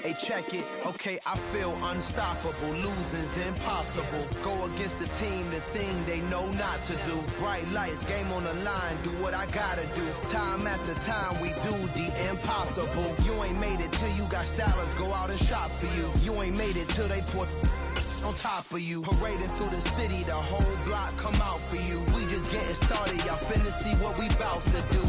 Hey, check it. Okay, I feel unstoppable. Losing's impossible. Go against the team, the thing they know not to do. Bright lights, game on the line, do what I gotta do. Time after time, we do the impossible. You ain't made it till you got stylers go out and shop for you. You ain't made it till they put on top of you. Parading through the city, the whole block come out for you. We just getting started, y'all finna see what we bout to do.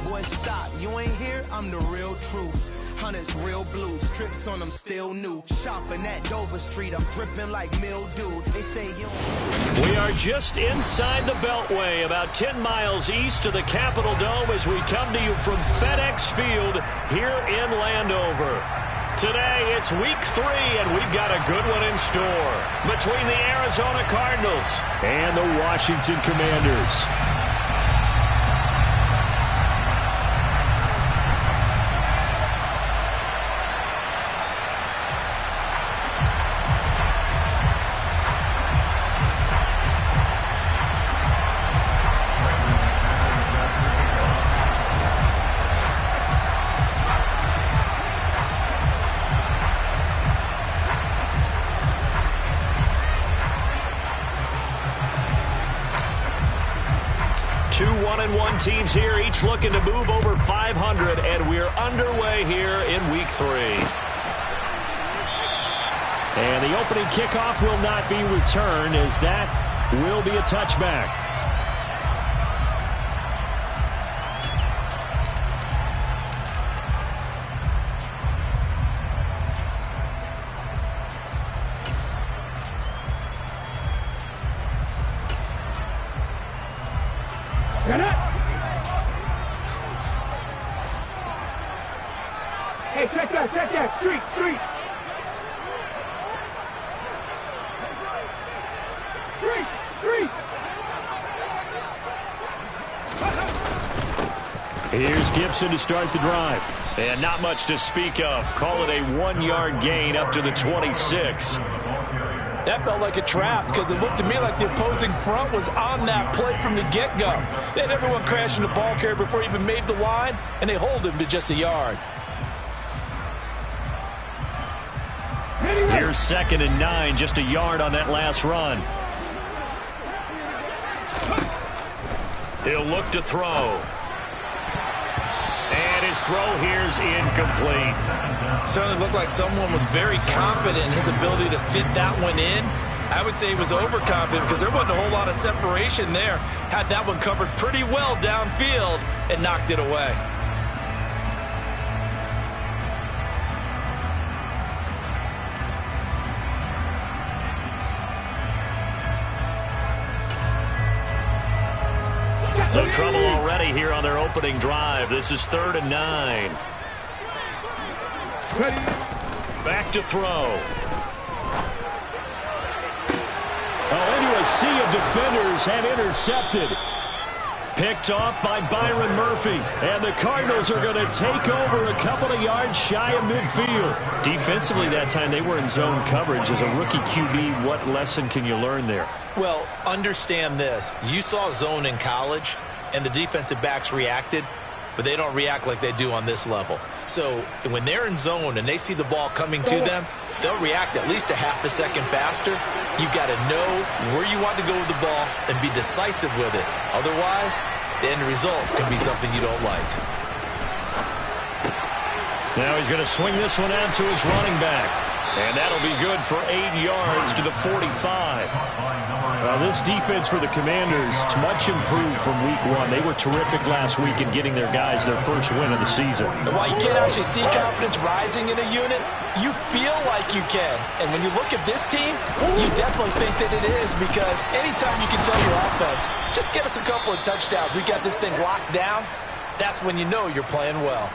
Boy, stop, you ain't here, I'm the real truth. Hunters, real blues, trips on them still new. Shopping at Dover Street, I'm dripping like mildew. They say you don't... We are just inside the Beltway, about 10 miles east of the Capitol Dome as we come to you from FedEx Field here in Landover. Today, it's week 3, and we've got a good one in store between the Arizona Cardinals and the Washington Commanders. 1-1 teams here, each looking to move over 500, and we're underway here in Week 3. And the opening kickoff will not be returned, as that will be a touchback. Hey, check that, street. Here's Gibson to start the drive. And not much to speak of. Call it a 1-yard gain up to the 26. That felt like a trap because it looked to me like the opposing front was on that play from the get-go. They had everyone crashing the ball carrier before he even made the line, and they hold him to just a yard. Here's 2nd and 9, just a yard on that last run. He'll look to throw. And his throw here's incomplete. Certainly looked like someone was very confident in his ability to fit that one in. I would say he was overconfident because there wasn't a whole lot of separation there. Had that one covered pretty well downfield and knocked it away. So trouble already here on their opening drive. This is 3rd and 9. Back to throw. Into a sea of defenders and intercepted. Picked off by Byron Murphy. And the Cardinals are going to take over a couple of yards shy of midfield. Defensively that time they were in zone coverage. As a rookie QB, what lesson can you learn there? Well, understand this. You saw zone in college, and the defensive backs reacted, but they don't react like they do on this level. So when they're in zone and they see the ball coming to them, they'll react at least a half a second faster. You've got to know where you want to go with the ball and be decisive with it. Otherwise, the end result can be something you don't like. Now he's going to swing this one out to his running back. And that'll be good for 8 yards to the 45. This defense for the Commanders is much improved from Week 1. They were terrific last week in getting their guys their first win of the season. And while you can't actually see confidence rising in a unit, you feel like you can. And when you look at this team, you definitely think that it is, because anytime you can tell your offense, just get us a couple of touchdowns, we got this thing locked down, that's when you know you're playing well.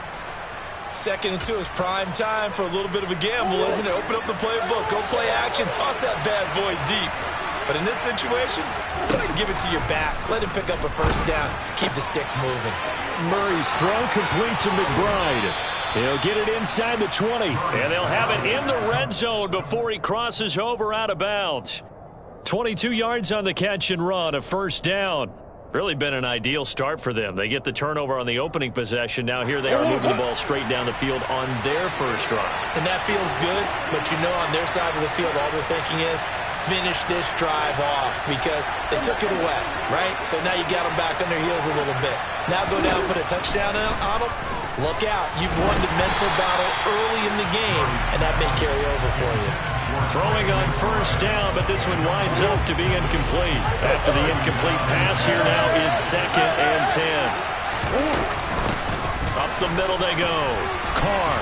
2nd and 2 is prime time for a little bit of a gamble, isn't it? Open up the playbook, go play action, toss that bad boy deep. But in this situation, go ahead and give it to your back. Let him pick up a first down. Keep the sticks moving. Murray's throw complete to McBride. He'll get it inside the 20, and they'll have it in the red zone before he crosses over out of bounds. 22 yards on the catch and run, a first down. Really been an ideal start for them. They get the turnover on the opening possession. Now here they are moving the ball straight down the field on their first drive. And that feels good, but you know on their side of the field all they're thinking is finish this drive off, because they took it away, right? So now you got them back on their heels a little bit. Now go down, put a touchdown on them. Look out. You've won the mental battle early in the game, and that may carry over for you. Throwing on first down, but this one winds up to be incomplete. After the incomplete pass, here now is 2nd and 10. Up the middle they go. Carr.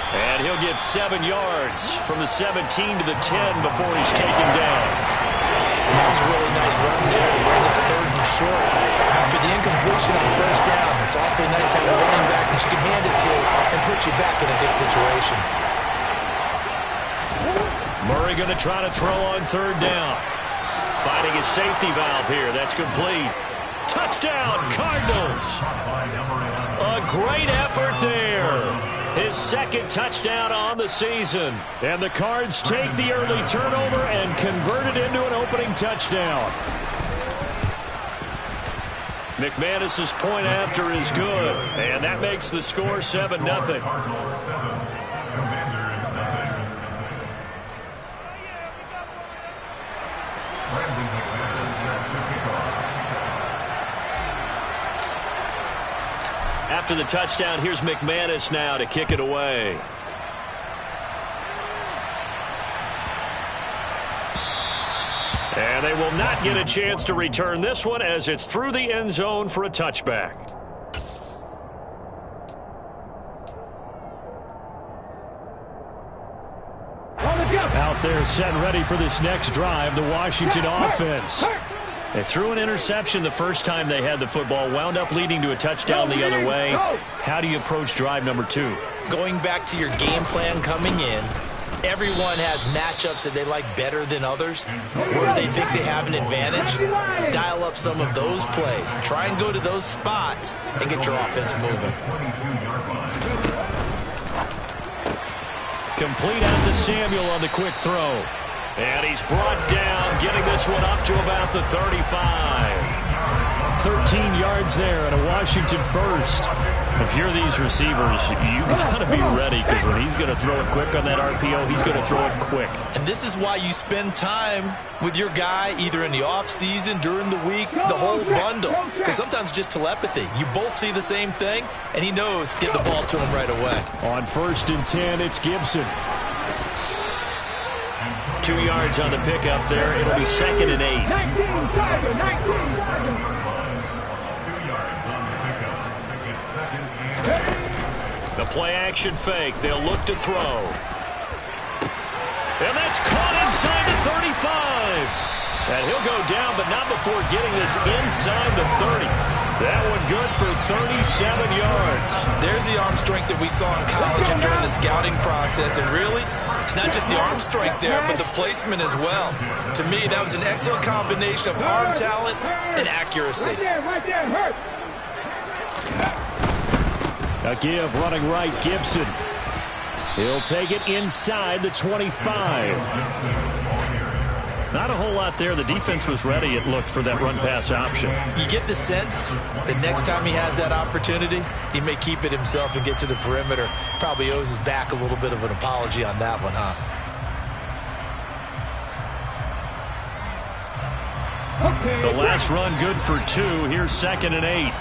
And he'll get 7 yards from the 17 to the 10 before he's taken down. That was a really nice run there to bring up 3rd and short. After the incompletion on first down, it's awfully nice to have a running back that you can hand it to and put you back in a good situation. Murray going to try to throw on 3rd down. Finding his safety valve here. That's complete. Touchdown, Cardinals. A great effort there. His 2nd touchdown on the season. And the Cards take the early turnover and convert it into an opening touchdown. McManus's point after is good. And that makes the score 7-0. After the touchdown, here's McManus now to kick it away. And they will not get a chance to return this one as it's through the end zone for a touchback. Out there set and ready for this next drive, the Washington offense. They threw an interception the first time they had the football, wound up leading to a touchdown the other way. How do you approach drive number 2? Going back to your game plan coming in, everyone has matchups that they like better than others, where they think they have an advantage. Dial up some of those plays. Try and go to those spots and get your offense moving. Complete out to Samuel on the quick throw. And he's brought down, getting this one up to about the 35. 13 yards there and a Washington first. If you're these receivers, you got to be ready, because when he's going to throw it quick on that RPO, he's going to throw it quick. And this is why you spend time with your guy either in the offseason, during the week, the whole bundle. Because sometimes just telepathy. You both see the same thing, and he knows get the ball to him right away. On 1st and 10, it's Gibson. 2 yards on the pickup there. It'll be 2nd and 8. The play-action fake. They'll look to throw. And that's caught inside the 35. And he'll go down, but not before getting this inside the 30. That one good for 37 yards. There's the arm strength that we saw in college and during the scouting process. And really, it's not just the arm strength there, but the placement as well. To me, that was an excellent combination of arm talent and accuracy. A give running right, Gibson. He'll take it inside the 25. Not a whole lot there. The defense was ready, it looked, for that run-pass option. You get the sense that next time he has that opportunity, he may keep it himself and get to the perimeter. Probably owes his back a little bit of an apology on that one, huh? The last run good for 2. Here's 2nd and 8.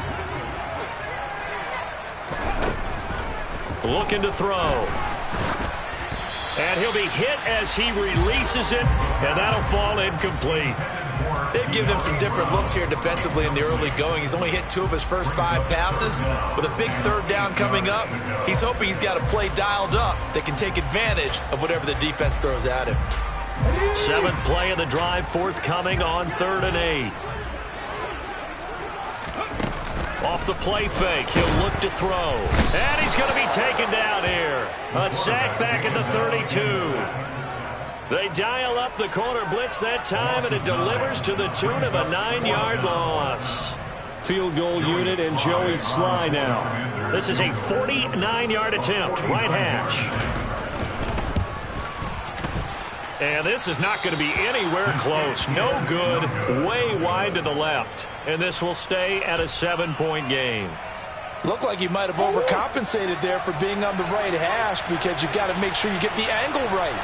Looking to throw. And he'll be hit as he releases it, and that'll fall incomplete. They've given him some different looks here defensively in the early going. He's only hit 2 of his first 5 passes. With a big 3rd down coming up, he's hoping he's got a play dialed up that can take advantage of whatever the defense throws at him. 7th play of the drive, forthcoming on 3rd and 8. Off the play fake, he'll look to throw. And he's going to be taken down here. A sack back at the 32. They dial up the corner blitz that time, and it delivers to the tune of a 9-yard loss. Field goal unit and Joey Sly now. This is a 49-yard attempt, right hash. And this is not going to be anywhere close. No good, way wide to the left. And this will stay at a 7-point game. Looked like he might have overcompensated there for being on the right hash, because you got to make sure you get the angle right.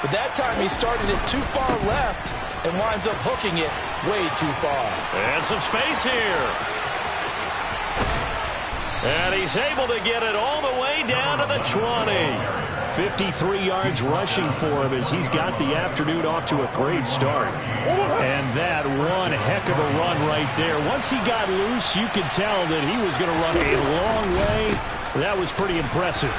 But that time he started it too far left and winds up hooking it way too far. And some space here. And he's able to get it all the way down to the 20. 53 yards rushing for him as he's got the afternoon off to a great start. And that one heck of a run right there. Once he got loose, you could tell that he was going to run a long way. That was pretty impressive.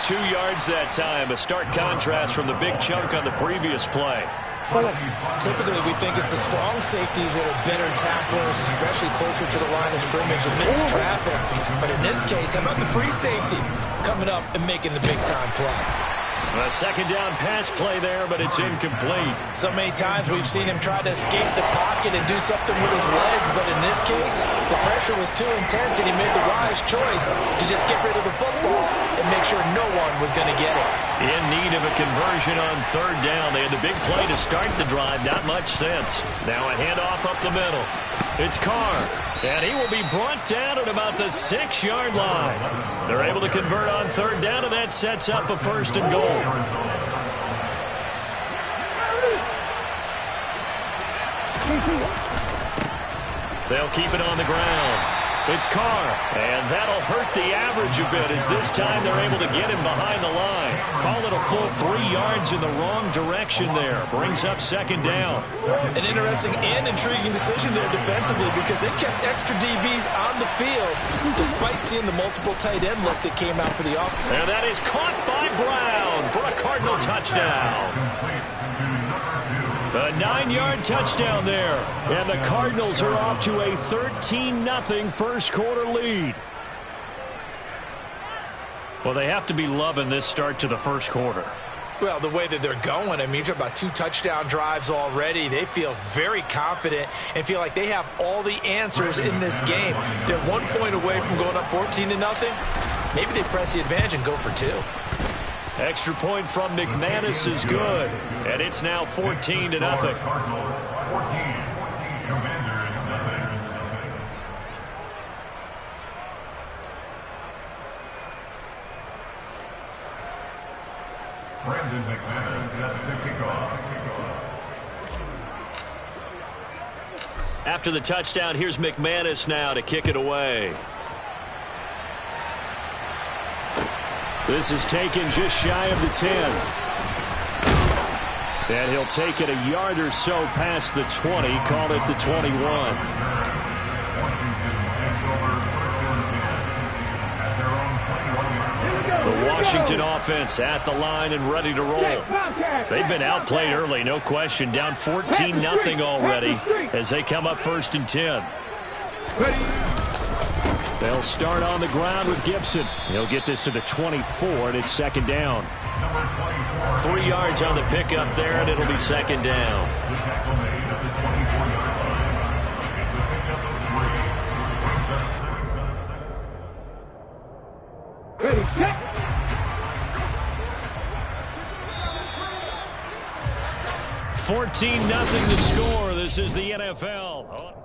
2 yards that time, a stark contrast from the big chunk on the previous play. Typically, we think it's the strong safeties that are better tacklers, especially closer to the line of scrimmage amidst traffic. But in this case, how about the free safety coming up and making the big-time play? A 2nd down pass play there, but it's incomplete. So many times we've seen him try to escape the pocket and do something with his legs, but in this case, the pressure was too intense, and he made the wise choice to just get rid of the football and make sure no one was going to get it. In need of a conversion on 3rd down. They had the big play to start the drive. Not much sense. Now a handoff up the middle. It's Carr, and he will be brought down at about the 6-yard line. They're able to convert on 3rd down, and that sets up a 1st and goal. They'll keep it on the ground. It's Carr, and that'll hurt the average a bit as this time they're able to get him behind the line. Call it a full 3 yards in the wrong direction there. Brings up second down. An interesting and intriguing decision there defensively because they kept extra DBs on the field despite seeing the multiple tight end look that came out for the offense. And that is caught by Brown for a Cardinal touchdown. A 9-yard touchdown there. And the Cardinals are off to a 13-0 first quarter lead. Well, they have to be loving this start to the first quarter. Well, the way that they're going, I mean, you're talking about 2 touchdown drives already. They feel very confident and feel like they have all the answers in this game. They're 1 point away from going up 14-0. Maybe they press the advantage and go for 2. Extra point from McManus is good. And it's now 14-0. Cardinals 14, Commanders nothing. Brandon McManus sets the kickoff. After the touchdown, here's McManus now to kick it away. This is taken just shy of the 10. And he'll take it a yard or so past the 20, call it the 21. The Washington offense at the line and ready to roll. They've been outplayed early, no question. Down 14-0 already as they come up 1st and 10. They'll start on the ground with Gibson. He'll get this to the 24, and it's second down. 3 yards on the pickup there, and it'll be second down. Ready, set. 14-0 the score. This is the NFL.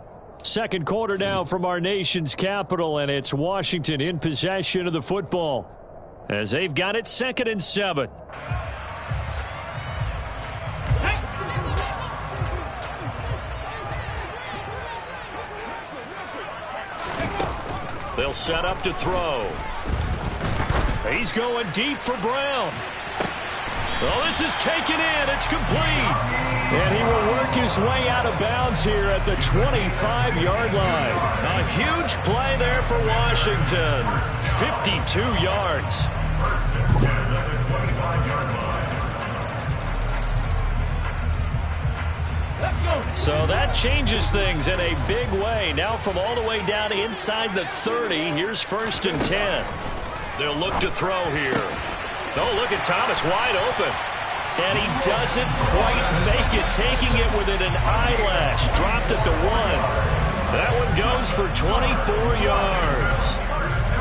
Second quarter now from our nation's capital, and it's Washington in possession of the football as they've got it 2nd and 7. They'll set up to throw. He's going deep for Brown. Well, this is taken in. It's complete. And he will work his way out of bounds here at the 25-yard line. A huge play there for Washington. 52 yards. So that changes things in a big way. Now from all the way down inside the 30, here's 1st and 10. They'll look to throw here. Oh, look at Thomas wide open. And he doesn't quite make it, taking it within an eyelash. Dropped at the 1. That one goes for 24 yards.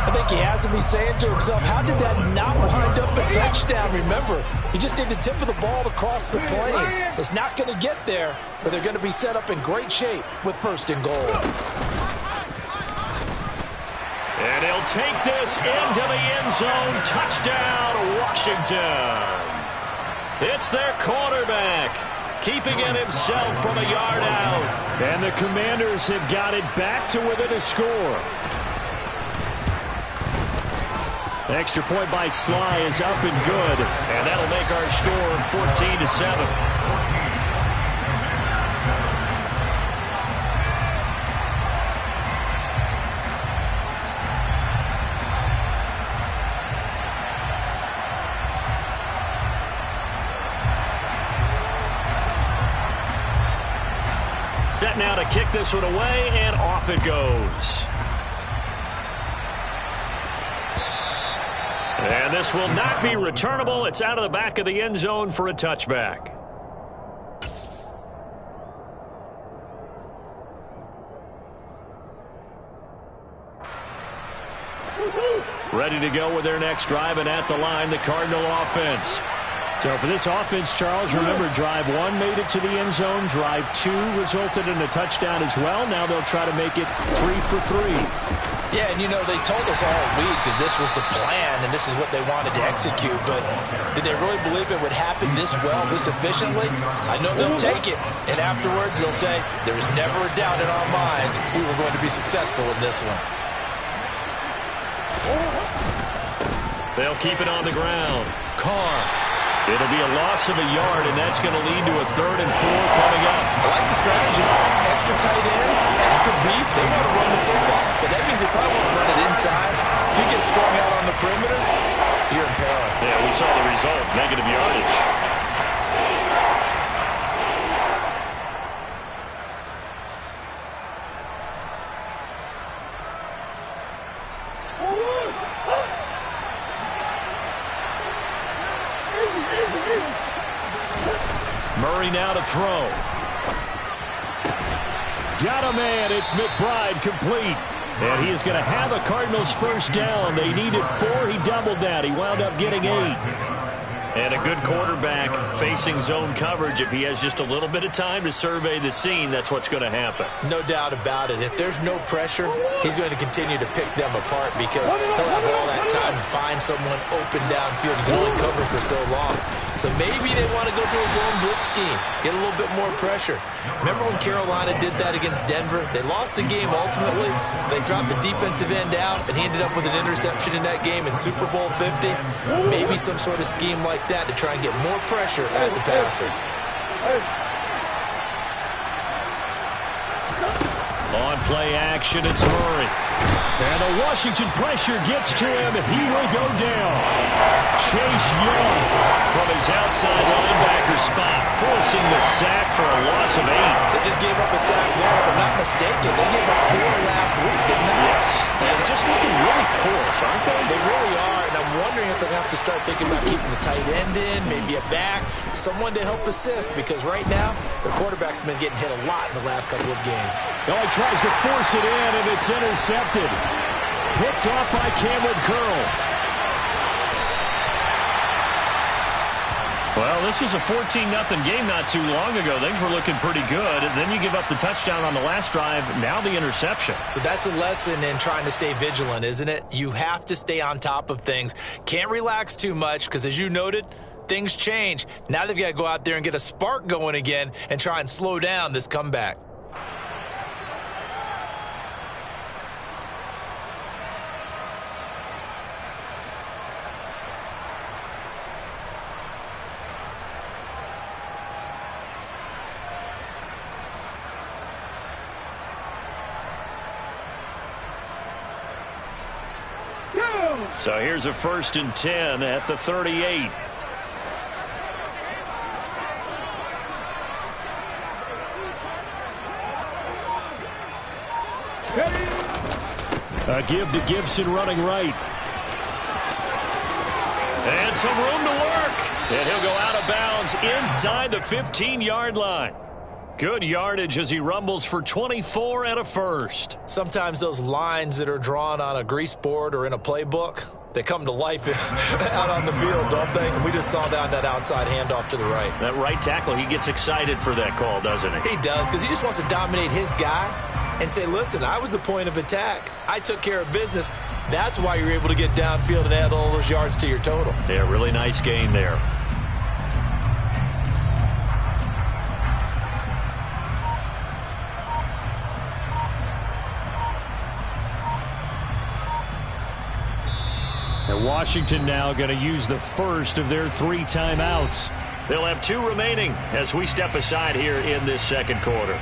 I think he has to be saying to himself, how did that not wind up a touchdown? Remember, he just did the tip of the ball to cross the plane. It's not going to get there, but they're going to be set up in great shape with 1st and goal. And he'll take this into the end zone. Touchdown, Washington. It's their quarterback, keeping it himself from a yard out. And the Commanders have got it back to within a score. Extra point by Sly is up and good. And that'll make our score 14-7. Set now to kick this one away, and off it goes. And this will not be returnable. It's out of the back of the end zone for a touchback. Ready to go with their next drive, and at the line, the Cardinal offense. So for this offense, Charles, remember, drive 1 made it to the end zone. Drive 2 resulted in a touchdown as well. Now they'll try to make it 3 for 3. Yeah, and you know, they told us all week that this was the plan and this is what they wanted to execute, but did they really believe it would happen this well, this efficiently? I know they'll take it, and afterwards they'll say, there was never a doubt in our minds we were going to be successful in this one. They'll keep it on the ground. Carr. It'll be a loss of a yard, and that's going to lead to a 3rd and 4 coming up. I like the strategy. Extra tight ends, extra beef. They want to run the football, but that means they probably want to run it inside. If you get strung out on the perimeter, you're in peril. Yeah, we saw the result, negative yardage. Murray now to throw. Got a man. It's McBride complete. And he is going to have a Cardinals first down. They needed 4. He doubled that. He wound up getting 8. And a good quarterback facing zone coverage. If he has just a little bit of time to survey the scene, that's what's going to happen. No doubt about it. If there's no pressure, he's going to continue to pick them apart because he'll have all that time to find someone open downfield. He can only cover for so long. So maybe they want to go to a zone blitz scheme, get a little bit more pressure. Remember when Carolina did that against Denver? They lost the game ultimately. They dropped the defensive end out, and he ended up with an interception in that game in Super Bowl 50. Maybe some sort of scheme like that to try and get more pressure at the passer. On play action, it's Murray. And the Washington pressure gets to him, and he will go down. Chase Young from his outside linebacker spot, forcing the sack for a loss of 8. They just gave up a sack there, if I'm not mistaken. They gave up 4 last week, didn't they? Yes. And just looking really porous, aren't they? They really are, and I'm wondering if they're going to have to start thinking about keeping the tight end in, maybe a back, someone to help assist, because right now, their quarterback's been getting hit a lot in the last couple of games. Oh, he tries to force it in, and it's intercepted. Picked off by Cameron Curl. Well, this was a 14-0 game not too long ago. Things were looking pretty good. And then you give up the touchdown on the last drive. Now the interception. So that's a lesson in trying to stay vigilant, isn't it? You have to stay on top of things. Can't relax too much because, as you noted, things change. Now they've got to go out there and get a spark going again and try and slow down this comeback. So here's a 1st and 10 at the 38. A give to Gibson running right. And some room to work. And he'll go out of bounds inside the 15-yard line. Good yardage as he rumbles for 24 and a first. Sometimes those lines that are drawn on a grease board or in a playbook, they come to life out on the field, don't they? And we just saw that outside handoff to the right. That right tackle, he gets excited for that call, doesn't he? He does, because he just wants to dominate his guy and say, listen, I was the point of attack. I took care of business. That's why you're able to get downfield and add all those yards to your total. Yeah, really nice gain there. And Washington now going to use the first of their 3 timeouts. They'll have 2 remaining as we step aside here in this second quarter.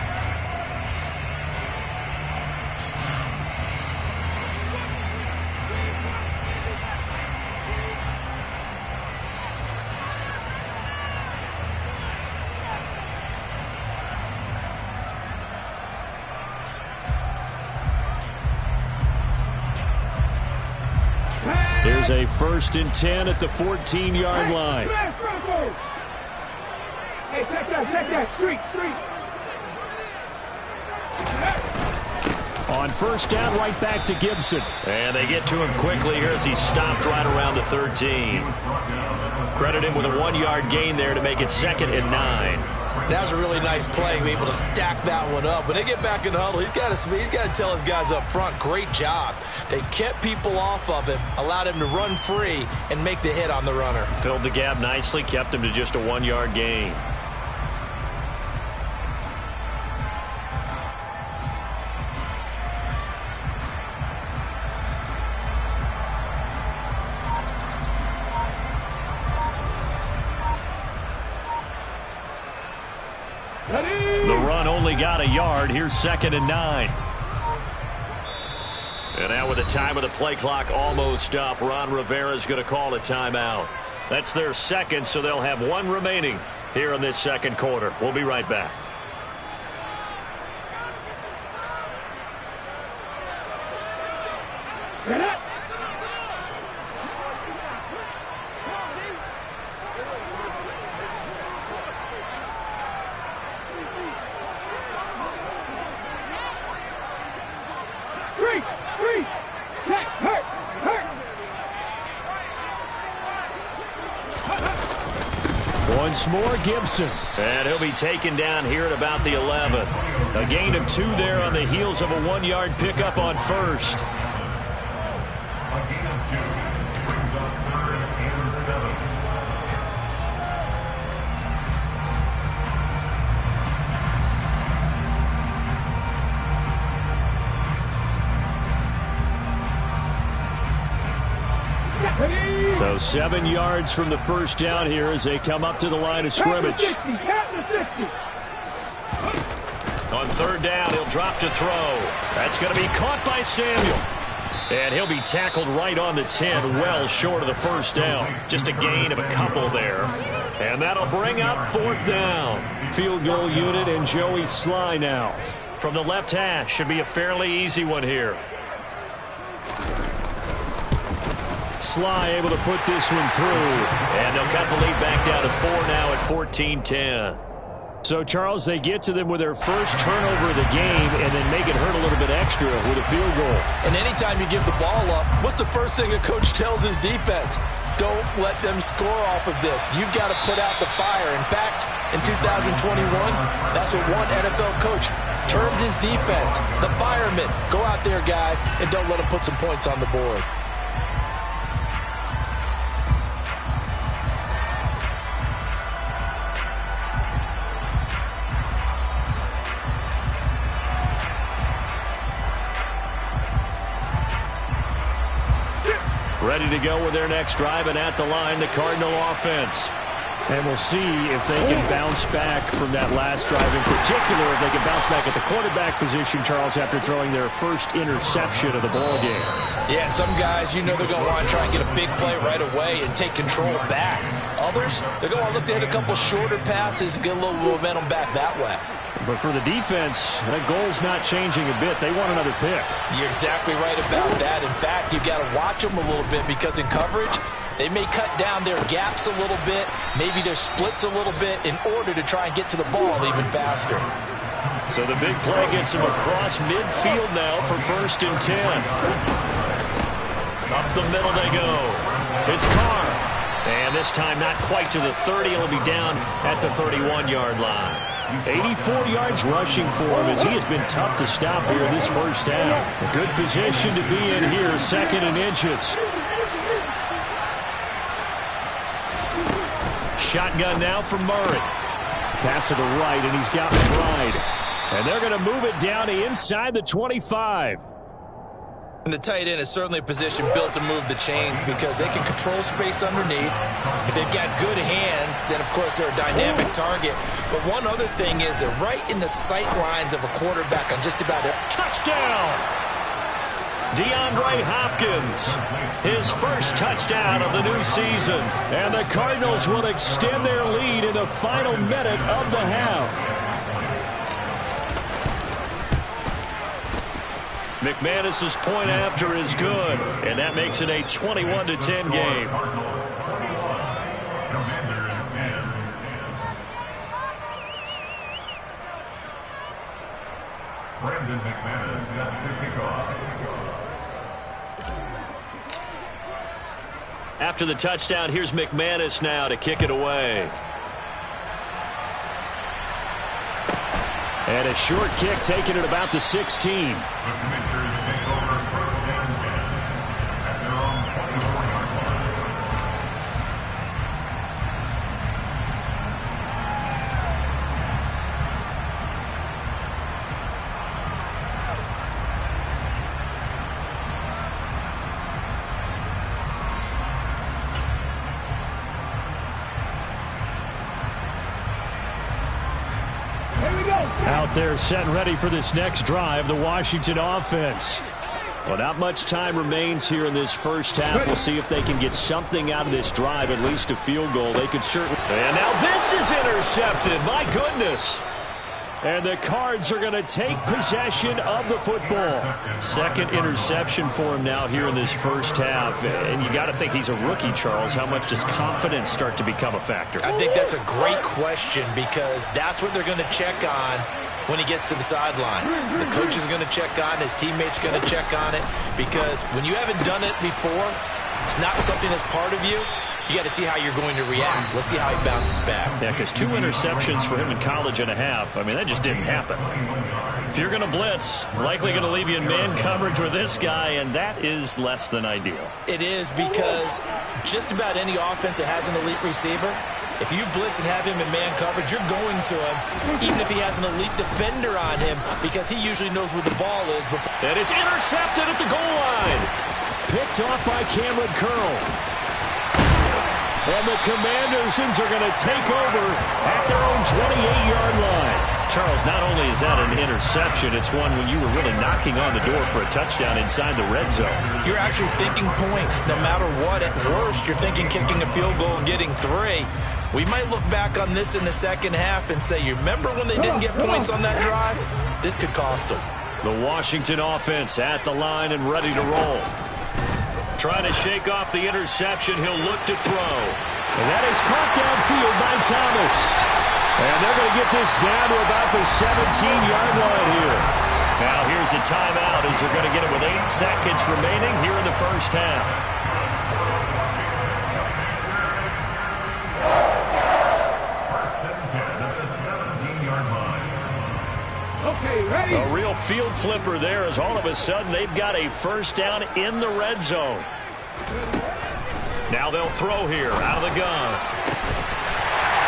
Here's a 1st and 10 at the 14-yard line. Hey, check that, street. On 1st down, right back to Gibson. And they get to him quickly here as he stopped right around the 13. Credit him with a 1-yard gain there to make it 2nd and 9. That was a really nice play, to be able to stack that one up. When they get back in the huddle, he's got to tell his guys up front, great job. They kept people off of him, allowed him to run free, and make the hit on the runner. Filled the gap nicely, kept him to just a 1-yard gain. The run only got a yard. Here's 2nd and 9. And now with the time of the play clock almost up, Ron Rivera's going to call a timeout. That's their second, so they'll have one remaining here in this second quarter. We'll be right back. Once more, Gibson. And he'll be taken down here at about the 11. A gain of 2 there on the heels of a 1-yard pickup on first. A gain of 2 brings up 3rd and 7. So 7 yards from the first down here as they come up to the line of scrimmage. On 3rd down, he'll drop to throw. That's going to be caught by Samuel. And he'll be tackled right on the 10, well short of the first down. Just a gain of a couple there. And that'll bring up 4th down. Field goal unit and Joey Sly now. From the left hash, should be a fairly easy one here. Sly able to put this one through. And they'll cut the lead back down to 4 now at 14-10. So, Charles, they get to them with their first turnover of the game and then make it hurt a little bit extra with a field goal. And anytime you give the ball up, what's the first thing a coach tells his defense? Don't let them score off of this. You've got to put out the fire. In fact, in 2021, that's what one NFL coach termed his defense. The firemen. Go out there, guys, and don't let them put some points on the board. Ready to go with their next drive, and at the line, the Cardinal offense. And we'll see if they can bounce back from that last drive. In particular, if they can bounce back at the quarterback position, Charles, after throwing their first interception of the ball game. Yeah, some guys, you know they're going to want to try and get a big play right away and take control back. Others, they're going to look to hit a couple shorter passes, get a little momentum back that way. But for the defense, that goal's not changing a bit. They want another pick. You're exactly right about that. In fact, you've got to watch them a little bit because in coverage, they may cut down their gaps a little bit, maybe their splits a little bit in order to try and get to the ball even faster. So the big play gets them across midfield now for 1st and 10. Up the middle they go. It's Carr. And this time not quite to the 30. It'll be down at the 31-yard line. 84 yards rushing for him as he has been tough to stop here in this first half. A good position to be in here, 2nd and inches. Shotgun now from Murray. Pass to the right, and he's got McBride. And they're going to move it down to inside the 25. And the tight end is certainly a position built to move the chains because they can control space underneath. If they've got good hands, then, of course, they're a dynamic target. But one other thing is they're right in the sight lines of a quarterback on just about it. Touchdown! DeAndre Hopkins, his first touchdown of the new season. And the Cardinals will extend their lead in the final minute of the half. McManus's point after is good, and that makes it a 21-10 game. Brandon McManus set to kick off. After the touchdown, here's McManus now to kick it away. And a short kick taken at about the 16. The Commanders take over 1st and 10 at their own 24-yard out there set and ready for this next drive, the Washington offense. Well, not much time remains here in this first half. We'll see if they can get something out of this drive, at least a field goal. They could certainly. And now this is intercepted. My goodness. And the Cards are going to take possession of the football. Second interception for him now here in this first half. And you got to think he's a rookie, Charles. How much does confidence start to become a factor? I think that's a great question because that's what they're going to check on when he gets to the sidelines. The coach is going to check on it. His teammates are going to check on it because when you haven't done it before, it's not something that's part of you. You got to see how you're going to react. Let's see how he bounces back. Yeah, because 2 interceptions for him in college and a half. I mean, that just didn't happen. If you're going to blitz, likely going to leave you in man coverage with this guy, and that is less than ideal. It is because just about any offense that has an elite receiver, if you blitz and have him in man coverage, you're going to him, even if he has an elite defender on him, because he usually knows where the ball is. And it's intercepted at the goal line. Picked off by Cameron Curl. And the Commanders are going to take over at their own 28-yard line. Charles, not only is that an interception, it's one when you were really knocking on the door for a touchdown inside the red zone. You're actually thinking points no matter what. At worst, you're thinking kicking a field goal and getting 3. We might look back on this in the second half and say, you remember when they didn't get points on that drive? This could cost them. The Washington offense at the line and ready to roll. Trying to shake off the interception. He'll look to throw. And that is caught downfield by Thomas. And they're going to get this down to about the 17-yard line here. Now here's a timeout as they're going to get it with 8 seconds remaining here in the first half. Okay, ready? A real field flipper there as all of a sudden they've got a first down in the red zone. Now they'll throw here out of the gun.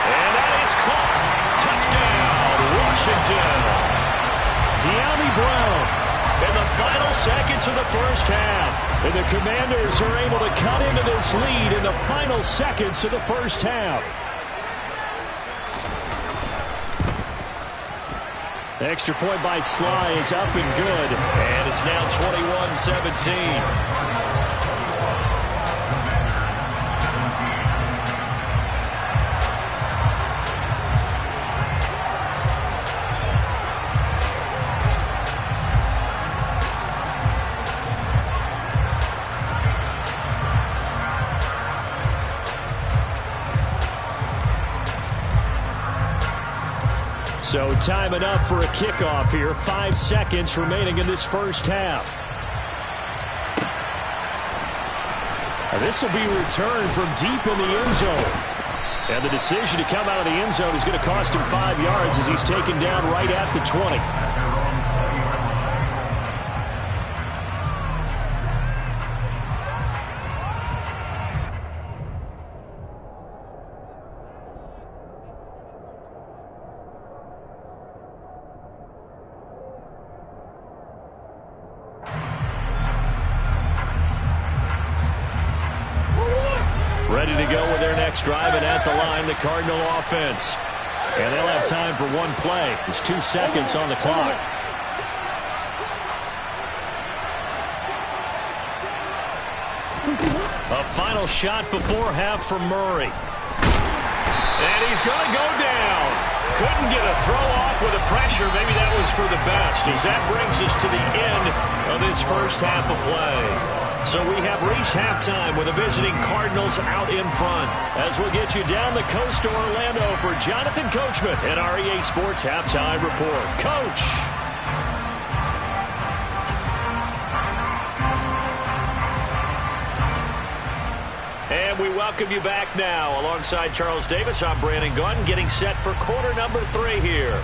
And that is caught. Touchdown, Washington. De'Ami Brown in the final seconds of the first half. And the Commanders are able to cut into this lead in the final seconds of the first half. Extra point by Sly is up and good. And it's now 21-17. So time enough for a kickoff here. 5 seconds remaining in this first half. This will be returned from deep in the end zone. And the decision to come out of the end zone is going to cost him 5 yards as he's taken down right at the 20. Ready to go with their next drive, and at the line, the Cardinal offense. And they'll have time for one play. There's 2 seconds on the clock. A final shot before half from Murray. And he's going to go down. Couldn't get a throw off with the pressure. Maybe that was for the best, as that brings us to the end of this first half of play. So we have reached halftime with the visiting Cardinals out in front. As we'll get you down the coast to Orlando for Jonathan Coachman and our EA Sports Halftime Report. Coach. And we welcome you back now. Alongside Charles Davis, I'm Brandon Gunn, getting set for quarter number 3 here.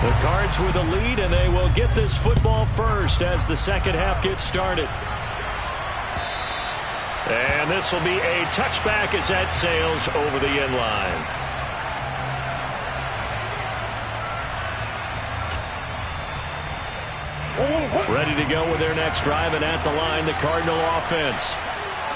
The Cards with the lead, and they will get this football first as the second half gets started. And this will be a touchback as that sails over the end line. Ready to go with their next drive, and at the line, the Cardinal offense.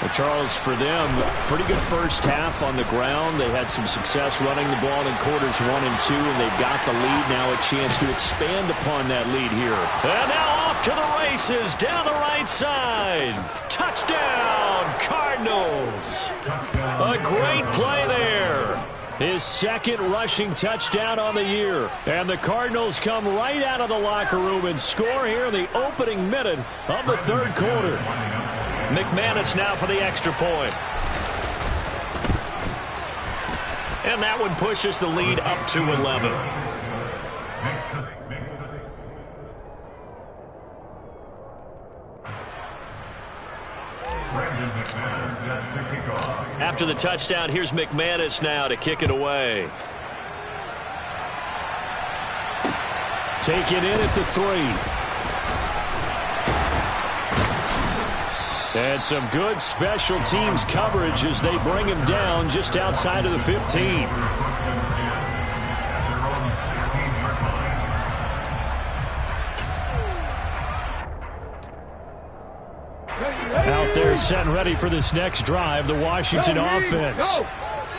Well, Charles, for them, pretty good first half on the ground. They had some success running the ball in quarters 1 and 2, and they've got the lead. Now a chance to expand upon that lead here. And now off to the races, down the right side. Touchdown, Cardinals. A great play there. His second rushing touchdown on the year. And the Cardinals come right out of the locker room and score here in the opening minute of the third quarter. McManus now for the extra point. And that one pushes the lead up to 11. After the touchdown, here's McManus now to kick it away. Take it in at the 3. And some good special teams coverage as they bring him down just outside of the 15. Out there set and ready for this next drive, the Washington offense.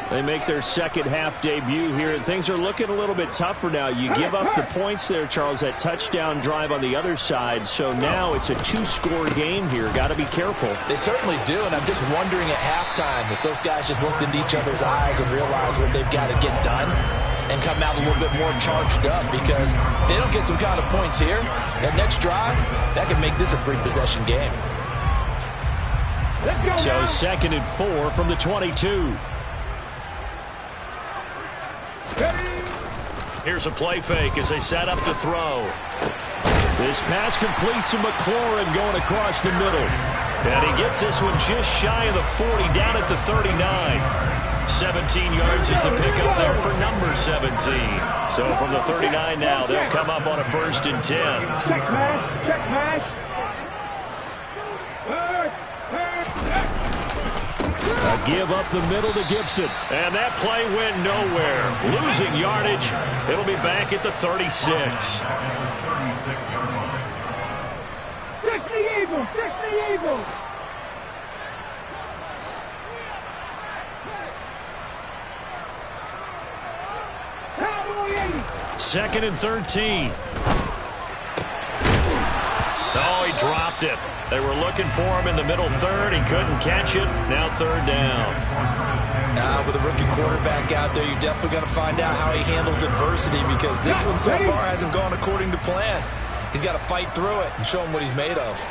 They make their second half debut here. Things are looking a little bit tougher now. You give up the points there, Charles, that touchdown drive on the other side. So now it's a 2-score game here. Got to be careful. They certainly do, and I'm just wondering at halftime if those guys just looked into each other's eyes and realized what they've got to get done and come out a little bit more charged up, because they don't get some kind of points here. That next drive, that can make this a 3-possession game. So 2nd and 4 from the 22. Here's a play fake as they set up to throw. This pass complete to McLaurin going across the middle. And he gets this one just shy of the 40, down at the 39. 17 yards is the pickup there for number 17. So from the 39 now, they'll come up on a 1st and 10. Check pass. A give up the middle to Gibson. And that play went nowhere. Losing yardage. It'll be back at the 36. 60 Eagles. 60 Eagles. Second and 13. Oh, he dropped it. They were looking for him in the middle third. He couldn't catch it. Now 3rd down. With a rookie quarterback out there, you're definitely going to find out how he handles adversity, because this one so far hasn't gone according to plan. He's got to fight through it and show him what he's made of.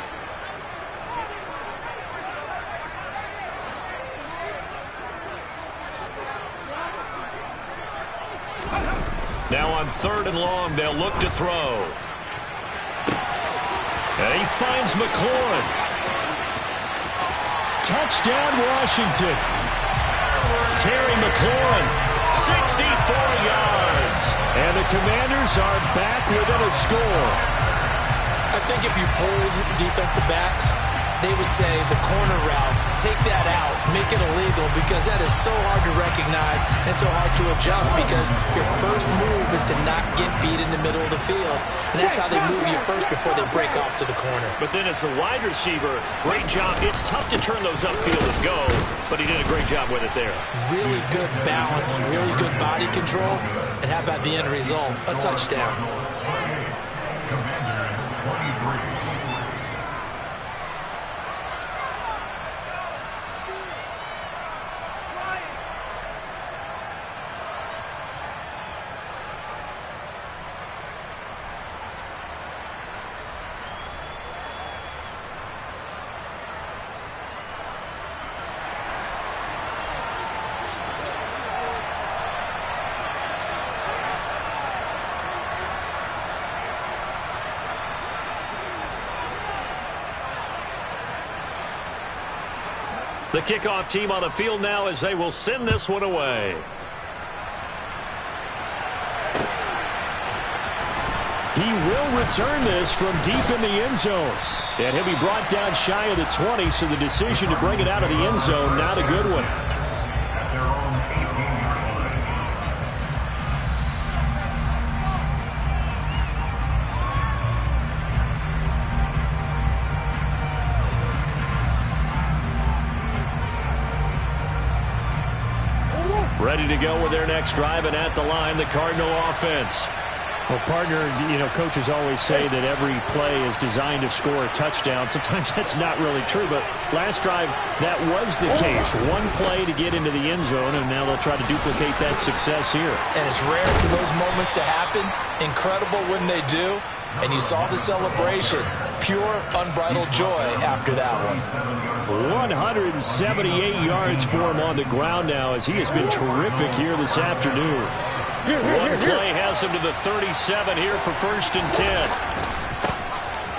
Now on 3rd and long, they'll look to throw. And he finds McLaurin. Touchdown, Washington. Terry McLaurin, 64 yards. And the Commanders are back within a score. I think if you polled defensive backs, they would say the corner route, take that out, make it illegal, because that is so hard to recognize and so hard to adjust, because your first move is to not get beat in the middle of the field. And that's how they move you first before they break off to the corner. But then as the wide receiver, great job. It's tough to turn those upfield and go, but he did a great job with it there. Really good balance, really good body control. And how about the end result? A touchdown. The kickoff team on the field now as they will send this one away. He will return this from deep in the end zone. And he'll be brought down shy of the 20, so the decision to bring it out of the end zone, not a good one. ready to go with their next drive, and at the line, the Cardinal offense. Well, partner, coaches always say that every play is designed to score a touchdown. Sometimes that's not really true, but last drive, that was the case. One play to get into the end zone, and now they'll try to duplicate that success here. And it's rare for those moments to happen. Incredible when they do. And you saw the celebration. Pure, unbridled joy after that one. 178 yards for him on the ground now, as he has been terrific here this afternoon. One play has him to the 37 here for 1st and 10.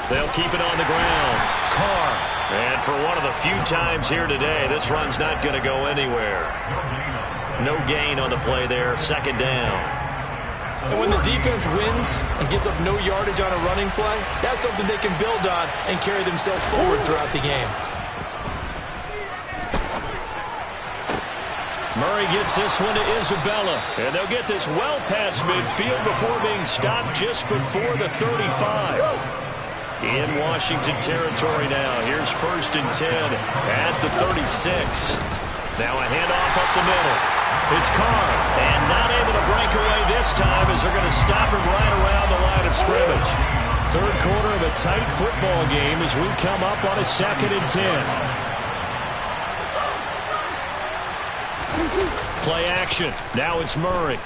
They'll keep it on the ground. Carr. And for one of the few times here today, this run's not going to go anywhere. No gain on the play there. 2nd down. And when the defense wins and gives up no yardage on a running play, that's something they can build on and carry themselves forward throughout the game. Murray gets this one to Isabella, and they'll get this well past midfield before being stopped just before the 35. In Washington territory now. Here's 1st and 10 at the 36. Now a handoff up the middle. It's Carr, and not able to break away this time as they're going to stop him right around the line of scrimmage. 3rd quarter of a tight football game as we come up on a 2nd and 10. Play action. Now it's Murray.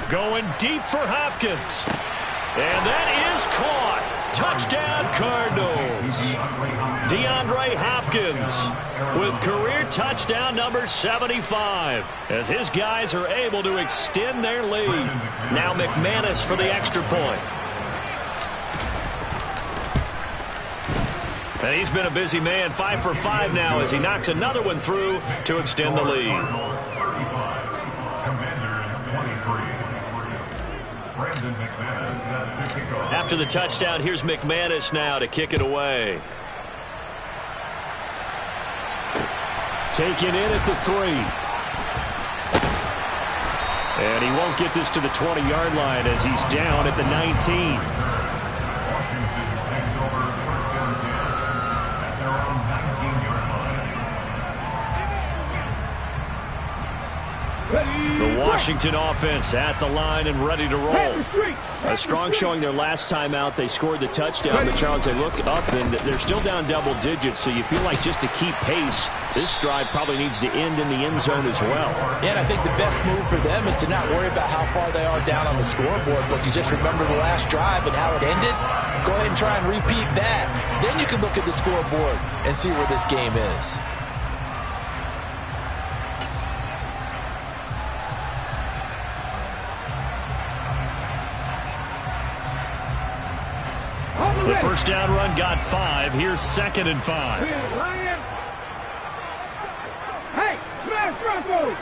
Going deep for Hopkins. And that is caught. Touchdown Cardinals. DeAndre Hopkins with career touchdown number 75 as his guys are able to extend their lead. Now McManus for the extra point. And he's been a busy man, 5 for 5 now as he knocks another one through to extend the lead. After the touchdown, here's McManus now to kick it away. Taken in at the 3. And he won't get this to the 20-yard line as he's down at the 19. The Washington offense at the line and ready to roll. A strong showing their last time out. They scored the touchdown, but Charles, they look up and they're still down double digits, so you feel like just to keep pace, this drive probably needs to end in the end zone as well. Yeah, and I think the best move for them is to not worry about how far they are down on the scoreboard, but to just remember the last drive and how it ended. Go ahead and try and repeat that. Then you can look at the scoreboard and see where this game is. The first down run got 5. Here's 2nd and 5. Hey, smash Broncos!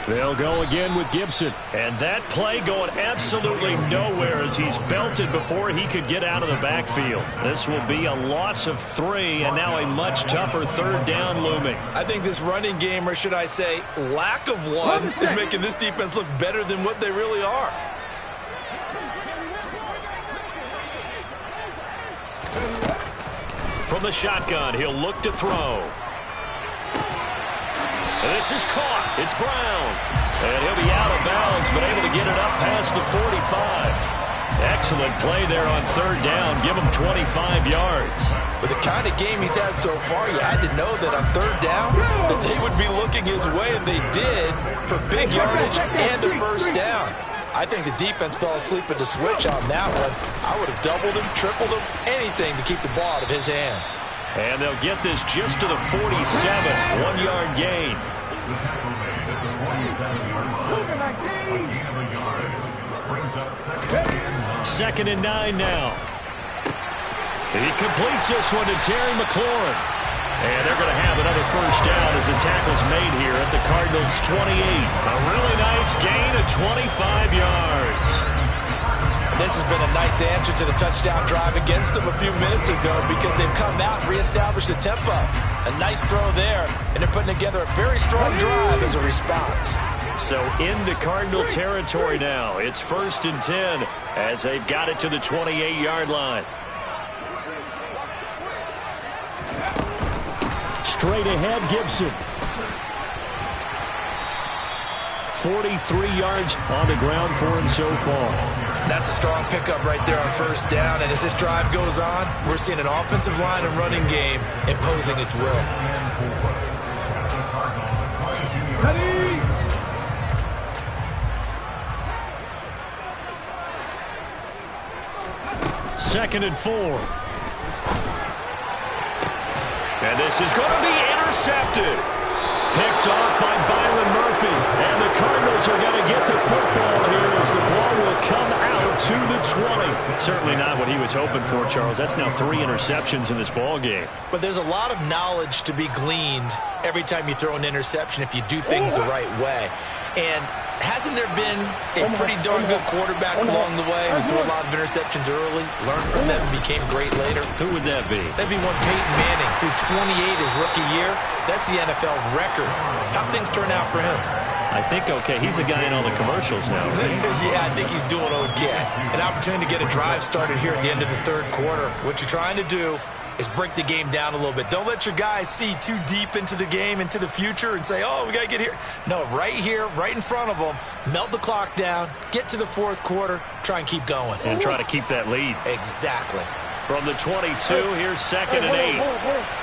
They'll go again with Gibson. And that play going absolutely nowhere as he's belted before he could get out of the backfield. This will be a loss of 3 and now a much tougher 3rd down looming. I think this running game, or should I say lack of one, is making this defense look better than what they really are. From the shotgun, he'll look to throw. And this is caught. It's Brown. And he'll be out of bounds, but able to get it up past the 45. Excellent play there on 3rd down. Give him 25 yards. With the kind of game he's had so far, you had to know that on 3rd down that they would be looking his way, and they did, for big yardage and a 1st down. I think the defense fell asleep at the switch on that one. I would have doubled him, tripled him, anything to keep the ball out of his hands. And they'll get this just to the 47. 1-yard gain. 2nd and 9 now. He completes this one to Terry McLaurin. And they're going to have another 1st down as the tackle's made here at the Cardinals' 28. A really nice gain of 25 yards. This has been a nice answer to the touchdown drive against them a few minutes ago because they've come out and reestablished the tempo. A nice throw there, and they're putting together a very strong drive as a response. So into Cardinal territory now. It's 1st and 10 as they've got it to the 28-yard line. Straight ahead, Gibson. 43 yards on the ground for him so far. That's a strong pickup right there on first down. And as this drive goes on, we're seeing an offensive line and running game imposing its will. Ready? Second and 4. And this is going to be intercepted. Picked off by Byron Murphy. And the Cardinals are going to get the football here as the ball will come out to the 20. Certainly not what he was hoping for, Charles. That's now 3 interceptions in this ball game. But there's a lot of knowledge to be gleaned every time you throw an interception if you do things the right way. And hasn't there been a pretty darn good quarterback along the way who threw a lot of interceptions early, learned from them, and became great later? Who would that be? That'd be one Peyton Manning. Threw 28 his rookie year. That's the NFL record. How'd things turn out for him? I think okay. He's the guy in all the commercials now. Yeah, I think he's doing okay. An opportunity to get a drive started here at the end of the third quarter. What you're trying to do is break the game down a little bit. Don't let your guys see too deep into the game, into the future, and say, oh, we got to get here. No, right here, right in front of them, melt the clock down, get to the fourth quarter, try and keep going. And try to keep that lead. Exactly. From the 22, here's second and 8.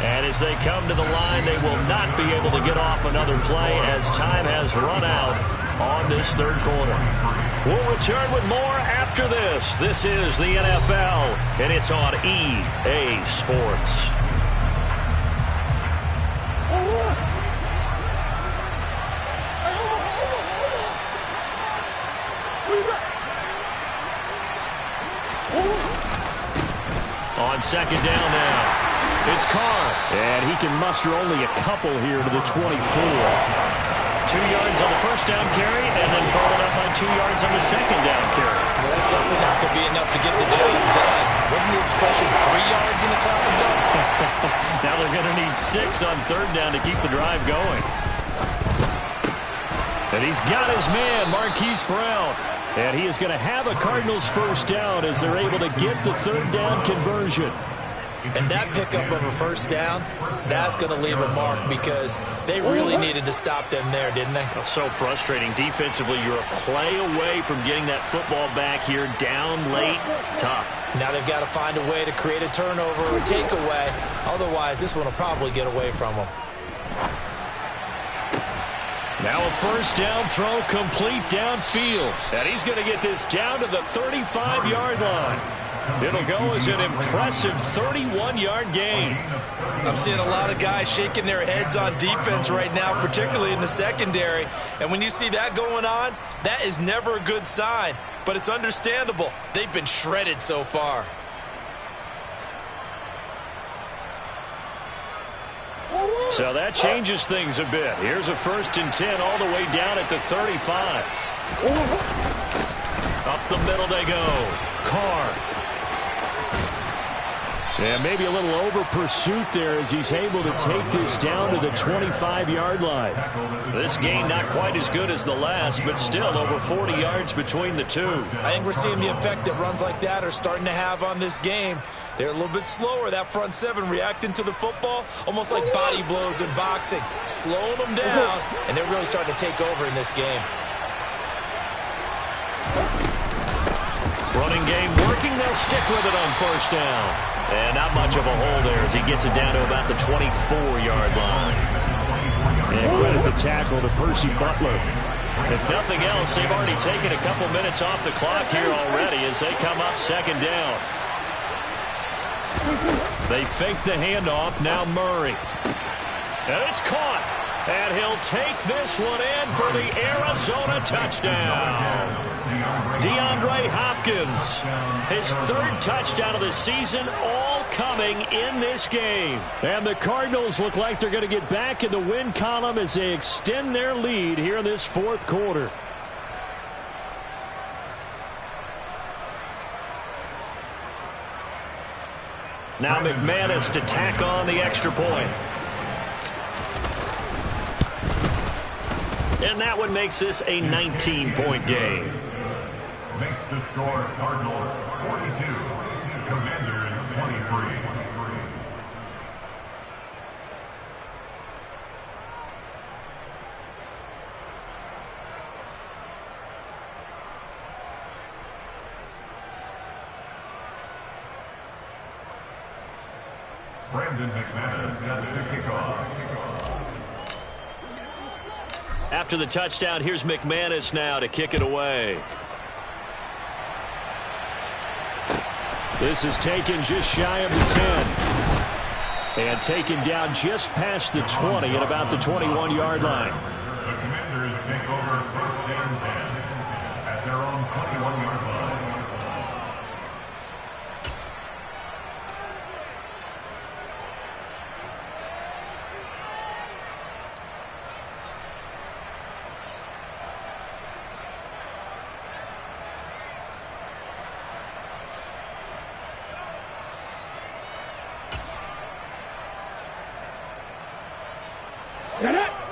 And as they come to the line, they will not be able to get off another play as time has run out on this third quarter. We'll return with more after this. This is the NFL, and it's on EA Sports. On second down now. It's Carr, and he can muster only a couple here to the 24. 2 yards on the first down carry, and then followed up by 2 yards on the second down carry. Well, that's definitely not going to be enough to get the job done. Wasn't the expression 3 yards in a cloud of dust? Now they're going to need 6 on third down to keep the drive going. And he's got his man, Marquise Brown. And he is going to have a Cardinals first down as they're able to get the third down conversion. And that pickup of a first down, that's going to leave a mark because they really needed to stop them there, didn't they? So frustrating. Defensively, you're a play away from getting that football back here down late. Tough. Now they've got to find a way to create a turnover or a takeaway. Otherwise, this one will probably get away from them. Now a first down throw complete downfield. And he's going to get this down to the 35-yard line. It'll go as an impressive 31-yard gain. I'm seeing a lot of guys shaking their heads on defense right now, particularly in the secondary. And when you see that going on, that is never a good sign. But it's understandable. They've been shredded so far. So that changes things a bit. Here's a 1st and 10 all the way down at the 35. Up the middle they go. Carr. Yeah, maybe a little over pursuit there as he's able to take this down to the 25-yard line. This game not quite as good as the last, but still over 40 yards between the two. I think we're seeing the effect that runs like that are starting to have on this game. They're a little bit slower, that front seven, reacting to the football, almost like body blows in boxing, slowing them down, and they're really starting to take over in this game. Running game working, they'll stick with it on first down. And not much of a hole there as he gets it down to about the 24-yard line. And credit the tackle to Percy Butler. If nothing else, they've already taken a couple minutes off the clock here already as they come up second down. They fake the handoff, now Murray. And it's caught. And he'll take this one in for the Arizona touchdown. DeAndre Hopkins, his 3rd touchdown of the season, all coming in this game. And the Cardinals look like they're going to get back in the win column as they extend their lead here in this 4th quarter. Now McManus to tack on the extra point. And that one makes this a 19-point game. Makes the score Cardinals 42, Commanders 23. Brandon McManus set to kick off. After the touchdown, here's McManus now to kick it away. This is taken just shy of the 10. And taken down just past the 20 at about the 21-yard line. The Commanders take over first and 10 at their own 21-yard line.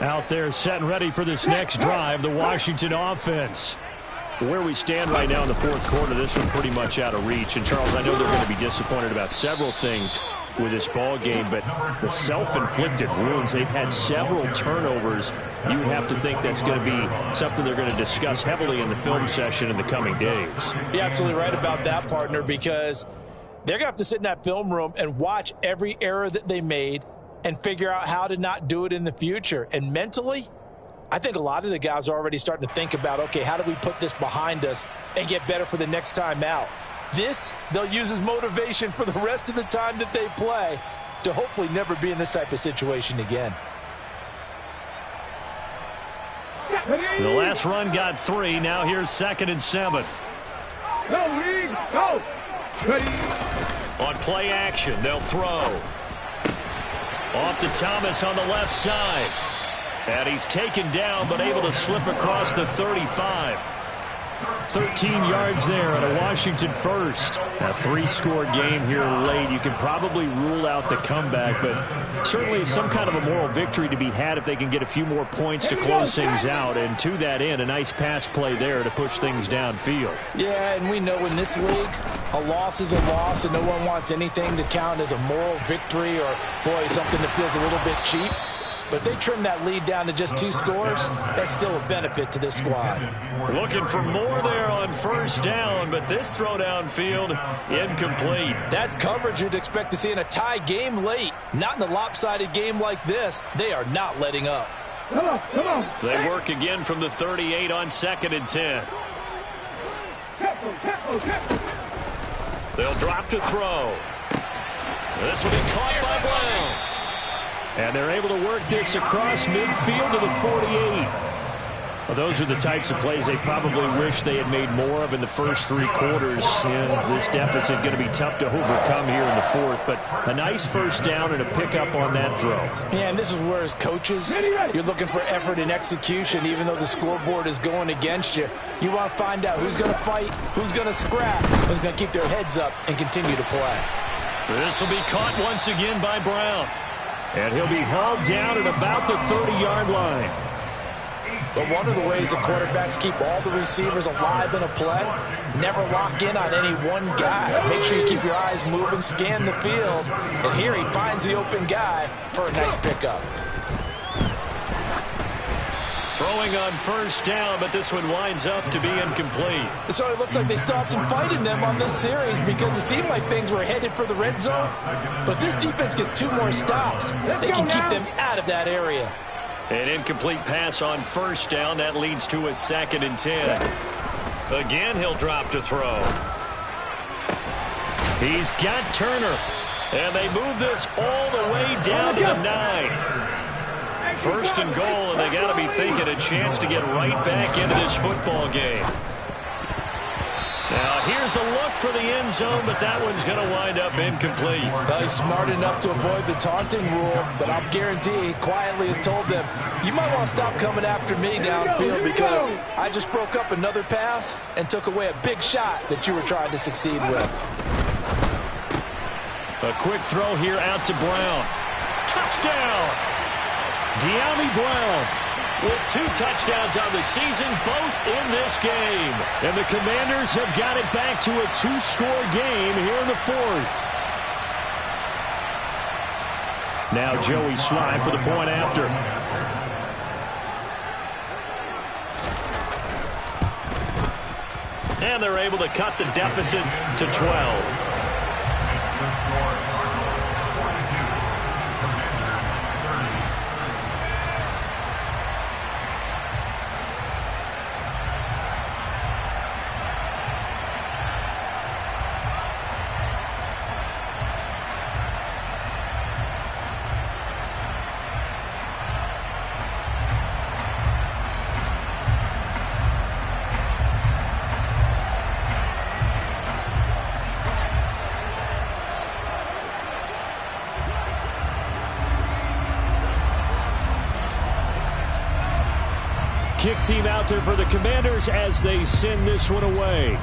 Out there set and ready for this next drive, the Washington offense. Where we stand right now in the fourth quarter, this one pretty much out of reach. And, Charles, I know they're going to be disappointed about several things with this ball game, but the self-inflicted wounds, they've had several turnovers. You would have to think that's going to be something they're going to discuss heavily in the film session in the coming days. You're absolutely right about that, partner, because they're going to have to sit in that film room and watch every error that they made and figure out how to not do it in the future. And mentally, I think a lot of the guys are already starting to think about, okay, how do we put this behind us and get better for the next time out? This, they'll use as motivation for the rest of the time that they play to hopefully never be in this type of situation again. The last run got 3. Now here's 2nd and 7. Go, Reed, go! Ready. On play action, they'll throw. Off to Thomas on the left side. And he's taken down, but able to slip across the 35. 13 yards there on a Washington first. A 3-score game here late. You can probably rule out the comeback, but certainly some kind of a moral victory to be had if they can get a few more points to close things out. And to that end, a nice pass play there to push things downfield. Yeah, and we know in this league, a loss is a loss, and no one wants anything to count as a moral victory or, boy, something that feels a little bit cheap. But if they trim that lead down to just 2 scores, that's still a benefit to this squad. Looking for more there on first down, but this throw downfield incomplete. That's coverage you'd expect to see in a tie game late. Not in a lopsided game like this. They are not letting up. Come on, come on. They work again from the 38 on 2nd and 10. They'll drop to throw. This will be caught by Brown. And they're able to work this across midfield to the 48. Well, those are the types of plays they probably wish they had made more of in the first 3 quarters. And this deficit going to be tough to overcome here in the fourth. But a nice first down and a pickup on that throw. Yeah, and this is where as coaches, you're looking for effort and execution, even though the scoreboard is going against you. You want to find out who's going to fight, who's going to scrap, who's going to keep their heads up and continue to play. This will be caught once again by Brown. And he'll be hauled down at about the 30-yard line. But one of the ways the quarterbacks keep all the receivers alive in a play, never lock in on any one guy. Make sure you keep your eyes moving, scan the field. And here he finds the open guy for a nice pickup. Throwing on first down, but this one winds up to be incomplete. So it looks like they still have some fight in them on this series because it seemed like things were headed for the red zone. But this defense gets 2 more stops. They can keep them out of that area. An incomplete pass on first down. That leads to a 2nd and 10. Again, he'll drop to throw. He's got Turner. And they move this all the way down to the 9. First and goal, and they got to be thinking a chance to get right back into this football game. Now, here's a look for the end zone, but that one's going to wind up incomplete. Well, he's smart enough to avoid the taunting rule, but I'll guarantee he quietly has told them, you might want to stop coming after me downfield because I just broke up another pass and took away a big shot that you were trying to succeed with. A quick throw here out to Brown. Touchdown! De'Ami Brown with 2 touchdowns on the season, both in this game. And the Commanders have got it back to a 2-score game here in the 4th. Now Joey Sly for the point after. And they're able to cut the deficit to 12. Kick team out there for the Commanders as they send this one away.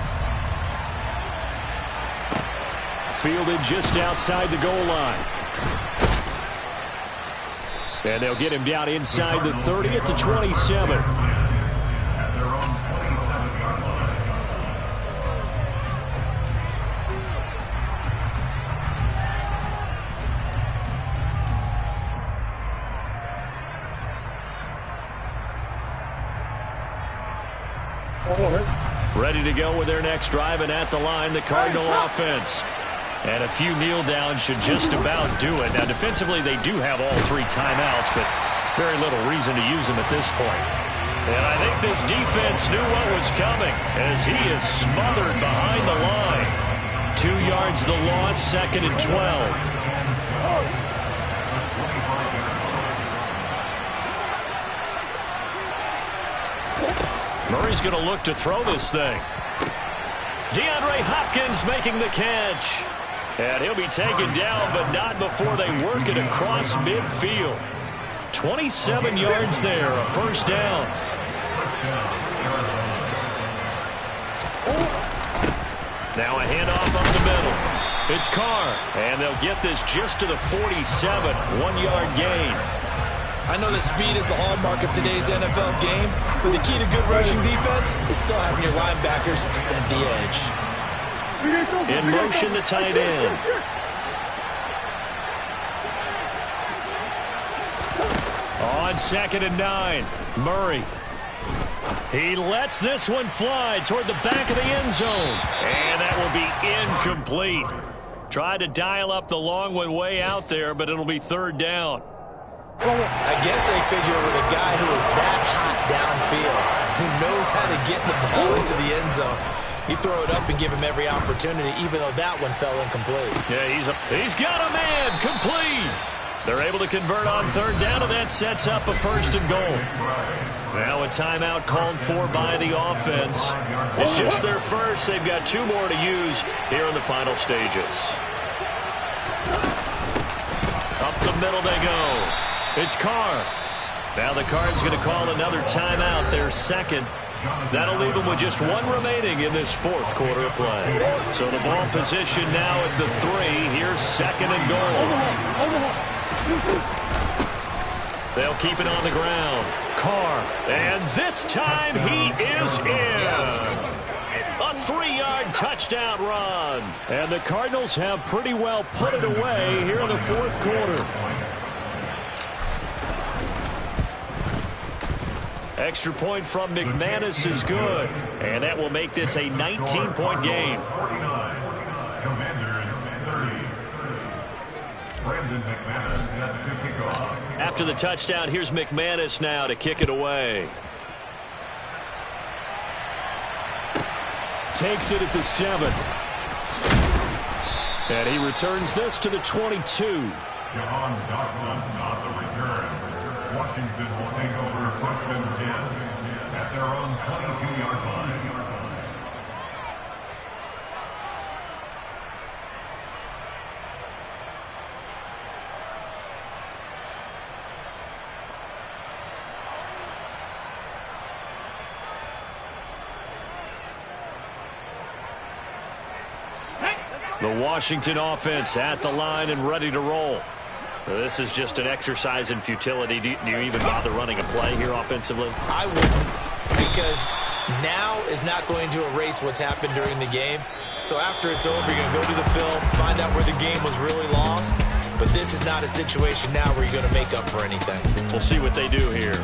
Fielded just outside the goal line. And they'll get him down inside the 30 at the 27. Ready to go with their next drive, and at the line, the Cardinal offense. And a few kneel downs should just about do it. Now, defensively, they do have all 3 timeouts, but very little reason to use them at this point. And I think this defense knew what was coming as he is smothered behind the line. 2 yards the loss, 2nd and 12. Murray's going to look to throw this thing. DeAndre Hopkins making the catch. And he'll be taken down, but not before they work it across midfield. 27 yards there, a first down. Now a handoff up the middle. It's Carr, and they'll get this just to the 47, 1-yard gain. I know that speed is the hallmark of today's NFL game, but the key to good rushing defense is still having your linebackers set the edge. In motion, the tight end. On 2nd and 9, Murray. He lets this one fly toward the back of the end zone. And that will be incomplete. Tried to dial up the long one way out there, but it'll be 3rd down. I guess they figure with a guy who is that hot downfield, who knows how to get the ball into the end zone, you throw it up and give him every opportunity, even though that one fell incomplete. Yeah, he's got a man, complete. They're able to convert on 3rd down, and that sets up a 1st and goal. Now a timeout called for by the offense. It's just their first. They've got 2 more to use here in the final stages. Up the middle they go. It's Carr. Now the Cards going to call another timeout, their 2nd. That'll leave them with just 1 remaining in this 4th quarter of play. So the ball position now at the 3. Here's 2nd and goal. They'll keep it on the ground. Carr. And this time he is in. Yes. A 3-yard touchdown run. And the Cardinals have pretty well put it away here in the 4th quarter. Extra point from McManus is good. And that will make this a 19-point game. After the touchdown, here's McManus now to kick it away. Takes it at the 7. And he returns this to the 22. Jahan Dotson on the return. Washington will take over 1st and 10 at their own 22-yard line. The Washington offense at the line and ready to roll. This is just an exercise in futility. Do you even bother running a play here offensively? I wouldn't, because now is not going to erase what's happened during the game. So after it's over, you're going to go to the film, find out where the game was really lost. But this is not a situation now where you're going to make up for anything. We'll see what they do here.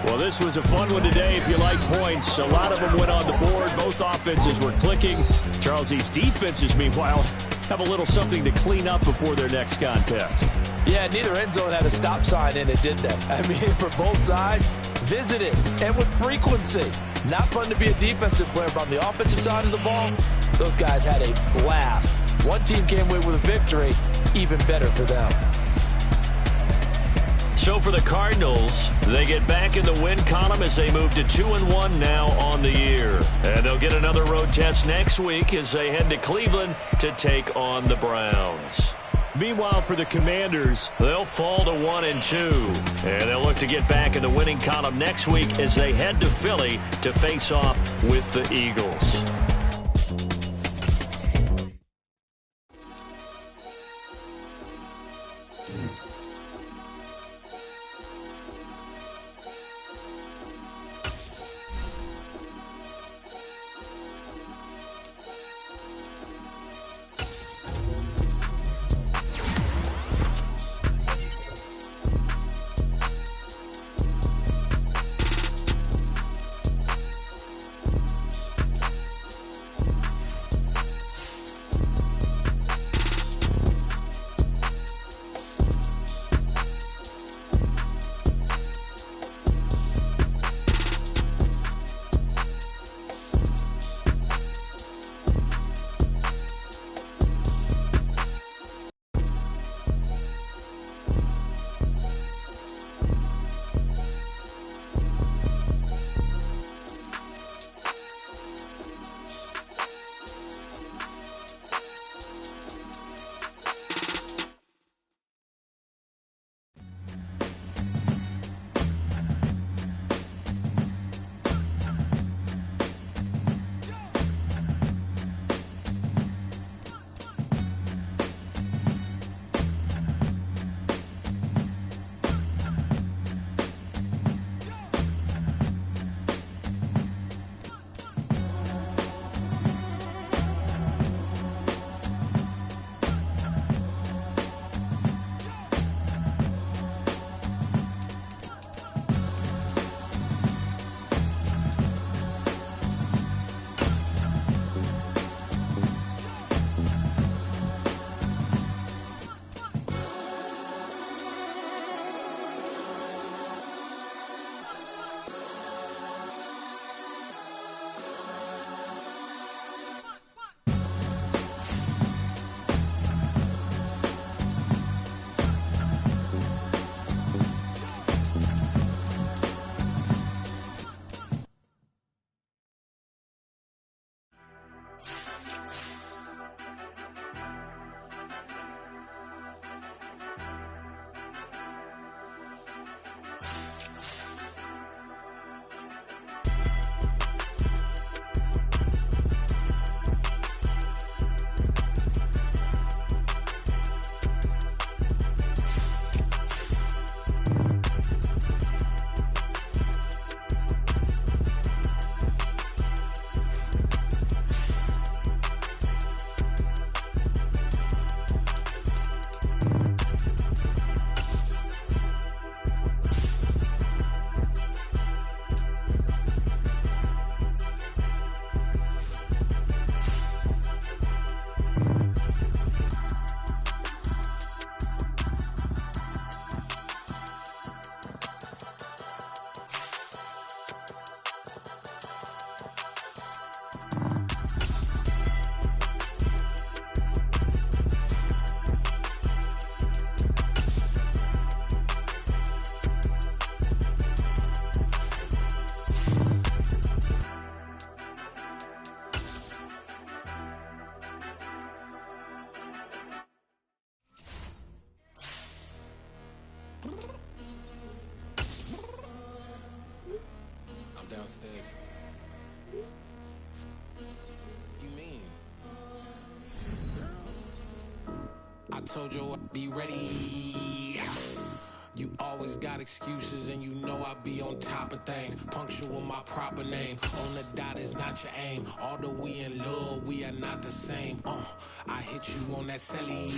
Well, this was a fun one today if you like points. A lot of them went on the board. Both offenses were clicking. Charles, these defenses, meanwhile, have a little something to clean up before their next contest. Yeah, neither end zone had a stop sign in it, did they? I mean, for both sides, visited and with frequency. Not fun to be a defensive player, but on the offensive side of the ball, those guys had a blast. One team came away with a victory, even better for them. So for the Cardinals, they get back in the win column as they move to 2-1 now on the year. And they'll get another road test next week as they head to Cleveland to take on the Browns. Meanwhile, for the Commanders, they'll fall to 1-2. And they'll look to get back in the winning column next week as they head to Philly to face off with the Eagles. downstairs. You mean? I told you I'd be ready. You always got excuses and you know I be on top of things. Punctual my proper name. On the dot is not your aim. Although we in love, we are not the same. I hit you on that celly.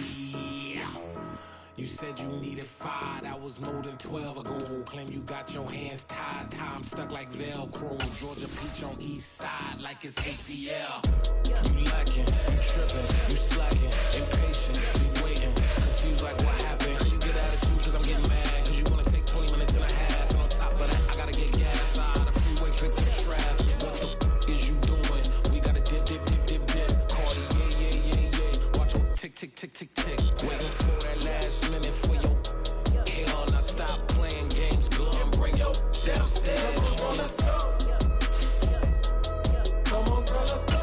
You said you needed 5, that was more than 12 ago. Claim you got your hands tied, time stuck like Velcro. Georgia Peach on east side like it's ATL. You lacking, you tripping, you slacking, impatient, you waiting, confused like what happened. How you get attitude cause I'm getting mad, cause you wanna take 20 minutes and a half. And on top of that, I gotta get gas out of the freeway, fix some traffic. What the is you doing? We gotta dip, dip, dip, dip, dip. Cardi, yeah. Watch your tick, tick, tick, tick, tick. Waiting for that last minute for your hell. Now stop playing games, go and bring your downstairs. Come on, let's go. Come on, girl, let's go.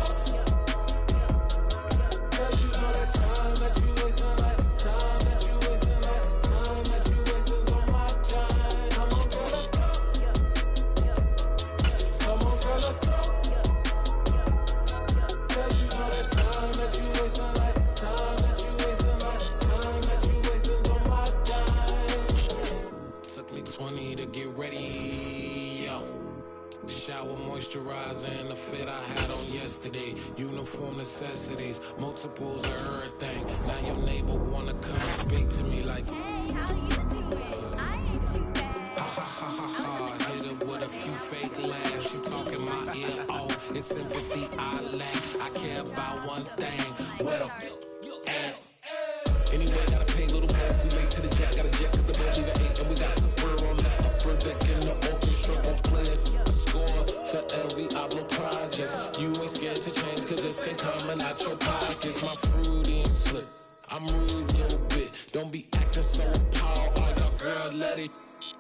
Cause you know that time that you wasting, like time that you wasting, like time that you wasting on my time. Come on, girl, let's go. Come on, girl, let's go. Cause you know that time that you wasting, like time that you wasting, like time that you wasting on my time. Took me 20 to get ready, yo. Shower moisturizer and the fit I had on yesterday. Uniform necessities, multiples of everything. Now your neighbor wanna come and speak to me like, Hey, how you doing? I ain't too bad. ha ha ha ha ha. Hit her with a few fake laughs. She talking my ear off. It's sympathy I lack. I care about one thing. What up? Anyway, gotta pay a little more. See late to the jet, got a jet cause the boat leave at 8. And we got some fur on the upper deck in the orchestra. Gon' play it, score for every Ablo project. You ain't scared to change cause it's ain't coming out your pockets. My fruity and slip, I'm rude a little bit. Don't be acting so appalled. Oh, y'all girl, let it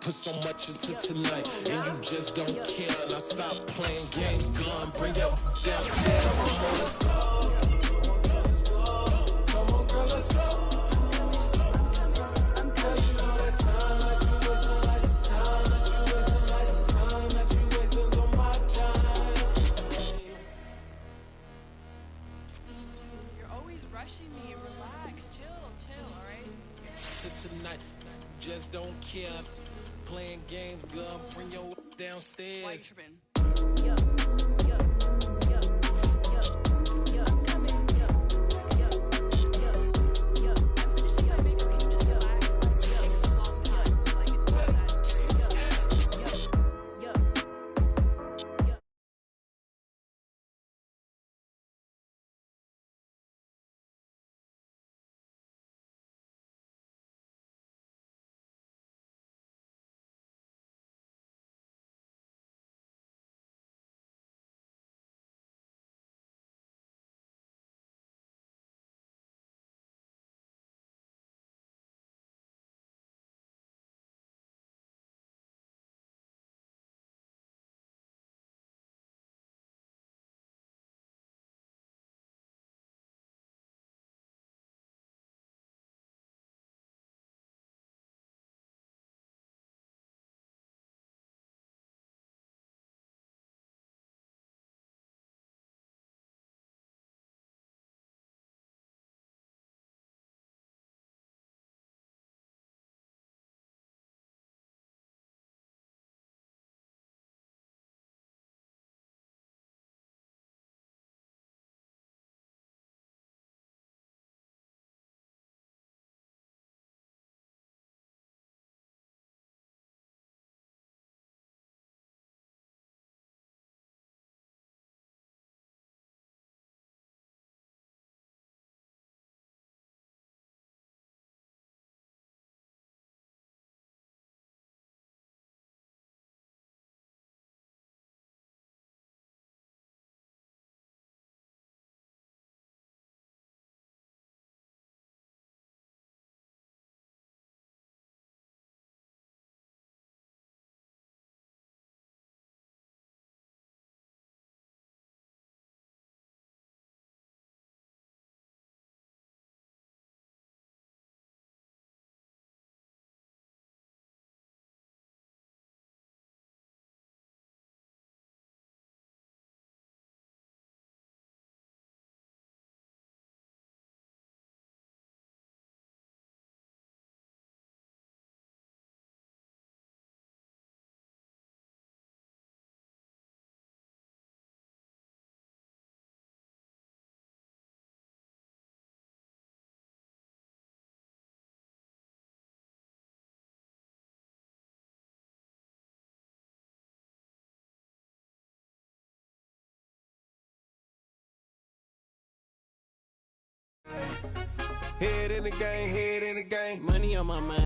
put so much into tonight. And you just don't care. Now stop playing games, gun, bring your downstairs. Come on, let's go. Come on, girl, let's go. Rushing me, relax, chill, alright? Tonight, just don't care. Playing games, girl, bring your downstairs. White ribbon. Head in the game, head in the game. Money on my mind.